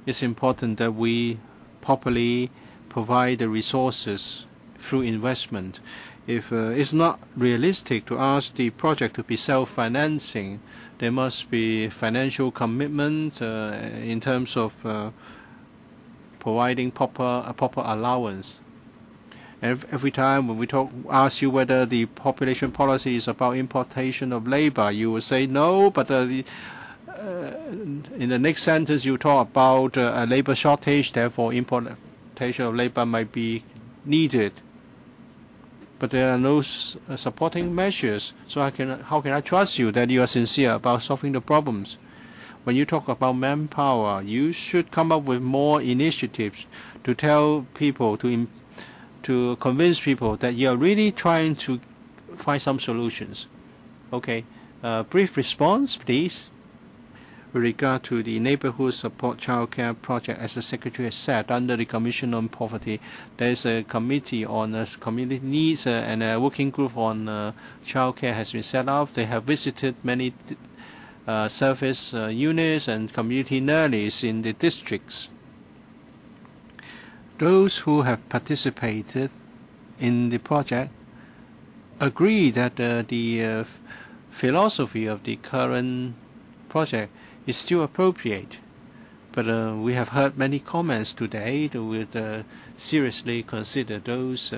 Speaker 2: It's important that we properly provide the resources through investment. If it's not realistic to ask the project to be self-financing, there must be financial commitment in terms of providing a proper allowance. Every time when we ask you whether the population policy is about importation of labor, you will say no, but in the next sentence you talk about a labor shortage, therefore importation of labor might be needed. But there are no supporting measures, so how can I trust you that you are sincere about solving the problems? When you talk about manpower, you should come up with more initiatives to tell people, to convince people that you are really trying to find some solutions. Okay, brief response, please. With regard to the Neighborhood Support Childcare Project, as the Secretary has said, under the Commission on Poverty, there is a committee on community needs and a working group on childcare has been set up. They have visited many service units and community nannies in the districts. Those who have participated in the project agree that the philosophy of the current project is still appropriate. But we have heard many comments today that would seriously consider those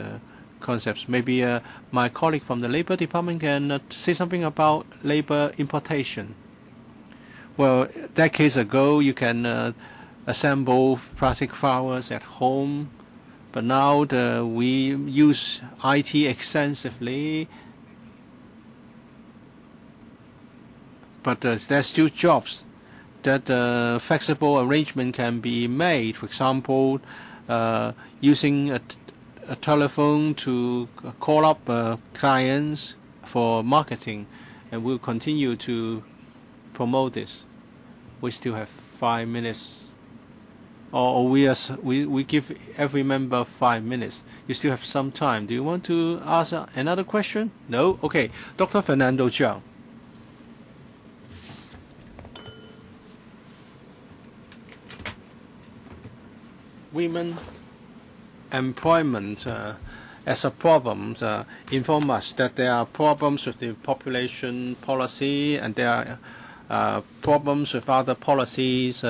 Speaker 2: concepts. Maybe my colleague from the Labour Department can say something about labour importation. Well, decades ago, you can assemble plastic flowers at home, but now we use IT extensively. But there's still jobs that flexible arrangement can be made. For example, using a telephone to call up clients for marketing, and we'll continue to promote this. We still have 5 minutes, or we give every member 5 minutes. You still have some time. Do you want to ask another question? No? Okay. Dr. Fernando Zhang. Women employment as a problem inform us that there are problems with the population policy, and there are problems with other policies,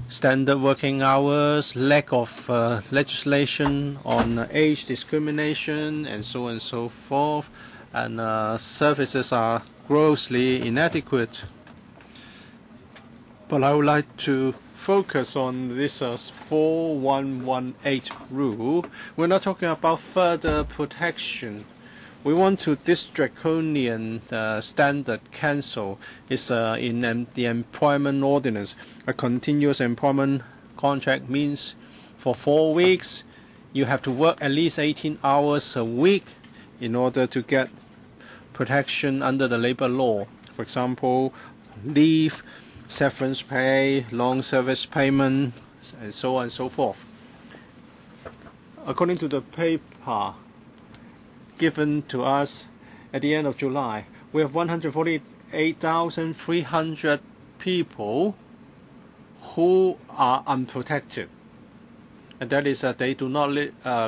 Speaker 2: standard working hours, lack of legislation on age discrimination, and so on and so forth, and services are grossly inadequate. But I would like to focus on this 4118 rule. We're not talking about further protection. We want to this draconian standard cancel. It's in the employment ordinance. A continuous employment contract means for 4 weeks you have to work at least 18 hours a week in order to get protection under the labor law. For example, leave, severance pay, long service payment, and so on and so forth. According to the paper given to us at the end of July, we have 148,300 people who are unprotected. And that is that they do not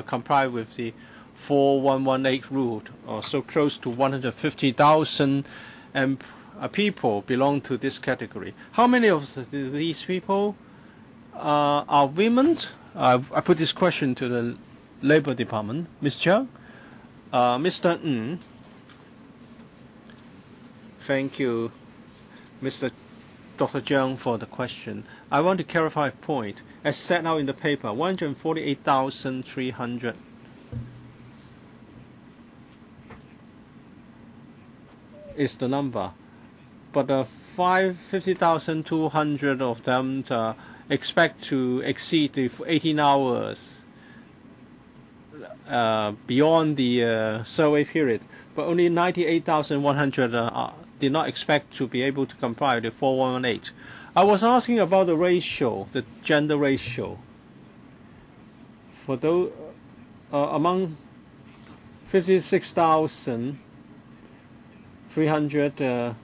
Speaker 2: comply with the 4118 rule, or so close to 150,000 people belong to this category. How many of these people are women? I put this question to the Labour Department. Ms. Zhang? Mr. Ng. Thank you, Dr. Zhang, for the question. I want to clarify a point. As set out in the paper, 148,300 is the number. But 50,200 of them expect to exceed the 18 hours beyond the survey period. But only 98,100 did not expect to be able to comply with the 4118. I was asking about the ratio, the gender ratio. For those among 56,300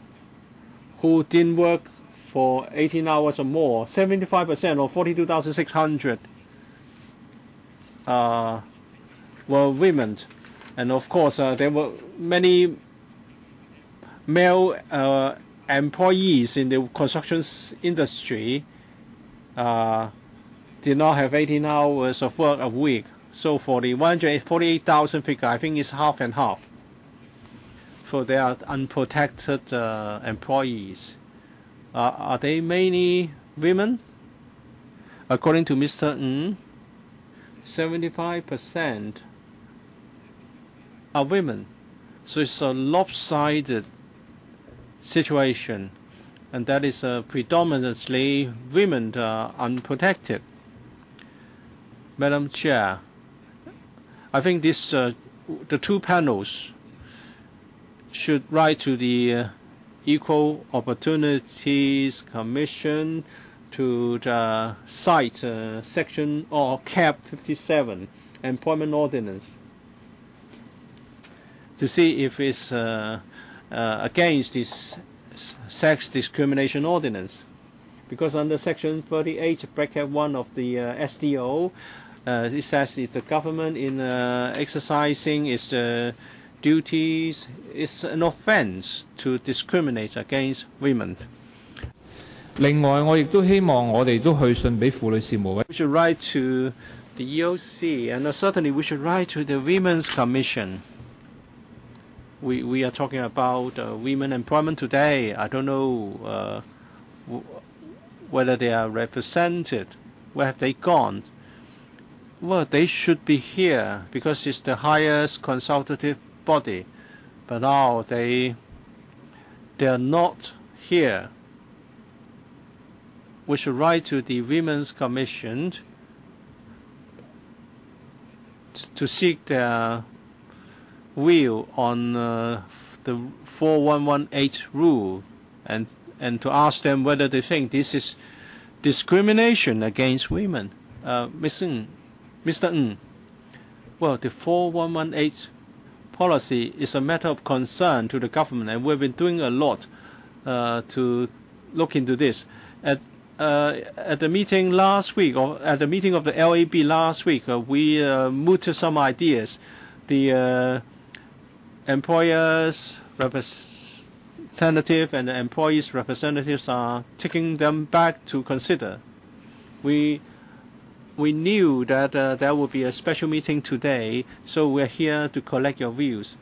Speaker 2: who didn't work for 18 hours or more, 75% or 42,600 were women. And of course, there were many male employees in the construction industry did not have 18 hours of work a week. So for the 148,000 figure, I think it's half and half. So they are unprotected employees. Are they mainly women? According to Mr. Ng, 75% are women. So it's a lopsided situation, and that is predominantly women unprotected. Madam Chair, I think this the two panels should write to the Equal Opportunities Commission to the cite section or cap 57 employment ordinance to see if it's against this sex discrimination ordinance, because under section 38 bracket 1 of the SDO it says if the government in exercising its duties is an offence to discriminate against women.
Speaker 6: 另外，我亦都希望我哋都去信俾婦女事務委。
Speaker 2: We should write to the EOC, and certainly we should write to the Women's Commission. We are talking about women employment today. I don't know whether they are represented. Where have they gone? Well, they should be here because it's the highest consultative body. But now they are not here. We should write to the Women's Commission to seek their view on the 4118 rule and to ask them whether they think this is discrimination against women. Mr. Ng, well, the 4118 policy is a matter of concern to the government, and we've been doing a lot to look into this. At the meeting last week, or at the meeting of the LAB last week, we mooted some ideas. The employers' representative and the employees' representatives are taking them back to consider. We knew that there would be a special meeting today, so we're here to collect your views.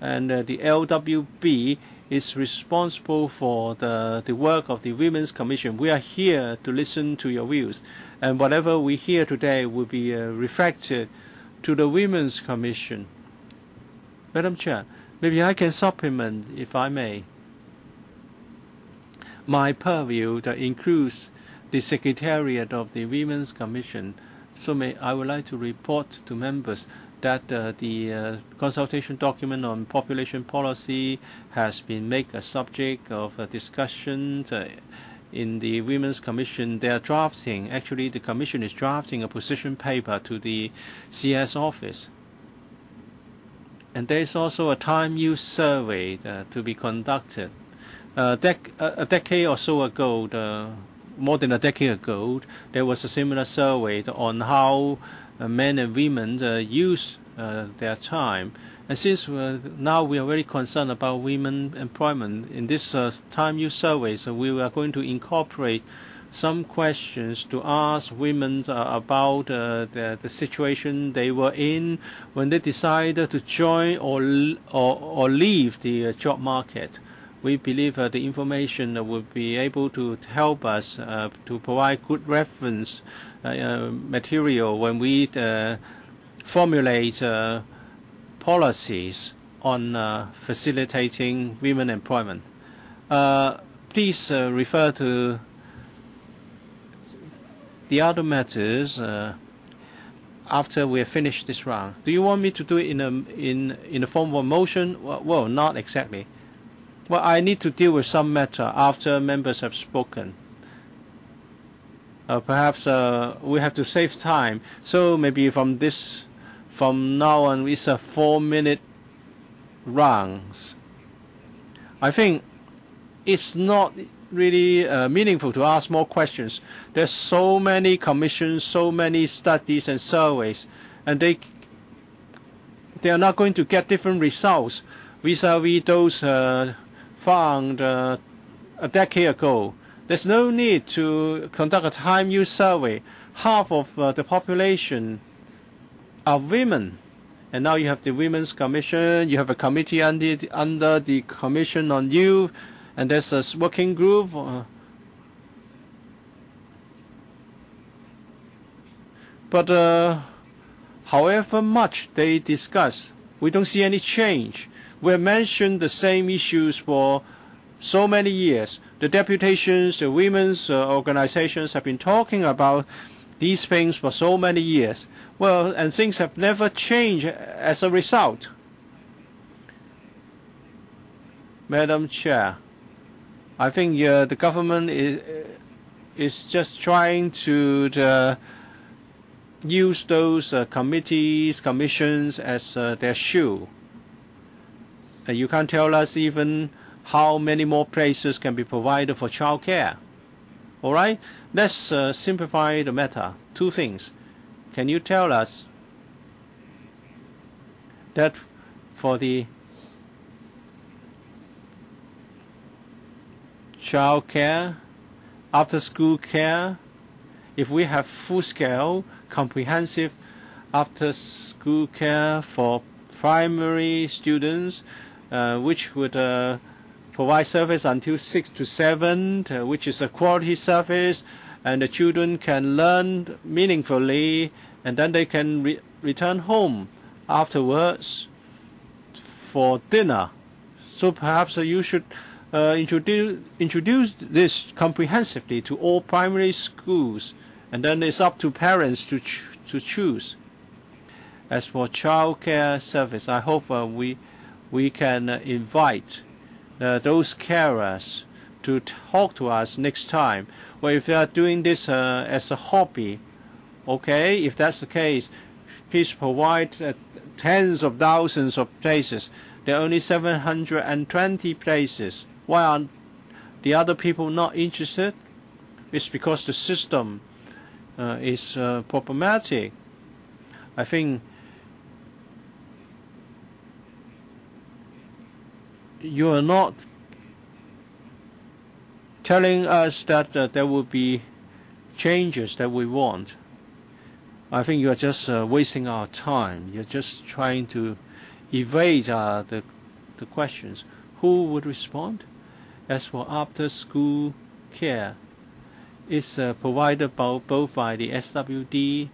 Speaker 2: And the LWB is responsible for the work of the Women's Commission. We are here to listen to your views, and whatever we hear today will be reflected to the Women's Commission. Madam Chair, maybe I can supplement, if I may. My purview that includes the Secretariat of the Women's Commission, so I would like to report to members that the consultation document on population policy has been made a subject of discussion in the Women's Commission. They are drafting, actually the Commission is drafting a position paper to the CS office. And there is also a time use survey to be conducted. A decade or so ago, more than a decade ago, there was a similar survey on how men and women use their time. And since now we are very concerned about women employment, in this time use survey, so we are going to incorporate some questions to ask women about the situation they were in when they decided to join or leave the job market. We believe the information will be able to help us to provide good reference material when we formulate policies on facilitating women employment. Please refer to the other matters after we have finished this round. Do you want me to do it in the form of a motion? Well, not exactly. Well, I need to deal with some matter after members have spoken. Perhaps we have to save time. So maybe from now on, it's a 4-minute rounds. I think it's not really meaningful to ask more questions. There's so many commissions, so many studies and surveys, and they are not going to get different results vis-a-vis those found a decade ago. There's no need to conduct a time use survey. Half of the population are women. And now you have the Women's Commission, you have a committee under the Commission on Youth, and there's a working group. But however much they discuss, we don't see any change. We have mentioned the same issues for so many years. The deputations, the women's organizations have been talking about these things for so many years. Well, and things have never changed as a result. Madam Chair, I think the government is just trying to use those committees, commissions as their shoe. You can't tell us even how many more places can be provided for child care. All right? Let's simplify the matter. Two things. Can you tell us that for the child care, after-school care, if we have full-scale, comprehensive after-school care for primary students, which would provide service until 6 to 7, which is a quality service, and the children can learn meaningfully, and then they can return home afterwards for dinner. So perhaps you should introduce this comprehensively to all primary schools, and then it's up to parents to choose. As for child care service, I hope we can invite those carers to talk to us next time. Well, if they are doing this as a hobby, okay, if that's the case, please provide tens of thousands of places. There are only 720 places. Why aren't the other people not interested? It's because the system is problematic. I think you are not telling us that there will be changes that we want. I think you are just wasting our time. You're just trying to evade the questions. Who would respond? As for after-school care, it's provided both by the SWD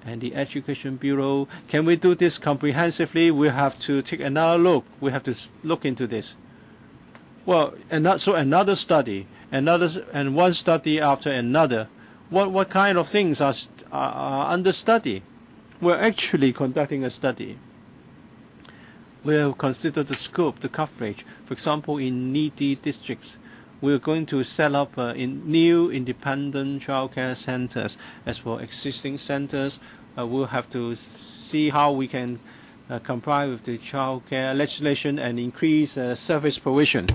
Speaker 2: and the Education Bureau. Can we do this comprehensively? We have to take another look. We have to look into this. Well, so another study, and one study after another. What kind of things are under study? We're actually conducting a study. We have considered the scope, the coverage. For example, in needy districts, we're going to set up in new independent childcare centers. As for existing centers, we'll have to see how we can comply with the childcare legislation and increase service provision.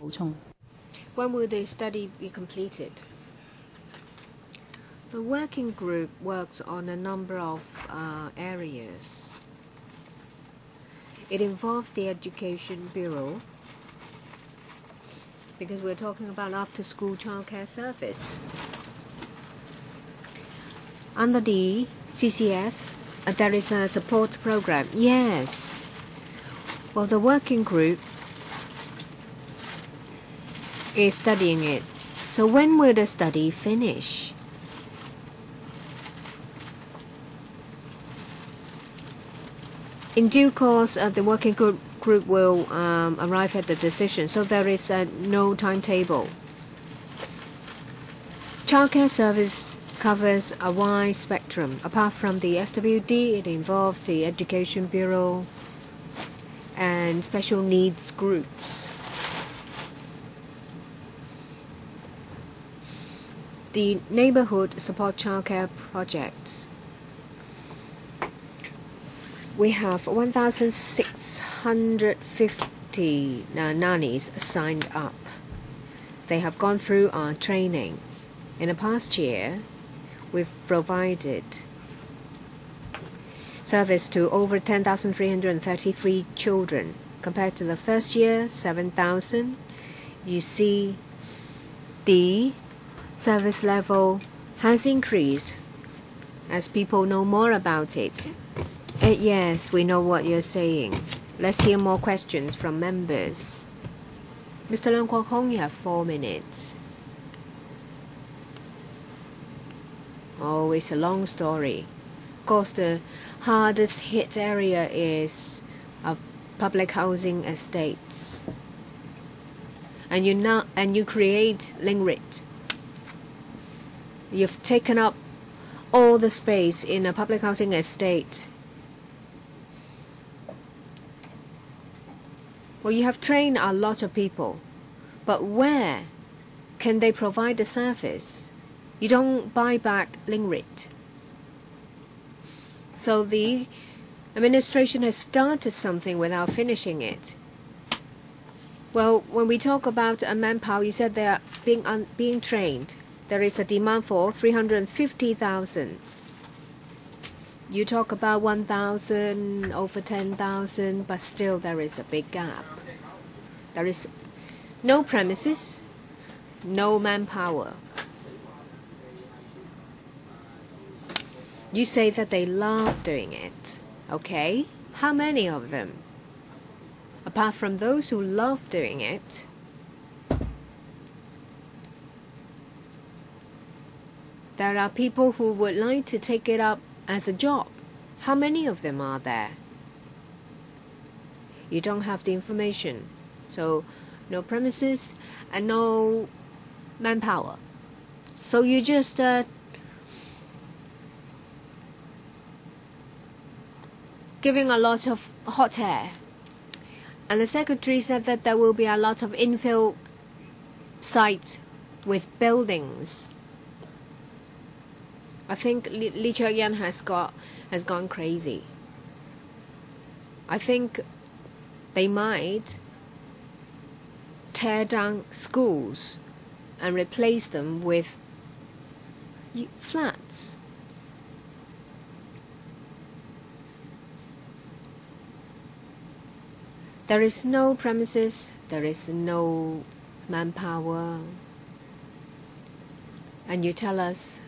Speaker 3: When will the study be completed? The working group works on a number of areas. It involves the Education Bureau, because we're talking about after-school childcare service. Under the CCF, there is a support program. Yes. Well, the working group is studying it. So when will the study finish? In due course, the working group will arrive at the decision, so there is no timetable. Childcare service covers a wide spectrum. Apart from the SWD, it involves the Education Bureau and special needs groups. The neighborhood support childcare projects. We have 1,650 nannies signed up. They have gone through our training. In the past year, we've provided service to over 10,333 children. Compared to the first year, 7,000. You see, the service level has increased as people know more about it. Yes, we know what you're saying. Let's hear more questions from members. Mr. Leung Kwok Hong, you have 4 minutes. Oh, it's a long story. Of course, the hardest hit area is public housing estates. And you create Lingrit. You've taken up all the space in a public housing estate. Well, you have trained a lot of people. But where can they provide the service? You don't buy back Lingrit. So the administration has started something without finishing it. Well, when we talk about manpower, you said they are being trained. There is a demand for 350,000. You talk about 1,000, over 10,000, but still there is a big gap. There is no premises, no manpower. You say that they love doing it. Okay, how many of them? Apart from those who love doing it, there are people who would like to take it up as a job. How many of them are there? You don't have the information. So no premises and no manpower. So you just giving a lot of hot air. And the secretary said that there will be a lot of infill sites with buildings. I think Lee Cheuk-yan has gone crazy. I think they might tear down schools and replace them with flats. There is no premises, there is no manpower, and you tell us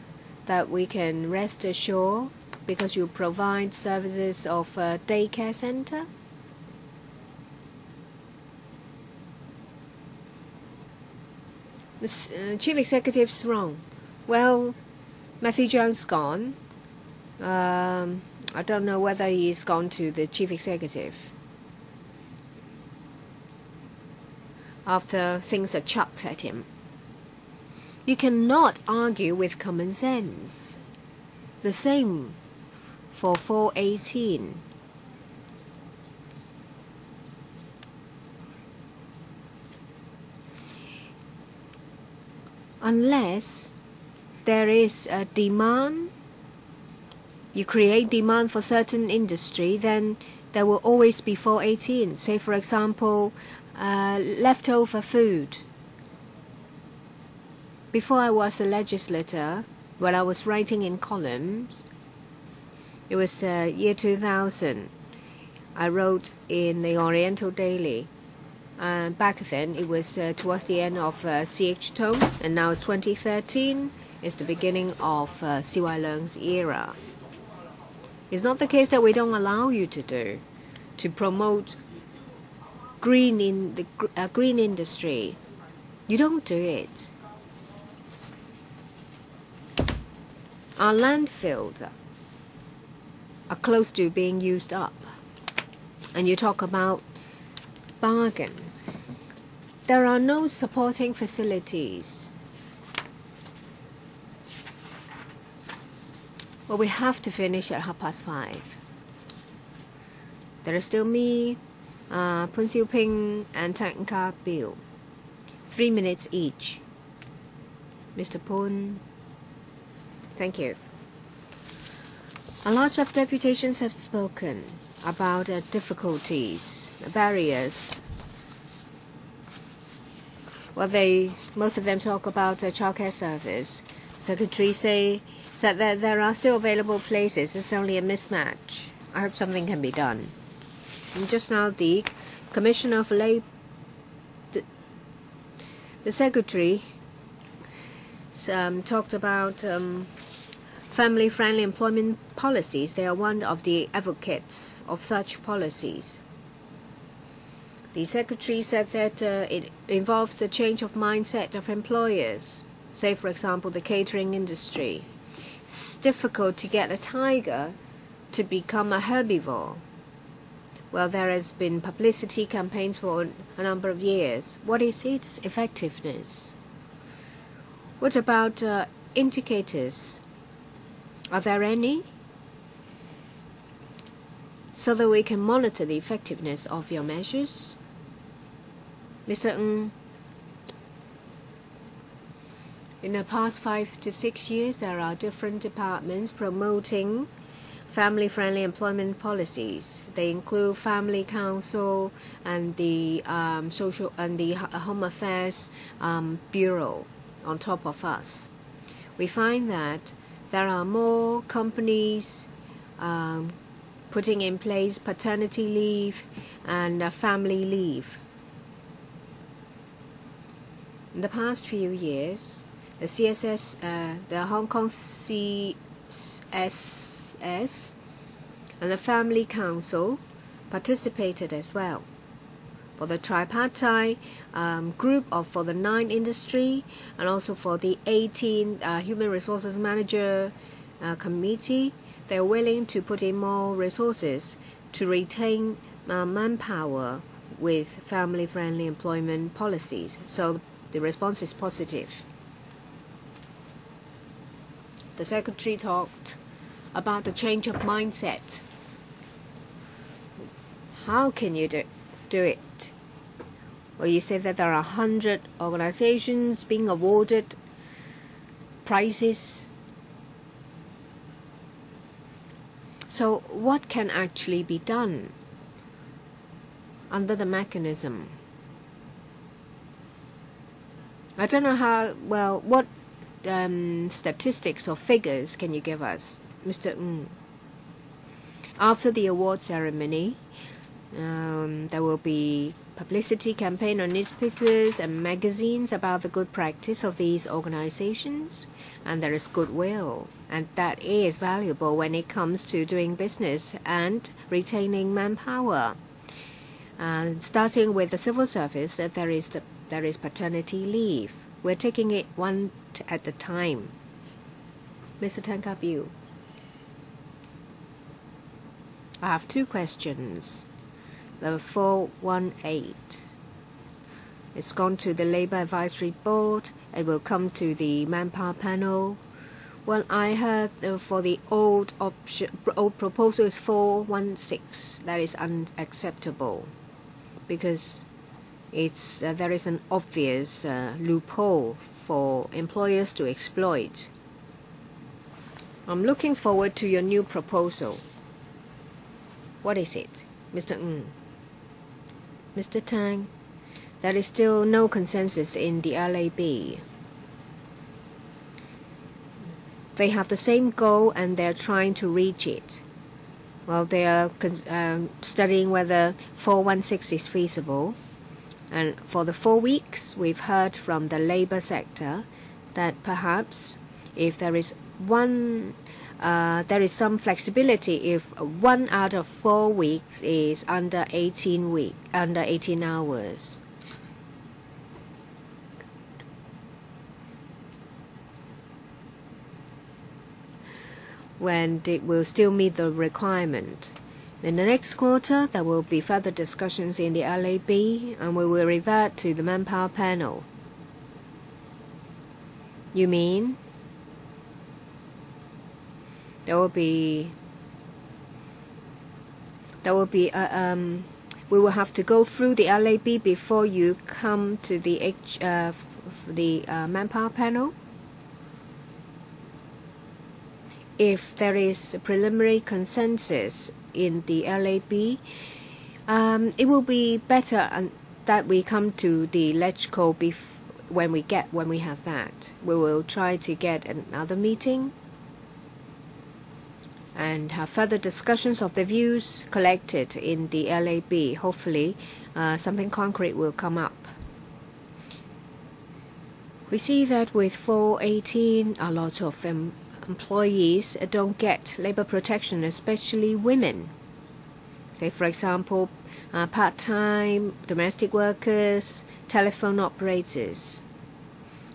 Speaker 3: that we can rest assured because you provide services of a daycare center? The chief executive's wrong. Well, Matthew Jones gone. I don't know whether he's gone to the chief executive after things are chucked at him. You cannot argue with common sense. The same for 418. Unless there is a demand, you create demand for certain industry, then there will always be 418. Say, for example, leftover food. Before I was a legislator, when I was writing in columns, it was year 2000. I wrote in the Oriental Daily. Back then, it was towards the end of CH Tong, and now it's 2013. It's the beginning of CY Leung's era. It's not the case that we don't allow you to promote green in the green industry. You don't do it. Our landfills are close to being used up, and you talk about bargains. There are no supporting facilities. Well, we have to finish at 5:30. There is still me, Poon Siu Ping, and Tan Ka Bill. 3 minutes each. Mr. Poon. Thank you. A lot of deputations have spoken about difficulties, barriers. Well, most of them talk about childcare service. Secretary said that there are still available places. It's only a mismatch. I hope something can be done. And just now, the Commissioner of Labour, the Secretary, talked about family-friendly employment policies. They are one of the advocates of such policies. The Secretary said that it involves the change of mindset of employers. Say, for example, the catering industry. It's difficult to get a tiger to become a herbivore. Well, there has been publicity campaigns for a number of years. What is its effectiveness? What about indicators? Are there any? So that we can monitor the effectiveness of your measures? Mr. Ng, In the past 5 to 6 years, there are different departments promoting family-friendly employment policies. They include Family Council and the Social and the Home Affairs Bureau on top of us. We find that there are more companies putting in place paternity leave and family leave. In the past few years, the CSS, the Hong Kong CSS, and the Family Council participated as well. For the tripartite group for the 9 industry and also for the 18 Human Resources Manager Committee, they're willing to put in more resources to retain manpower with family-friendly employment policies. So the response is positive. The Secretary talked about the change of mindset. How can you do it? Well, you say that there are 100 organizations being awarded prizes. So what can actually be done under the mechanism? I don't know how, well, what statistics or figures can you give us, Mr. Ng? After the award ceremony, there will be publicity campaign on newspapers and magazines about the good practice of these organizations, and there is goodwill, and that is valuable when it comes to doing business and retaining manpower. Starting with the civil service, there is paternity leave. We're taking it one at a time. Mr. Tan Ka Biu, I have 2 questions. The 418. It's gone to the Labour Advisory Board. It will come to the Manpower panel. Well, I heard for the old proposal is 416. That is unacceptable because there is an obvious loophole for employers to exploit. I'm looking forward to your new proposal. What is it, Mr. Ng? Mr. Tang, there is still no consensus in the LAB. They have the same goal and they're trying to reach it. Well, they are studying whether 416 is feasible. And for the 4 weeks, we've heard from the labor sector that perhaps if there is some flexibility if 1 out of 4 weeks is under 18 hours. When it will still meet the requirement. In the next quarter, there will be further discussions in the LAB, and we will revert to the Manpower panel. You mean we will have to go through the LAB before you come to the Manpower panel? If there is a preliminary consensus in the LAB, it will be better that we come to the LegCo when we have that. We will try to get another meeting and have further discussions of the views collected in the LAB. Hopefully, something concrete will come up. We see that with 418, a lot of employees don't get labor protection, especially women. Say, for example, part-time domestic workers, telephone operators.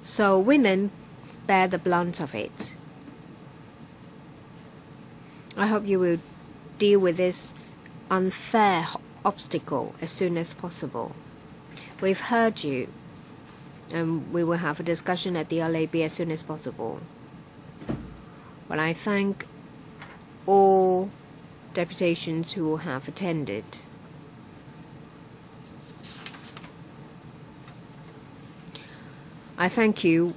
Speaker 3: So women bear the brunt of it. I hope you will deal with this unfair obstacle as soon as possible. We've heard you, and we will have a discussion at the LAB as soon as possible. Well, I thank all deputations who have attended. I thank you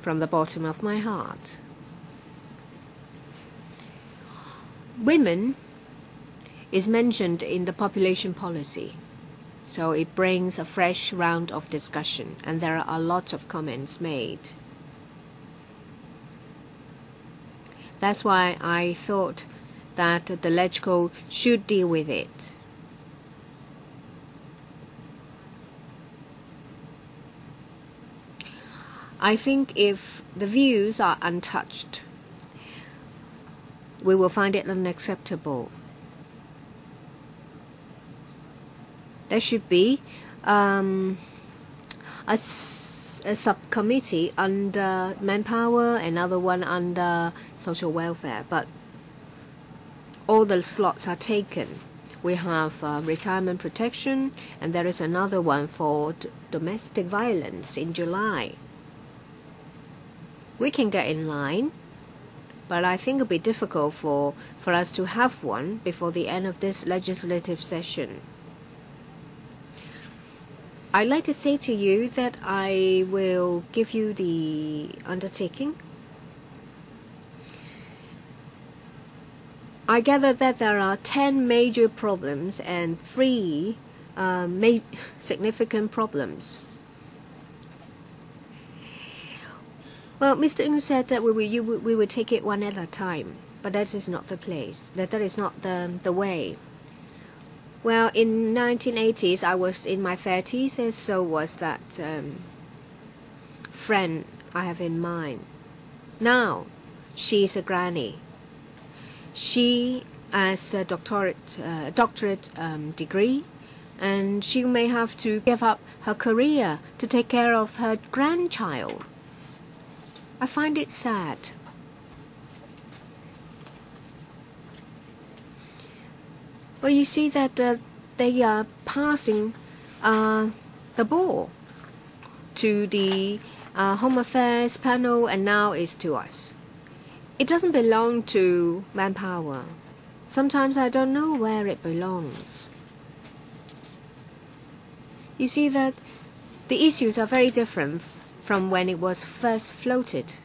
Speaker 3: from the bottom of my heart. Women is mentioned in the population policy, so it brings a fresh round of discussion, and there are a lot of comments made. That's why I thought that the LegCo should deal with it. I think if the views are untouched, we will find it unacceptable. There should be a subcommittee under Manpower, another one under social welfare, but all the slots are taken. We have retirement protection, and there is another one for domestic violence in July. We can get in line, but I think it will be difficult for us to have one before the end of this legislative session. I'd like to say to you that I will give you the undertaking. I gather that there are 10 major problems and 3 significant problems. Well, Mr. Ng said that we will take it one at a time, but that is not the place. That is not the way. Well, in 1980s, I was in my 30s, and so was that friend I have in mind. Now, she is a granny. She has a doctorate degree, and she may have to give up her career to take care of her grandchild. I find it sad. Well, you see that they are passing the ball to the Home Affairs panel, and now it's to us. It doesn't belong to Manpower. Sometimes I don't know where it belongs. You see that the issues are very different from when it was first floated.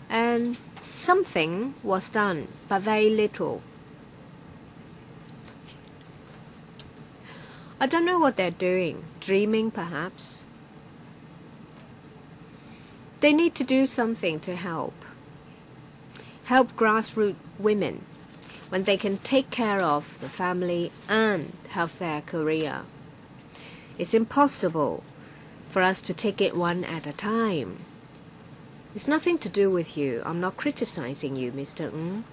Speaker 3: And something was done, but very little. I don't know what they're doing. Dreaming, perhaps. They need to do something to help. Help grassroots women when they can take care of the family and have their career. It's impossible for us to take it one at a time. It's nothing to do with you. I'm not criticizing you, Mr. Ng.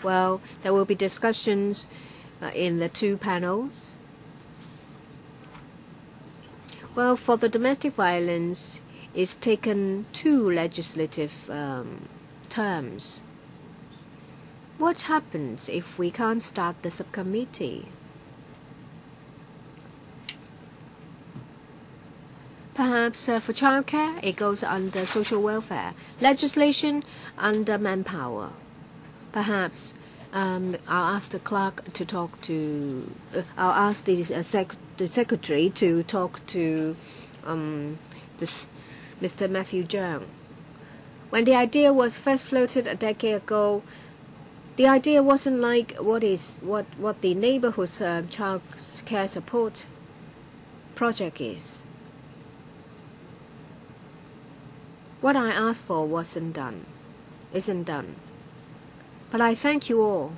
Speaker 3: Well, there will be discussions in the 2 panels. Well, for the domestic violence, it's taken 2 legislative terms. What happens if we can't start the subcommittee? Perhaps for childcare, it goes under social welfare. Legislation under Manpower. Perhaps I'll ask the clerk to talk to. I'll ask the secretary to talk to this Mr. Matthew Zhang. When the idea was first floated a decade ago, the idea wasn't like what the neighborhood child care support project is. What I asked for isn't done. But I thank you all.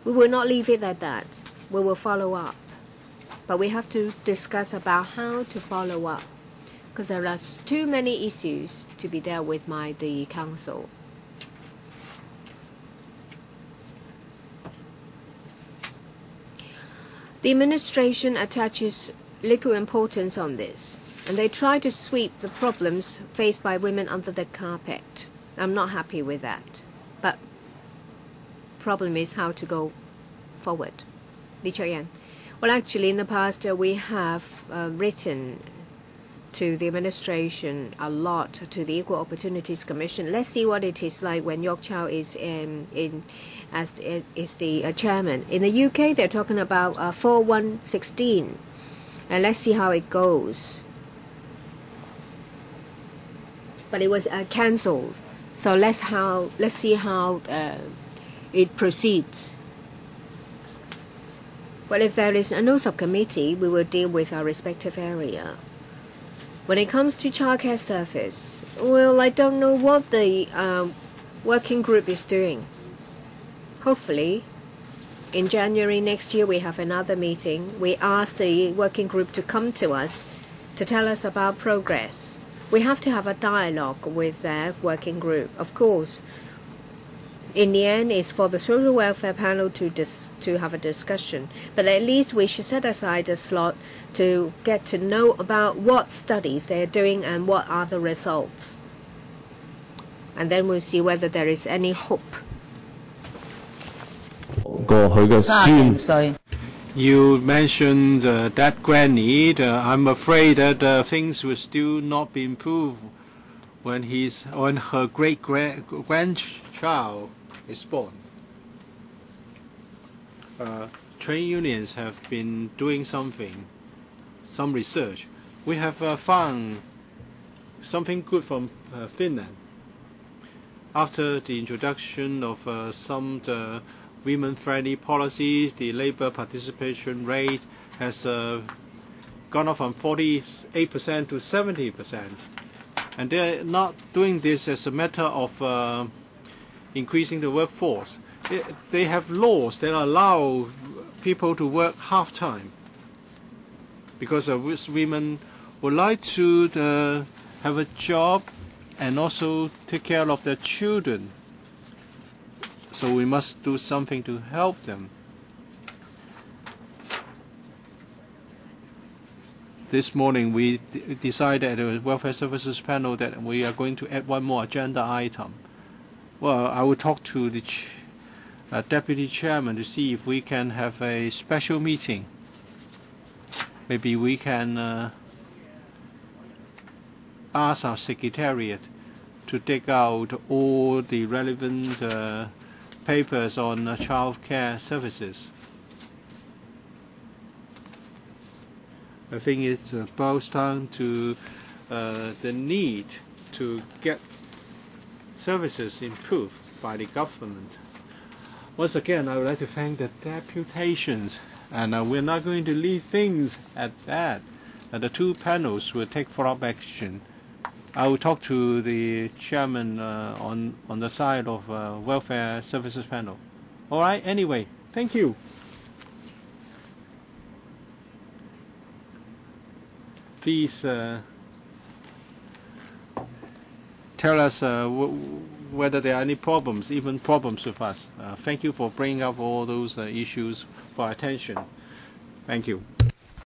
Speaker 3: We will not leave it at that. We will follow up. But we have to discuss about how to follow up, because there are too many issues to be dealt with by the Council. The administration attaches little importance on this, and they try to sweep the problems faced by women under the carpet. I'm not happy with that. But problem is how to go forward. Li Chuyan. Well, actually, in the past, we have written to the administration a lot, to the Equal Opportunities Commission. Let's see what it is like when York Chow is as the chairman. In the UK, they're talking about 4116, and let's see how it goes. but it was cancelled. So let's see how it proceeds. Well, if there is no subcommittee, we will deal with our respective area. When it comes to childcare service, well, I don't know what the working group is doing. Hopefully, in January next year, we have another meeting. We ask the working group to come to us to tell us about progress. We have to have a dialogue with their working group. Of course, in the end, it's for the social welfare panel to have a discussion. But at least we should set aside a slot to get to know about what studies they're doing and what are the results. And then we'll see whether there is any hope.
Speaker 2: You mentioned that granny. I'm afraid that things will still not be improved when her great-grandchild is born. Trade unions have been doing some research. We have found something good from Finland. After the introduction of some women-friendly policies, the labor participation rate has gone up from 48% to 70%. And they're not doing this as a matter of increasing the workforce. They have laws that allow people to work half-time because women would like to have a job and also take care of their children. So we must do something to help them. This morning we decided at the Welfare Services Panel that we are going to add one more agenda item. Well, I will talk to the Deputy Chairman to see if we can have a special meeting. Maybe we can ask our Secretariat to take out all the relevant papers on child care services. I think it boils down to the need to get services improved by the government. Once again, I would like to thank the deputations, and we're not going to leave things at that. The two panels will take follow-up action. I will talk to the chairman on the side of Welfare Services Panel. All right. Anyway, thank you. Please tell us whether there are any problems, even problems with us. Thank you for bringing up all those issues for our attention. Thank you.